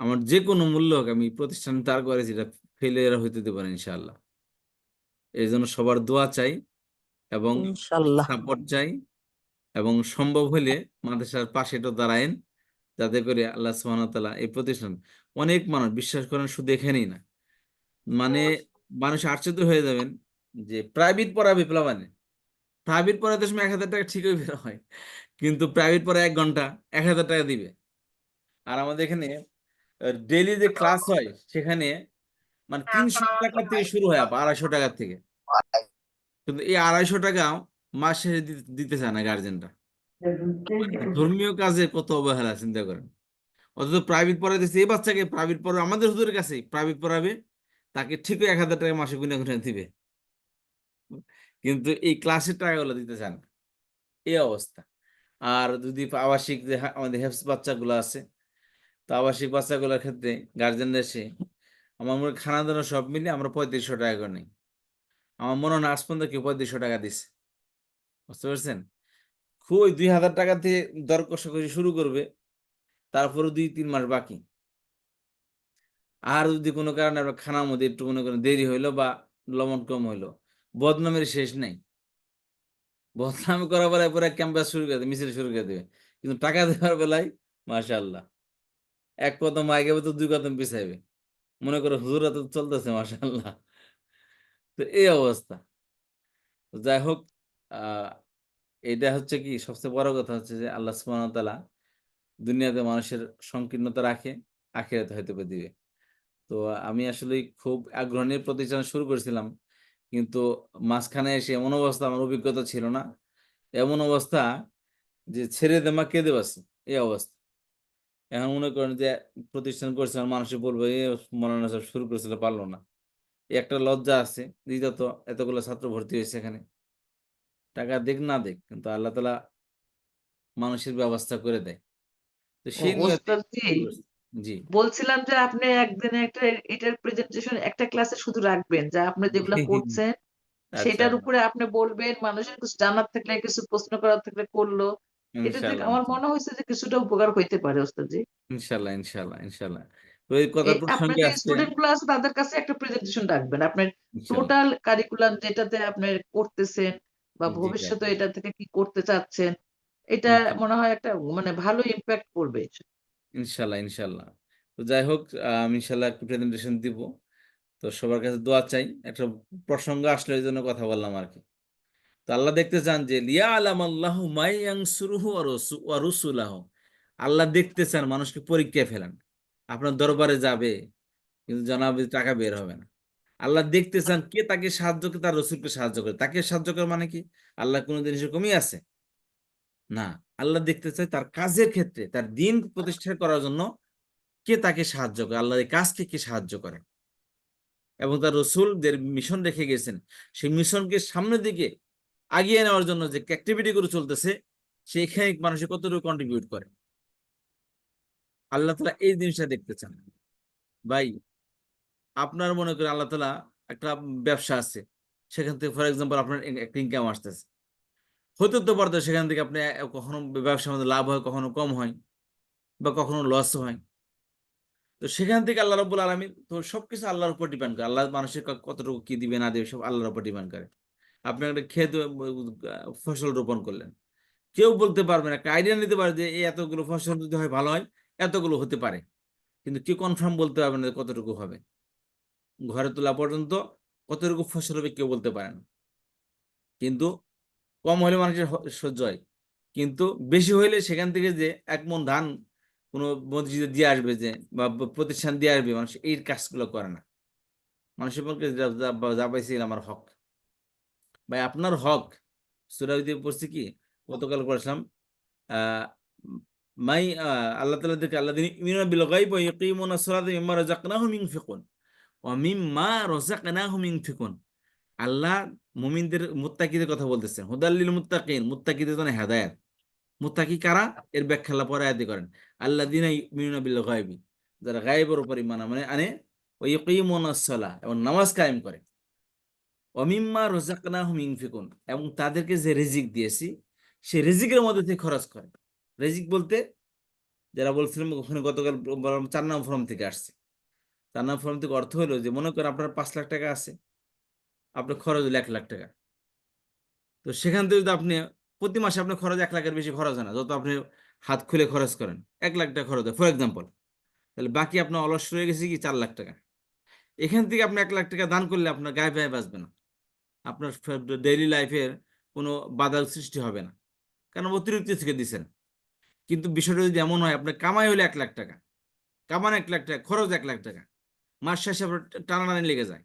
আমার যে কোনো মূল্য হোক আমি প্রতিষ্ঠান তার করেছি, এটা ফেলিয়ার হইতে দেবো না ইনশাআল্লাহ। এই জন্য সবার দোয়া চাই এবং ইনশাল্লাহ। সাপোর্ট চাই, এবং সম্ভব হলে মাদ্রাসার পাশে একটু দাঁড়ায়েন, যাতে করে আল্লাহ সুবহানাহু ওয়া তাআলা এই প্রতিষ্ঠান, অনেক মানুষ বিশ্বাস করেন শুধু এখানেই না, মানে মানুষ আশ্চর্য হয়ে যাবেন যে প্রাইভেট পড়াবে প্লাবানে, প্রাইভেট পড়াতে সময় 1000 টাকা ঠিকই বের হয়, কিন্তু প্রাইভেট পড়া 1 ঘন্টা 1000 টাকা দিবে। আর আমাদের এখানে ডেইলি যে ক্লাস হয় সেখানে মানে 300 টাকা থেকে শুরু হয়, 250 টাকা থেকে, কিন্তু এই 250 টাকা মাস শেষে দিতে চায় না গার্জেনরা। ধর্মীয় কাজে কত অবহেলা চিন্তা করেন। অথচ প্রাইভেট পড়াইতেছে, এই বাচ্চাকে প্রাইভেট পড়াবে, আমাদের হুজুরের কাছে প্রাইভেট পড়াবে, তাকে ঠিকই 1000 টাকা মাসে গুনে গুনে দিবে, কিন্তু এই ক্লাসের টাকাগুলো দিতে চান না। এই অবস্থা। আর যদি আবাসিক যে আমাদের হেফস বাচ্চাগুলো আছে, তো আবাসিক বাচ্চাগুলোর ক্ষেত্রে গার্জেনরা এসে আমার মনে হয় খানা দানা সব মিলে আমরা 3500 টাকা করে নিই। আমার মনে হয় না আজ পর্যন্ত কেউ 3500 টাকা দিচ্ছে, বুঝতে পারছেন? খুব 2000 টাকা থেকে দর কষাকষি শুরু করবে, তারপরে 2-3 মাস বাকি। আর যদি কোনো কারণে আমরা খানার মধ্যে একটু মনে করেন দেরি হইলো বা লবণ কম হইলো, বদনামের শেষ নেই। বদনাম করার বেলায় পরে ক্যাম্পাস শুরু করে দেবে, মিছিল শুরু করে দেবে, কিন্তু টাকা দেওয়ার বেলায় মাশাআল্লাহ 1 কদম আগে তো 2 কদম পিছাইবে, মনে করো হুজুরা তো চলতেছে মাশাআল্লাহ। তো এই অবস্থা। তো যাই হোক, আহ এটা হচ্ছে কি সবচেয়ে বড় কথা হচ্ছে যে আল্লাহ সুবহানাহু ওয়া তাআলা দুনিয়াতে মানুষের সংকীর্ণতা রাখে, আখিরাতে হয়তো বা দিবে। তো আমি আসলে খুব আগ্রহ নিয়ে প্রতিষ্ঠান শুরু করেছিলাম, কিন্তু মাঝখানে এসে এমন অবস্থা, আমার অভিজ্ঞতা ছিল না, এমন অবস্থা যে ছেড়ে দে মা কেঁদে বাসি, এই অবস্থা। এখন মনে করেন যে প্রতিষ্ঠান করছে, মানুষে বলবো এ মৌলানা সাহেব শুরু করেছিল পারলো না, এই একটা লজ্জা আছে। দ্বিতীয়ত এতগুলো ছাত্র ভর্তি হয়েছে এখানে, টাকা দেখ না দেখ, কিন্তু আল্লাহ তাআলা মানুষের ব্যবস্থা করে দেয়। তো সেই নিয়তে ওস্তাদ জি, শুরু করছি। জি বলছিলাম যে আপনি একদিনে একটা এটার প্রেজেন্টেশন একটা ক্লাসে শুধু রাখবেন, যা আপনি যেগুলা করছেন আচ্ছা, সেটার উপরে আপনি বলবেন, মানুষের কিছু জানার থাকলে, কিছু প্রশ্ন করার থাকলে করলো। এটাতে ইনশাল্লাহ আমার ইনশাল্লাহ মনে হয়েছে যে কিছুটা উপকার হইতে পারে ওস্তাদ জি। ইনশাল্লাহ ইনশাল্লাহ ইনশাল্লাহ। তো এই কথা আপনার প্রসঙ্গে যে আসছে। স্টুডেন্ট গুলো আছে তাদের কাছে একটা প্রেজেন্টেশন রাখবেন, আপনার ইনশাল্লাহ। টোটাল কারিকুলাম যেটাতে আপনি করতেছেন বা জি ভবিষ্যতে রাখবো। এটা থেকে কি করতে চাচ্ছেন, এটা ইনশাল্লাহ মনে হয় একটা মানে ভালো ইম্প্যাক্ট করবে। ইনশাল্লাহ ইনশাল্লাহ। তো যাই হোক, আমি ইনশাল্লাহ একটু প্রেজেন্টেশন দিব। তো সবার কাছে দোয়া চাই, একটা প্রসঙ্গ আসলে এই জন্য কথা বললাম আর কি। তো আল্লাহ দেখতে চান যে লিয়া আলাম আল্লাহ মাই ইয়ানসুরুহু ওয়া রুসুলাহু, আল্লাহ দেখতে চান মানুষকে পরীক্ষায় ফেলান। আপনার দরবারে যাবে, কিন্তু জানাবে টাকা বের হবে না। আল্লাহ দেখতে চান কে তাকে সাহায্য করে, তার রসুলকে সাহায্য করে। তাকে সাহায্য করে মানে কি? আল্লাহ কোনো জিনিসের কমই আছে না। আল্লাহ দেখতে চায় তার কাজের ক্ষেত্রে, তার দিন প্রতিষ্ঠা করার জন্য কে তাকে সাহায্য করে, আল্লাহর এই কাজকে কে সাহায্য করে, এবং তার রসুল যে মিশন রেখে গেছেন সেই মিশনকে সামনের দিকে আগিয়ে নেওয়ার জন্য যে অ্যাক্টিভিটি করে চলতেছে, সেইখানে মানুষের কতটুকু কন্ট্রিবিউট করে, আল্লাহ তাআলা এই জিনিসটা দেখতে চান। ভাই, আপনার মনে করেন আল্লাহ তাআলা একটা ব্যবসা আছে, সেখান থেকে ফর এক্সাম্পল আপনার একটা ইনকাম আসতেছে, হতে তো পারতো সেখান থেকে আপনি কখনো ব্যবসার মধ্যে লাভ হয়, কখনো কম হয়, বা কখনো লস হয়। তো সেখান থেকে আল্লাহ রাব্বুল আলামিন, তো সবকিছু আল্লাহর উপর ডিপেন্ড করে, আল্লাহ মানুষের কতটুকু কি দিবে না দিবে সব আল্লাহর উপর ডিপেন্ড করে। আপনি একটা ক্ষেত ফসল রোপণ করলেন, কেউ বলতে পারবে না, একটা আইডিয়া নিতে পারে যে এই এতগুলো ফসল যদি হয় ভালো হয়, এতগুলো হতে পারে, কিন্তু কেউ কনফার্ম বলতে পারবে না যে কতটুকু হবে। ঘরে তোলা পর্যন্ত কতটুকু ফসল হবে কেউ বলতে পারে না, কিন্তু কম হলে মানুষের সহ্য হয়, কিন্তু বেশি হইলে সেখান থেকে যে 1 মণ ধান কোনো মসজিদে দিয়ে আসবে, যে বা প্রতিষ্ঠান দিয়ে আসবে, মানুষ এই কাজগুলো করে না। মানুষের পক্ষে যা পাইছি আমার হক। ভাই আপনার হক, সূরা দিয়ে পড়ছি কি গতকাল পড়ছিলাম, আহ মাই আল্লাহ তাআলা দেখে আল্লাযিনা ইউমিনুনা বিল গায়বি ওয়া ইয়াকিমুনাস সালাতা মিম্মা রাযাকনাহুম ইউনফিকুন ওয়া মিম্মা রাযাকনাহুম ইউনফিকুন। আল্লাহ মুমিনদের মুত্তাকিদের কথা বলতেছেন, হুদাল লিল মুত্তাকিন, মুত্তাকিদের জন্য হেদায়েত। মুত্তাকি কারা? এর ব্যাখ্যা আল্লাহ পরে আয়াতে করেন, আল্লাযিনা ইউমিনুনা বিল গায়বি, যারা গায়েবের উপর ঈমান আনে ওয়া ইউকিমুনাস সালাহ এবং নামাজ কায়েম করে, ওয়া মিম্মা রাযাকনাহুম ইউনফিকুন এবং তাদেরকে যে রিজিক দিয়েছি সেই রিজিকের মধ্যে থেকে খরচ করে। রিজিক বলতে যারা বলছিলাম ওখানে গতকাল 4 নম্বর ফর্ম থেকে আসছে। 4 নম্বর ফর্ম থেকে অর্থ হলো যে মনে করেন আপনার 5 লাখ টাকা আছে, আপনার খরচ হলো 1 লাখ টাকা। তো সেখান থেকে যদি আপনি প্রতি মাসে আপনার খরচ 1 লাখের বেশি খরচ হয় না, যত আপনি হাত খুলে খরচ করেন 1 লাখ টাকা খরচ হয় ফর এক্সাম্পল, তাহলে বাকি আপনার অলস রয়ে গেছে কি 4 লাখ টাকা। এখান থেকে আপনি 1 লাখ টাকা দান করলে আপনার গায়ে ব্যয় বাঁচবে না, আপনার ডেইলি লাইফের কোনো বাধার সৃষ্টি হবে না, কারণ অতিরিক্ত থেকে দিচ্ছেন। কিন্তু বিষয়টা যদি এমন হয় আপনার কামাই হলে 1 লাখ টাকা, কামান 1 লাখ টাকা, খরচ 1 লাখ টাকা, মাস শেষে আপনার টানাটানি লেগে যায়,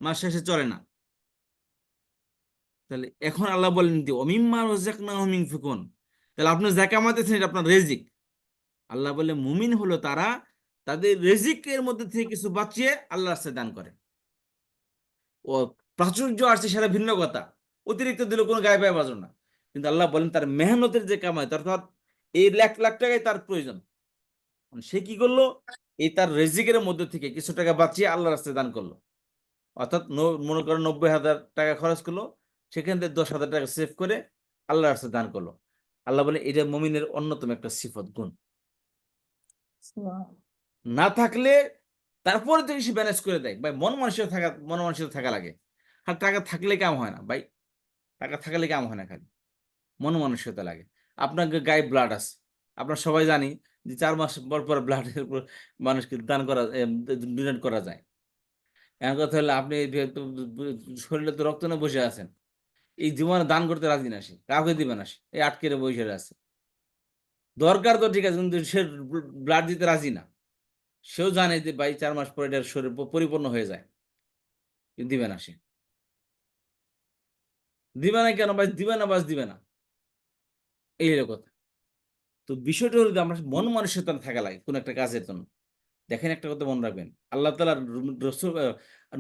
মাস শেষে চলে না, তাহলে এখন আল্লাহ বলেন অমিম্মা রাযাকনাহুম ইউনফিকুন, তাহলে আপনি যা কামাতেছেন এটা আপনার রিজিক। আল্লাহ বলে মুমিন হলো তারা তাদের রিজিকের মধ্যে থেকে কিছু বাঁচিয়ে আল্লাহর রাস্তায় দান করে। ও প্রাচুর্য আসছে সেটা ভিন্ন কথা, অতিরিক্ত দিলে কোনো গায়ে ব্যয় বাজো না, কিন্তু আল্লাহ বলেন তার মেহনতের যে কামাই, অর্থাৎ এই 1 লাখ টাকাই তার প্রয়োজন, সে কি করলো, এই তার রিজিকের মধ্যে থেকে কিছু টাকা বাঁচিয়ে আল্লাহর রাস্তায় দান করলো। অর্থাৎ মনে করেন 90,000 টাকা খরচ করলো, সেখান থেকে 10,000 টাকা সেভ করে আল্লাহর রাস্তায় দান করলো। আল্লাহ বলে এটা মুমিনের অন্যতম একটা সিফত গুণ। না থাকলে তারপরে থেকে সে ম্যানেজ করে দেয় ভাই, মন মানসিকতা থাকা লাগে। আর টাকা থাকলে কাম হয় না ভাই, টাকা থাকলে কাম হয় না, খালি মন মানসিকতা লাগে। আপনার গায়ে ব্লাড আছে, আপনার সবাই জানি যে 4 মাস পর পর ব্লাডের উপর মানুষকে দান করা ডোনেট করা যায়। এমন কথা হলে আপনি শরীরে তো রক্ত না বসে আছেন, এই জীবনে দান করতে রাজি না, সে কাউকে দিবে না, সে এই আটকে বসে আছে। দরকার তো ঠিক আছে, কিন্তু সে ব্লাড দিতে রাজি না, সেও জানে যে ভাই 4 মাস পরে এটার শরীর পরিপূর্ণ হয়ে যায়, কিন্তু দিবে না, সে দিবে না কেন ভাই, দিবে না বাস দিবে না, এই হলো কথা। তো বিষয়টা হলো যে আমরা মন মানসিকতা থাকা লাগে কোন একটা কাজের জন্য। দেখেন একটা কথা মনে রাখবেন, আল্লাহ তাআলা রাসূল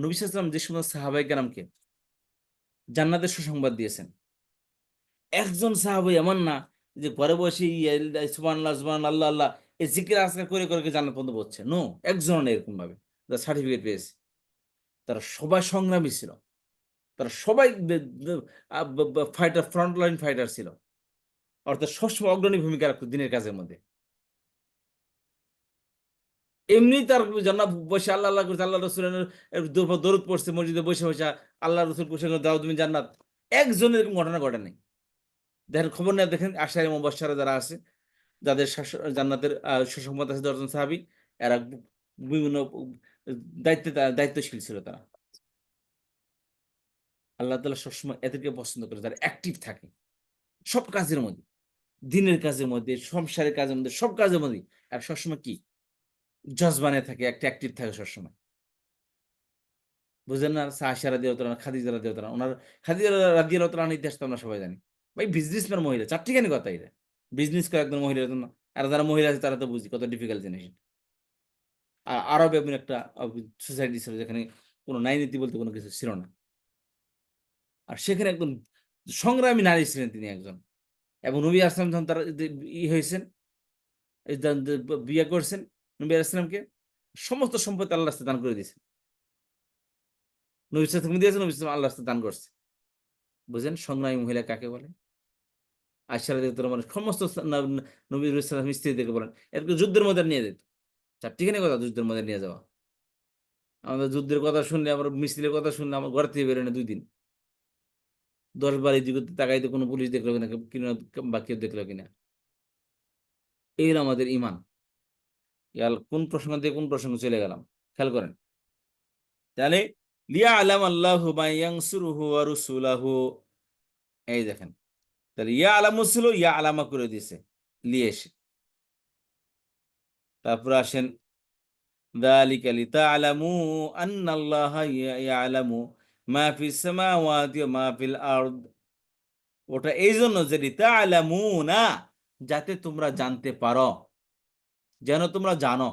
নবী সাল্লাল্লাহু আলাইহি ওয়াসাল্লাম যে সমস্ত সাহাবায়ে কেরামকে জান্নাতের সুসংবাদ দিয়েছেন, একজন সাহাবী এমন না যে ঘরে বসে সুবহানাল্লাহ সুবহানাল্লাহ আল্লাহ আল্লাহ এই জিকির আজকার করে করে জান্নাত পর্যন্ত পৌঁছছে, নো, একজন এরকম ভাবে যারা সার্টিফিকেট পেয়েছে। তারা সবাই সংগ্রামী ছিল, তারা সবাই ফাইটার, ফ্রন্ট লাইন ফাইটার ছিল, অর্থাৎ সবসময় অগ্রণী ভূমিকা রাখতো দিনের কাজের মধ্যে। এমনি তার জান্নাত বসে আল্লাহ আল্লাহ করছে, আল্লাহ রসুলের দরুদ পড়ছে মসজিদে বসে বসে, আল্লাহ রসুল বসে দাও তুমি জান্নাত, একজনের এরকম ঘটনা ঘটে নাই। দেখেন খবর নেই, দেখেন আশারে মুবাশশারা যারা আছে, যাদের জান্নাতের সুসংবাদ আছে 10 জন সাহাবী, এরা বিভিন্ন দায়িত্বশীল ছিল তারা। আল্লাহ তাআলা সবসময় এদেরকে পছন্দ করে যারা অ্যাক্টিভ থাকে সব কাজের মধ্যে, দিনের কাজের মধ্যে, সংসারের কাজের মধ্যে, সব কাজের মধ্যে, আর সবসময় কি জজবানে থাকে, একটা অ্যাক্টিভ থাকে সবসময়। বুঝলেন না? আয়েশা রাদিয়াল্লাহু তাআলা, খাদিজা রাদিয়াল্লাহু তাআলা, ওনার খাদিজা রাদিয়াল্লাহু তাআলার ইতিহাস তো আমরা সবাই জানি ভাই, বিজনেসম্যান মহিলা, চারটিখানি কথা এটা, বিজনেস করে একজন মহিলার জন্য। আর যারা মহিলা আছে তারা তো বুঝি কত ডিফিকাল্ট জিনিস। আরবে এমন একটা সোসাইটি ছিল যেখানে কোনো ন্যায় নীতি বলতে কোনো কিছু ছিল না, আর সেখানে একজন সংগ্রামী নারী ছিলেন তিনি একজন। এবং নবী আসলাম যখন তারা হয়েছেন, বিয়ে করছেন, নবী আসলামকে সমস্ত সম্পত্তি আল্লাহ রাস্তায় দান করে দিয়েছেন। নবী সাল্লাল্লাহু দিয়েছেন, নবী সাল্লাল্লাহু আল্লাহ রাস্তায় দান করছে। বুঝেন সংগ্রামী মহিলা কাকে বলে? আয়েশা রাদিয়াল্লাহু তাআলা মানে সমস্ত নবী সাল্লাল্লাহু স্ত্রীদেরকে বলেন, এরপর যুদ্ধের মধ্যে নিয়ে যেত। চারটিখানি কথা যুদ্ধের মধ্যে নিয়ে যাওয়া। আমাদের যুদ্ধের কথা শুনলে, আমার মিছিলের কথা শুনলে আমার ঘর থেকে বেরোয় না 2 দিন। 10 বার এদিকে তাকাইতে কোনো পুলিশ দেখলো কিনা, বা কেউ দেখলো কিনা। এই হলো আমাদের ঈমান। কোন প্রসঙ্গ থেকে কোন প্রসঙ্গে চলে গেলাম খেয়াল করেন। তাহলে লিয়া'লাম আল্লাহু মা ইয়ানসুরুহু ওয়া রাসূলুহু, এই দেখেন, তাহলে ইয়া'লামু ছিল, ইয়া'লামা করে দিয়েছে লিয়ে এসে। তারপর আসেন যালিকা লিতা'লামু আন্নাল্লাহা ইয়া'লামু মা ফিস সামাওয়াতি ওয়া মা ফিল আরদ, ওটা এই জন্য যে লিতা'লামুনা, যাতে তোমরা জানতে পারো, যেন তোমরা জানো।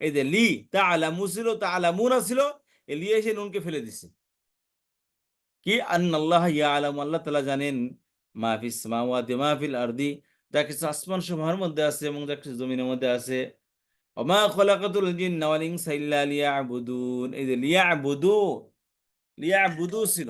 এই যে লি তা'লামু ছিল, তা'লামুনা ছিল, লিয়ে এসে নুনকে ফেলে দিছে কি, আন্নাল্লাহা ইয়া'লামু, আল্লাহ তাআলা জানেন, মা ফিস সামাওয়াতি ওয়া মা ফিল আরদি, যা কিছু আসমান সমূহের মধ্যে আছে এবং যা কিছু জমিনের মধ্যে আছে, ওমা খলাকাতুল জিন্না ওয়াল ইনসা ইল্লা লিয়াবুদুন, এই যে লিয়াবুদু, লিয়াবুদু ছিল।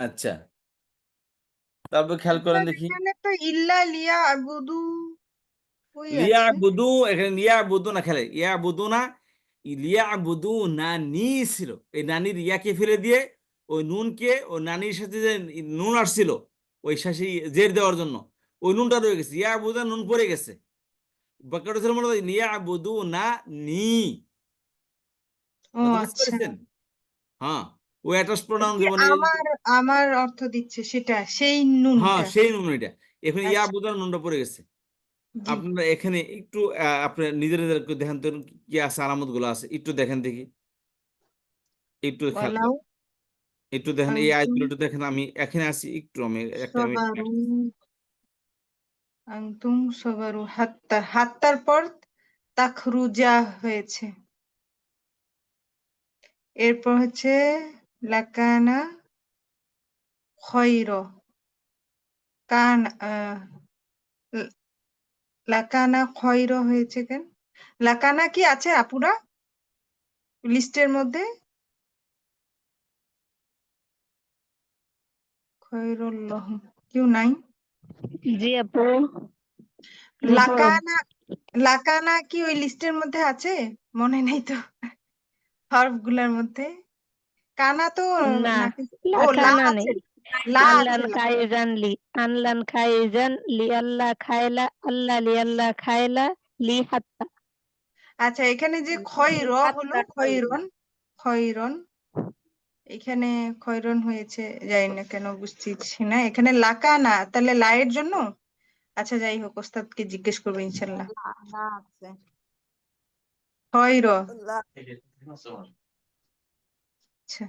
আচ্ছা, তারপর খেয়াল করেন দেখি, এখানে তো ইল্লা লিয়া আবুদু ওই আছে। লিয়াবুদু, এখানে লিয়াবুদু না, খেলে ইয়াবুদু না, লিয়াবুদু না নি ছিল, এই নানির ইয়াকে ফেলে দিয়ে ওই নুনকে, ওই নানির সাথে যে নুন আসছিল ওই শাসি জের দেওয়ার জন্য, ওই নুনটা রয়ে গেছে, ইয়াবুদু নুন পড়ে গেছে, বাক্যটা ছিল মনে হয় লিয়াবুদু না নি। ও কথা বুঝতে আচ্ছা, পেরেছেন? হ্যাঁ, ওই অ্যাটাচ প্রোনাউন যে যেমন আমার আমার অর্থ দিচ্ছে সেটা সেই হ্যাঁ নুনটা। সেই নুন, এটা এখানে আচ্ছা, ইয়াবুদু নুনটা পড়ে গেছে। জি। আপনারা এখানে একটু আপনার নিজের নিজের একটু দেখেন তো কি আছে, আলামত গুলো আছে একটু দেখেন দেখি, একটু খেয়াল ওয়ালাউ করেন, একটু দেখেন এই আনতুম আয়াতগুলো একটু দেখেন, আমি এখানে আছি একটু, আমি একটা আমি সবারু আনতুম সবারু হাত্তা, হাত্তার পর তাখরুজা হয়েছে, এরপর হচ্ছে লাকানা খয়র, কান লাকানা খয়র হয়েছে কেন? লাকানা কি আছে আপুরা লিস্টের মধ্যে? খয়রুল্লাহ কেউ নাই? জি আপু, লাকানা, লাকানা কি ওই লিস্টের মধ্যে আছে? মনে নেই তো হরফ গুলার মধ্যে। কানা তো না, নাকি? ও লা লাকানা নেই। আছে, লা আছে, আনলান খাইজান লি, আনলান খাইজান লি আল্লাহ খায়লা, আল্লাহ লি আল্লাহ খায়লা, লি হাত্তা। আচ্ছা এখানে যে খয়র হলো খয়রন, খয়রন, এখানে খয়রন হয়েছে, জানি না কেন বুঝতেছি না। এখানে লাকানা তাহলে লায়ের জন্য। আচ্ছা যাই হোক, ওস্তাদকে জিজ্ঞেস করবো ইনশাল্লাহ। না আছে খয়র, লা- আচ্ছা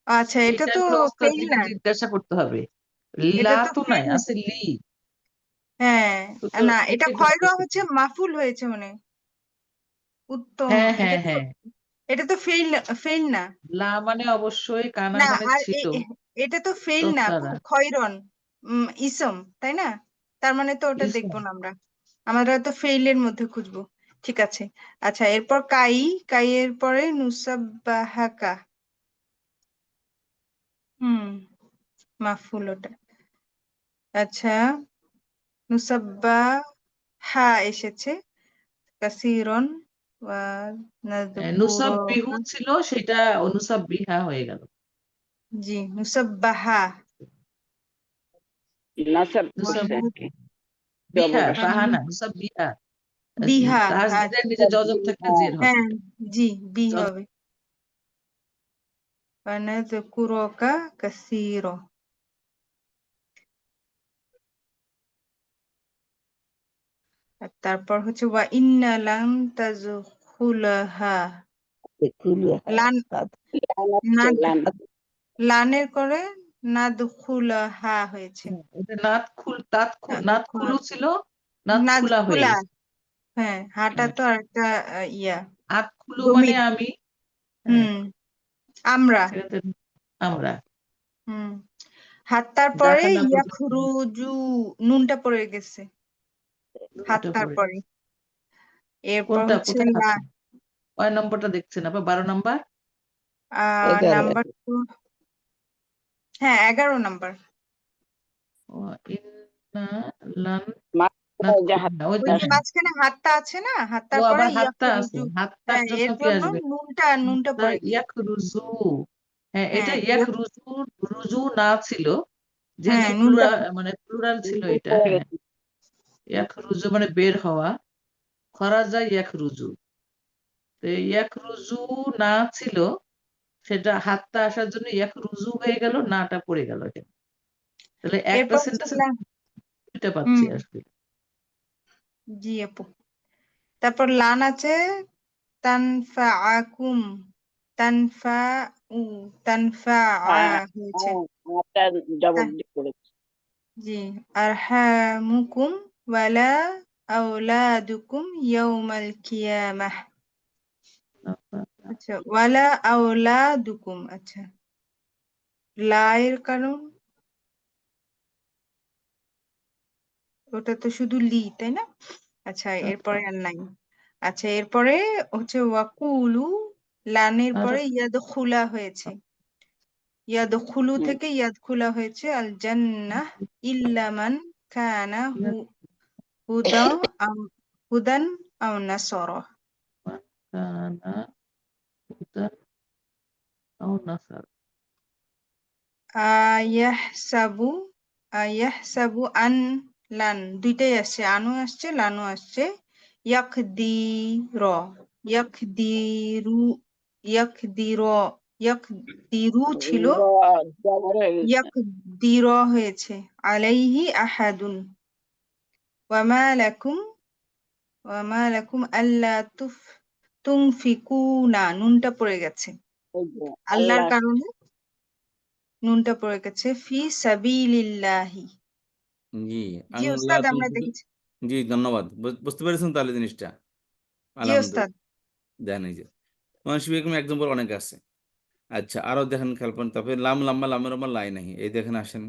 আচ্ছা, এটা এটা তো এগুলো ফেইল ওস্তাদজিকে না, জিজ্ঞাসা করতে হবে। এটা লা তো তো নাই, ফেইল। আছে লি। হ্যাঁ, তো না এটা এটাই খয়র বুঝতেছি। হচ্ছে মাফুল হয়েছে মানে উত্তম, হ্যাঁ এটা হ্যাঁ তো, হ্যাঁ, এটা তো ফেইল, ফেইল না। লা মানে অবশ্যই কানা না মানে আর ছিল, এটা তো ফেইল তো না আপু, তারা খয়রন ইসম, তাই না? তার মানে তো ওটা দেখবো ইসম। না আমরা, আমরা তো ফেইলের মধ্যে খুঁজবো। ঠিক আছে। আচ্ছা এরপর কাই, কাই এর পরে নুসাব্বাহাকা, হুম, মাফুল ওটা। আচ্ছা নুসাব্বাহা এসেছে, কাসিরন ওয়া নুসাব্বিহু নাযকুরুকা, ছিল, সেটা অনুসাব্বিহা হয়ে গেল। জি নুসাব্বাহা নাসাব ওয়া করছে বিহা, জবর বাহা আসছে না, নুসাব্বিহা। বিহা, তাসদিদের আচ্ছা, নিচে জজম থাকলে জের হবে। হ্যাঁ জি, বি জজম হবে। ওয়ানাযকুরুকা কাসীরা, আর তারপর হচ্ছে ওয়া ইন্না লান তাযখুলাহা, লান, লান আসছে নাদ, লান লানের করে নাদখুলাহা হয়েছে। এটা নাতখুলু ছিল, নাতখুলা হয়ে নাদখুলা, গেছে। হ্যাঁ হাটা হ্যাঁ, তো আরেকটা ইয়া আতখুলু মানে জমির, আমি। হ্যাঁ, হুম, আমরা, সেটাতে আমরা। হুম, হাত্তার পরে দাখালা পর্যন্ত ইয়াখরুজু, নুনটা পড়ে গেছে এটা হাত্তার পড়ে। পরে। এরপর কোনটা হচ্ছে কোথায় লা, আছে? কয় নম্বরটা দেখছেন আবার? 12 নম্বর। নাম্বার টু, হ্যাঁ 11 নাম্বার। ও, ইন্না লান মাথায় জাহাজ নাতখুলনা, ওই ওই যে দেখেন। মাঝখানে হাত্তা আছে না, ও হাত্তার পরে আবার হাতটা আছে, ইয়াখরুজু, হাতটার হ্যাঁ জন্য এর কি জন্য আসবে? নুনটা, নুনটা হাত্তা পড়ে গেছে। ইয়াখরুজু। হ্যাঁ, এটা হ্যাঁ ইয়াখরুজু, রুজু না ছিল, যেহেতু হ্যাঁ নুনটা, মানে প্লুরাল ছিল এটা। পড়ে হ্যাঁ, গেছে। ইয়াখরুজু মানে বের হওয়া, খরাজা ইয়াখরুজু। তো ইয়াখরুজু না ছিল, সেটা হাতটা আসার জন্য ইয়াখরুজু হয়ে গেল, নাটা পড়ে গেল এখানে। তাহলে একটা এরপর হচ্ছে সেন্টেন্সে লা, দুইটা পাচ্ছি হুম, আসলে। জি আপু। তারপর লান আছে, তানফাআকুম, তানফাউ, তানফাআ হয়েছে, হ্যাঁ, একটা জবর দিয়ে করেছে। জি আরহামুকুম ওয়ালা আওলাদুকুম ইয়াউমাল কিয়ামাহ। আচ্ছা ওয়ালা আওলাদুকুম, আচ্ছা লা এর কারণ ওটা তো শুধু লি, তাই না? আচ্ছা এরপরে আর নাই। আচ্ছা এরপরে হচ্ছে ওয়াকুলু, লানের পরে ইয়াদখুলা হয়েছে, ইয়াদখুলু থেকে ইয়াদখুলা হয়েছে, আল জান্নাহ ইল্লামান কানা হুদা আও হুদান আও নাসারা। আয়াহসাবু, আয়াহসাবু আন, লান দুইটাই আসছে, আনু আসছে লানু আসছে। ইয়াকদির, ইয়াকদিরু, ইয়াকদির, ইয়াকদিরু ছিল, ইয়াকদির হয়েছে। আলাইহি আহাদুন, ওয়ামা লাকুম, ওয়ামা লাকুম আল্লা তুনফিকুনা, নুনটা পড়ে গেছে আল্লাহর আল্লাহ কারণে, নুনটা পড়ে গেছে। ফি সাবিলিল্লাহি। জি জি আল্লাহ ওস্তাদ আমরা তুমি, দেখেছি। জি ধন্যবাদ। বুঝতে পেরেছেন তাহলে জিনিসটা? জি ওস্তাদ। আলহামদুলিল্লাহ। দেখেন এই যে মানুষ এরকম এক্সাম্পল অনেক আছে। আচ্ছা আরো দেখেন খেয়াল করেন, তারপরে লাম লাম্মা লামের আমার লাই নাহি, এই দেখেন আসেন,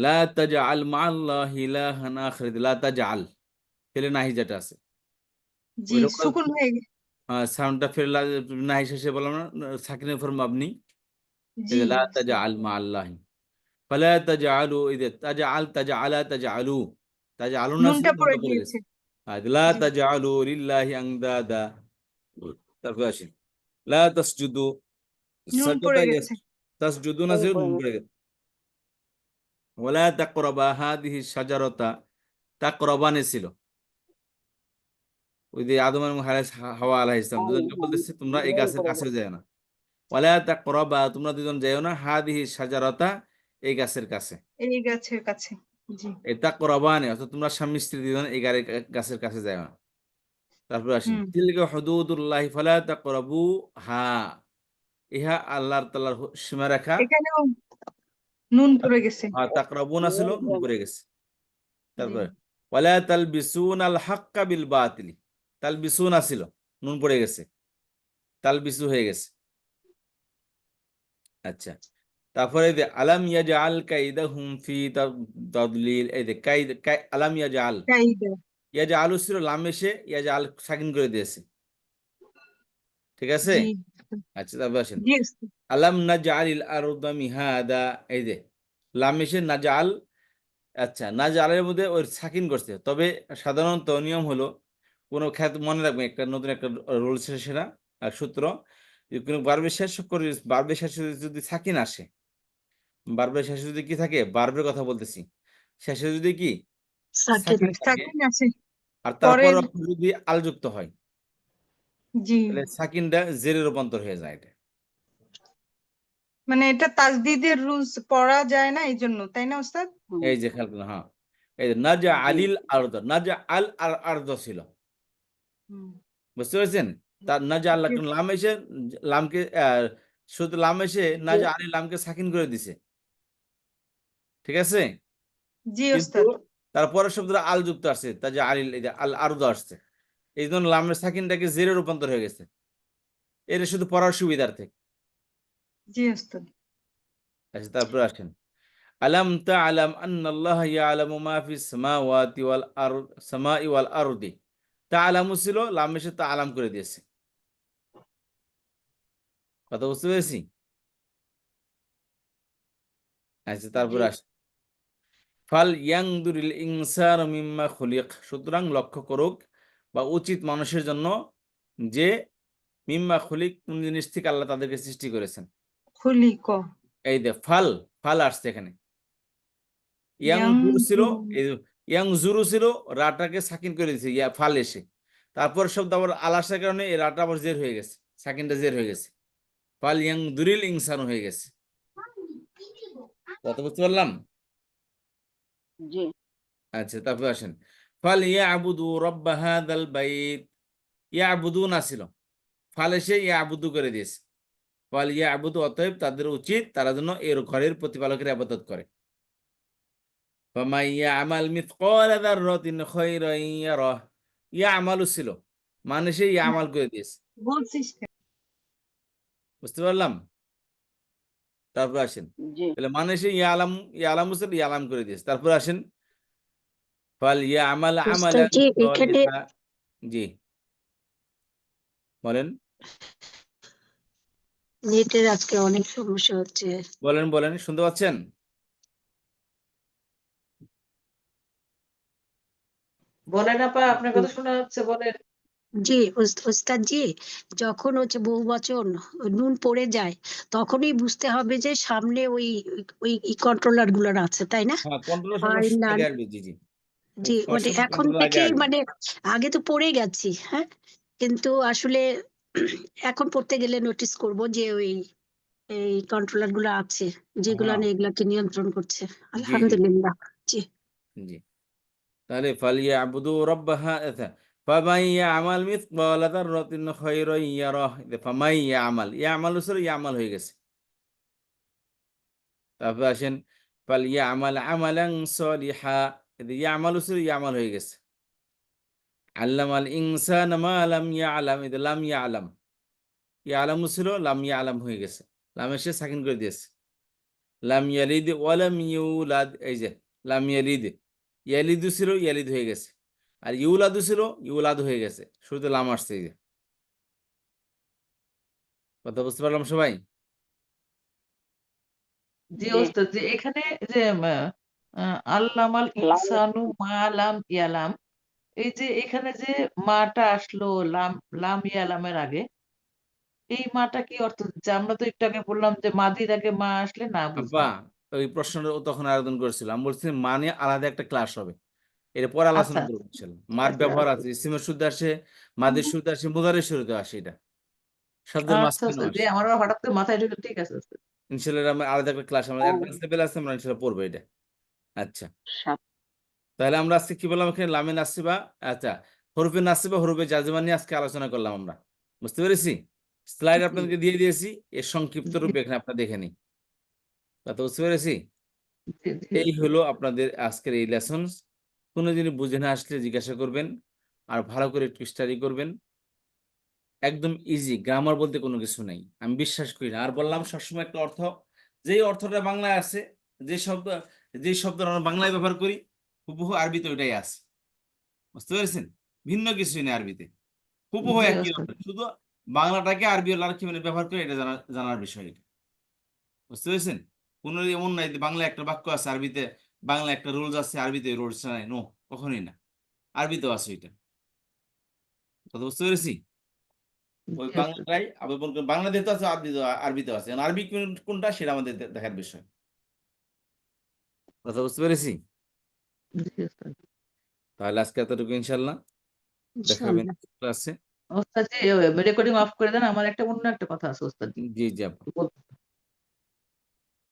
লা তাজআল মাআল্লাহি ইলাহান আখির, লা তাজআল ফেলে নাহি যেটা আছে জি ওইটা সুকুন হয়ে গেছে। সাউন্ডটা ফেলে নাহি শেষে বললাম না, সাকিনের উপর মাবনি। এই জি যে লা তাজআল মাআল্লাহি, ফালা তাজআলু, এই যে তাজআল তাজআলা তাজআলু, তাজআলুনা ছিল, নুনটা পড়ে নুনটা পড়ে গেছে। গিয়েছে। আর লা জি তাজআলু লিল্লাহি আনদাদা, তারপর আসেন লা তাসজুদু, নুন সাজদা পড়ে গেছে। তাসজুদুনা ছিল, নুন পড়ে গেছে। ওয়ালা তাকরাবা হাদিহি শাজারাতা, তাকরাবানে ছিল, ওই যে আদম এবং হাওয়া আলাইহিস সালাম দুজনকে বলতেছে তোমরা এই গাছের কাছে যাও না। ওয়ালা তাকরাবা, তোমরা দুজন যাও না, হাদিহি শাজারাতা, এই গাছের কাছে। এই গাছের কাছে। জি এই তাকরাবানে অর্থাৎ তোমরা স্বামী স্ত্রী দুজন এই গাছের কাছে যাও না। তারপর আসেন হুম, তিলকা হুদুদুল্লাহি ফালা তাকরাবুহা, ইহা আল্লাহর তাআলার সীমারেখা। এখানেও নুন পড়ে গেছে। তাকরাবুনা ছিল, নুন পড়ে গেছে। জি তারপরে ওয়ালা তালবিসুনাল হাক্কা বিল বাতিল, তালবিসুনা ছিল, নুন পড়ে গেছে, তালবিসু হয়ে গেছে। আচ্ছা তারপরে এই যে আলাম ইয়াজআল কাইদাহুম ফি তাদলিল, এই যে আলাম ইয়াজআল, কাইদা। ইয়াজআলু ছিল, লাম এসে ইয়াজআল সাকিন করে দিয়েছে, ঠিক আছে? জি আচ্ছা তারপর আসেন জি ওস্তাদ। আলাম নাজআলিল আরদা মিহাদা, এই যে লাম এসে নাজআল, আচ্ছা নাজআলের মধ্যে ওই সাকিন করছে, তবে সাধারণত নিয়ম হলো কোনো খ্যাত মনে রাখবেন, একটা নতুন একটা রুলস সেটা আর সূত্র, যে কোনো বার্বের শেষ করে, বার্বের শেষে যদি সাকিন আসে, বার্বের শেষে যদি কি থাকে, বার্বের কথা বলতেছি, শেষে যদি কি সাকিন সাকিন থাকে, সাকিন আছে আর পরে। তারপর যদি আলযুক্ত হয়, জি তাহলে সাকিনটা জেরে রূপান্তর হয়ে যায়। এটা মানে এটা তাজদিদের রুলস পড়া যায় না এই জন্য, তাই না ওস্তাদ? এই যে খেয়াল করুন, হ্যাঁ এই যে নাজা আলিল আরদ, নাজা আল আর আরদ ছিল, হুম, বুঝতে পেরেছেন? তার নাজা আল্লাহ জি লাম এসে, লামকে শুধু লাম এসে নাজা আলী লামকে সাকিন করে দিছে, ঠিক আছে? জি কিন্তু ওস্তাদ। তারপরের শব্দটা আল যুক্ত আসছে, তাজা আলিল, এই যে আল আরদ আসছে, এই জন্য লামের সাকিনটাকে জেরে রূপান্তর হয়ে গেছে, এটা শুধু পড়ার সুবিধার্থে। জি ওস্তাদ। আচ্ছা তারপর আসেন আলাম তাআলাম আন্নাল্লাহ ইয়ালামু মা ফিস সামাওয়াতি ওয়াল আরদ, সামাই ওয়াল আরদি, তাআলামু ছিল, লাম এসে তাআলাম করে দিয়েছে। কথা বুঝতে পেরেছি? আচ্ছা তারপর জি আসেন ফাল ইয়াংদুরিল ইনসানু মিম্মা খুলিক, সুতরাং লক্ষ্য করুক বা উচিত মানুষের জন্য যে মিম্মা খুলিক, কোন জিনিস থেকে আল্লাহ তাদেরকে সৃষ্টি করেছেন। খুলিক, এই যে ফাল, ফাল আসছে এখানে, ইয়াং ইয়াংজুর ছিল, এই ইয়াংজুরু ছিল, রাটাকে সাকিন করে দিয়েছে ইয়া ফাল এসে, তারপর শব্দ আবার আল আসার কারণে এই রাটা আবার জের হয়ে গেছে, সাকিনটা জের হয়ে গেছে, ফাল ইয়াংদুরিল ইনসানু হয়ে গেছে। কথা বুঝতে পারলাম? জি আচ্ছা তারপর আসেন ফাল ইয়াবুদু রাব্ব হাযাল বাইত, ইয়াবুদুনা ছিল, ফাল এসে ইয়াবুদু করে দিয়েছে, ফাল ইয়াবুদু, অতএব তাদের উচিত তারা যেন এর ঘরের প্রতিপালকের ইবাদত করে। ফামান ইয়ামাল মিথকাল যাররাতিন খায়রান ইয়ারাহ, ইয়ামালু ছিল মানে সে ইয়ামাল করে দিয়েছে। বলছিস কেন? বুঝতে পারলাম? তারপর আসেন, জি তাহলে মানে সে ইয়ালামু ছিল, ইয়ালাম করে দিয়েছে। তারপর আসেন, ফাল ইয়ামাল আমালান ওস্তাদজি এখানে সালিহা। জি বলেন নেটের আজকে অনেক সমস্যা হচ্ছে। বলেন বলেন, শুনতে পাচ্ছেন? বলেন আপা, আপনার কথা শোনা যাচ্ছে, বলেন। জি ওস্তাদজি, যখন হচ্ছে বহুবচন নুন পড়ে যায় তখনই বুঝতে হবে যে সামনে ওই ওই কন্ট্রোলার গুলার আছে, তাই না? হ্যাঁ, কন্ট্রোল আর সবসময় না, আগে আসবে। জি জি, জি মানে সবসময় এখন কন্ট্রোল আগে থেকেই আসবে। মানে আগে তো পড়ে গেছি, হ্যাঁ, কিন্তু আসলে এখন পড়তে গেলে নোটিস করব যে ওই এই কন্ট্রোলার গুলো আছে যেগুলো হ্যাঁ, এগুলাকে নিয়ন্ত্রণ করছে। জি জি আলহামদুলিল্লাহ। জি জি। তাহলে ফালিয়াবুদু রাব্ব হাযা ফামান ইয়ামাল মিথকালা যাররাতিন খায়রান ইয়ারাহ। ফামান ইয়ামাল, ইয়ামাল ছিল ইয়ামাল হয়ে গেছে। তারপর আসেন, ফালিয়ামাল আমালান সালিহা, ইয়ামাল ছিল ইয়ামাল হয়ে গেছে। আল্লামাল ইনসানা মা লাম ইয়ালাম, লাম ইয়ালাম, ইয়ালামু ছিল লাম ইয়ালাম হয়ে গেছে। লামে সে সাকিন করে দিয়েছে। লাম ইয়ালিদ ওয়া লাম ইউলাদ, এই যে লাম ইয়ালিদ, ইয়ালিদু ছিল ইয়ালিদ হয়ে গেছে। আর ইউলাদু ছিল ইউলাদ হয়ে গেছে। শুরুতে লাম আসছে। এই যে কথা বুঝতে পারলাম সবাই? জি জি ওস্তাদ, যে এখানে যে আল্লামাল ইনসানু মা লাম ইয়ালাম, এই যে এখানে যে মাটা আসলো লাম লাম ইয়ালামের আগে, এই মাটা কি অর্থ দিচ্ছে? আমরা তো একটু আগে বললাম যে মাদির আগে মা আসলে না আব্বা, বুঝলাম। ওই প্রশ্নটা তখন আবেদন করেছিল। আমি বলছি মানে আলাদা একটা ক্লাস হবে, এর পরে আচ্ছা আলোচনা আচ্ছা, করবো ইনশাল্লাহ। ঠিক মার আছে ব্যবহার আচ্ছা আছে, ইসিমের শুরুতে আসে, মাদের শুরুতে আসে, মুদারের শুরুতে আসে, এটা শব্দের আচ্ছা মাঝখানেও আচ্ছা, যে আসে। আমার আবার হঠাৎ করে মাথায় ঢুকে, ঠিক আছে ওস্তাদ। ইনশাল্লাহ আমরা আলাদা একটা ক্লাস, আমাদের ও অ্যাডভান্স লেভেল আছে, আমরা ইনশাল্লাহ পড়বো এটা। আচ্ছা, সাত তাহলে আমরা আজকে কি বললাম? এখানে লামে নাসিবা, আচ্ছা, হরফে নাসিবা, হরফে জাজমা নিয়ে আজকে আলোচনা করলাম আমরা। বুঝতে পেরেছি? স্লাইড জি আপনাদেরকে দিয়ে দিয়েছি, এর সংক্ষিপ্ত রূপ এখানে আপনারা দেখে নিন। কথা বুঝতে পেরেছি? জি জি এই ওস্তাদ। হলো আপনাদের আজকের এই লেসন। কোনো জিনিস বুঝে না আসলে জিজ্ঞাসা করবেন, আর ভালো করে একটু স্টাডি করবেন। একদম ইজি, গ্রামার বলতে কোনো কিছু নেই, আমি বিশ্বাস করি না। আর বললাম সবসময় একটা অর্থ, যেই অর্থটা বাংলায় আছে, যে শব্দ যেই শব্দ আমরা বাংলায় ব্যবহার করি, হুবহু আরবিতে ওইটাই আছে। বুঝতে পেরেছেন? ভিন্ন কিছুই নেই আরবিতে, হুবহু জি একই ওস্তাদ। অর্থ, শুধু বাংলাটাকে আরবি আর কি মানে ব্যবহার করে, এটা জানার বিষয় এটা। বুঝতে পেরেছেন? কোনো এমন নাই যে বাংলা একটা বাক্য আছে, আরবিতে বাংলা একটা রুলস আছে, আরবিতে রুলস নাই। নো, কখনোই না। আরবিতেও আছে এটা। কথা বুঝতে পেরেছি? ওই জি ওস্তাদ। বাংলাটাই আবার বলবেন, বাংলাদেশে আছে, আরবিতেও আছে। এখন আরবি কোনটা সেটা আমাদের দেখার বিষয়। কথা বুঝতে পেরেছি? জি ওস্তাদ। তাহলে আজকে এতটুকু, ইনশাল্লাহ দেখাবেন ইনশাআল্লাহ। ক্লাসে। ওস্তাদ জি, রেকর্ডিং অফ করে দেন, আমার একটা অন্য একটা কথা আছে ওস্তাদ। জি জি আপা। বল-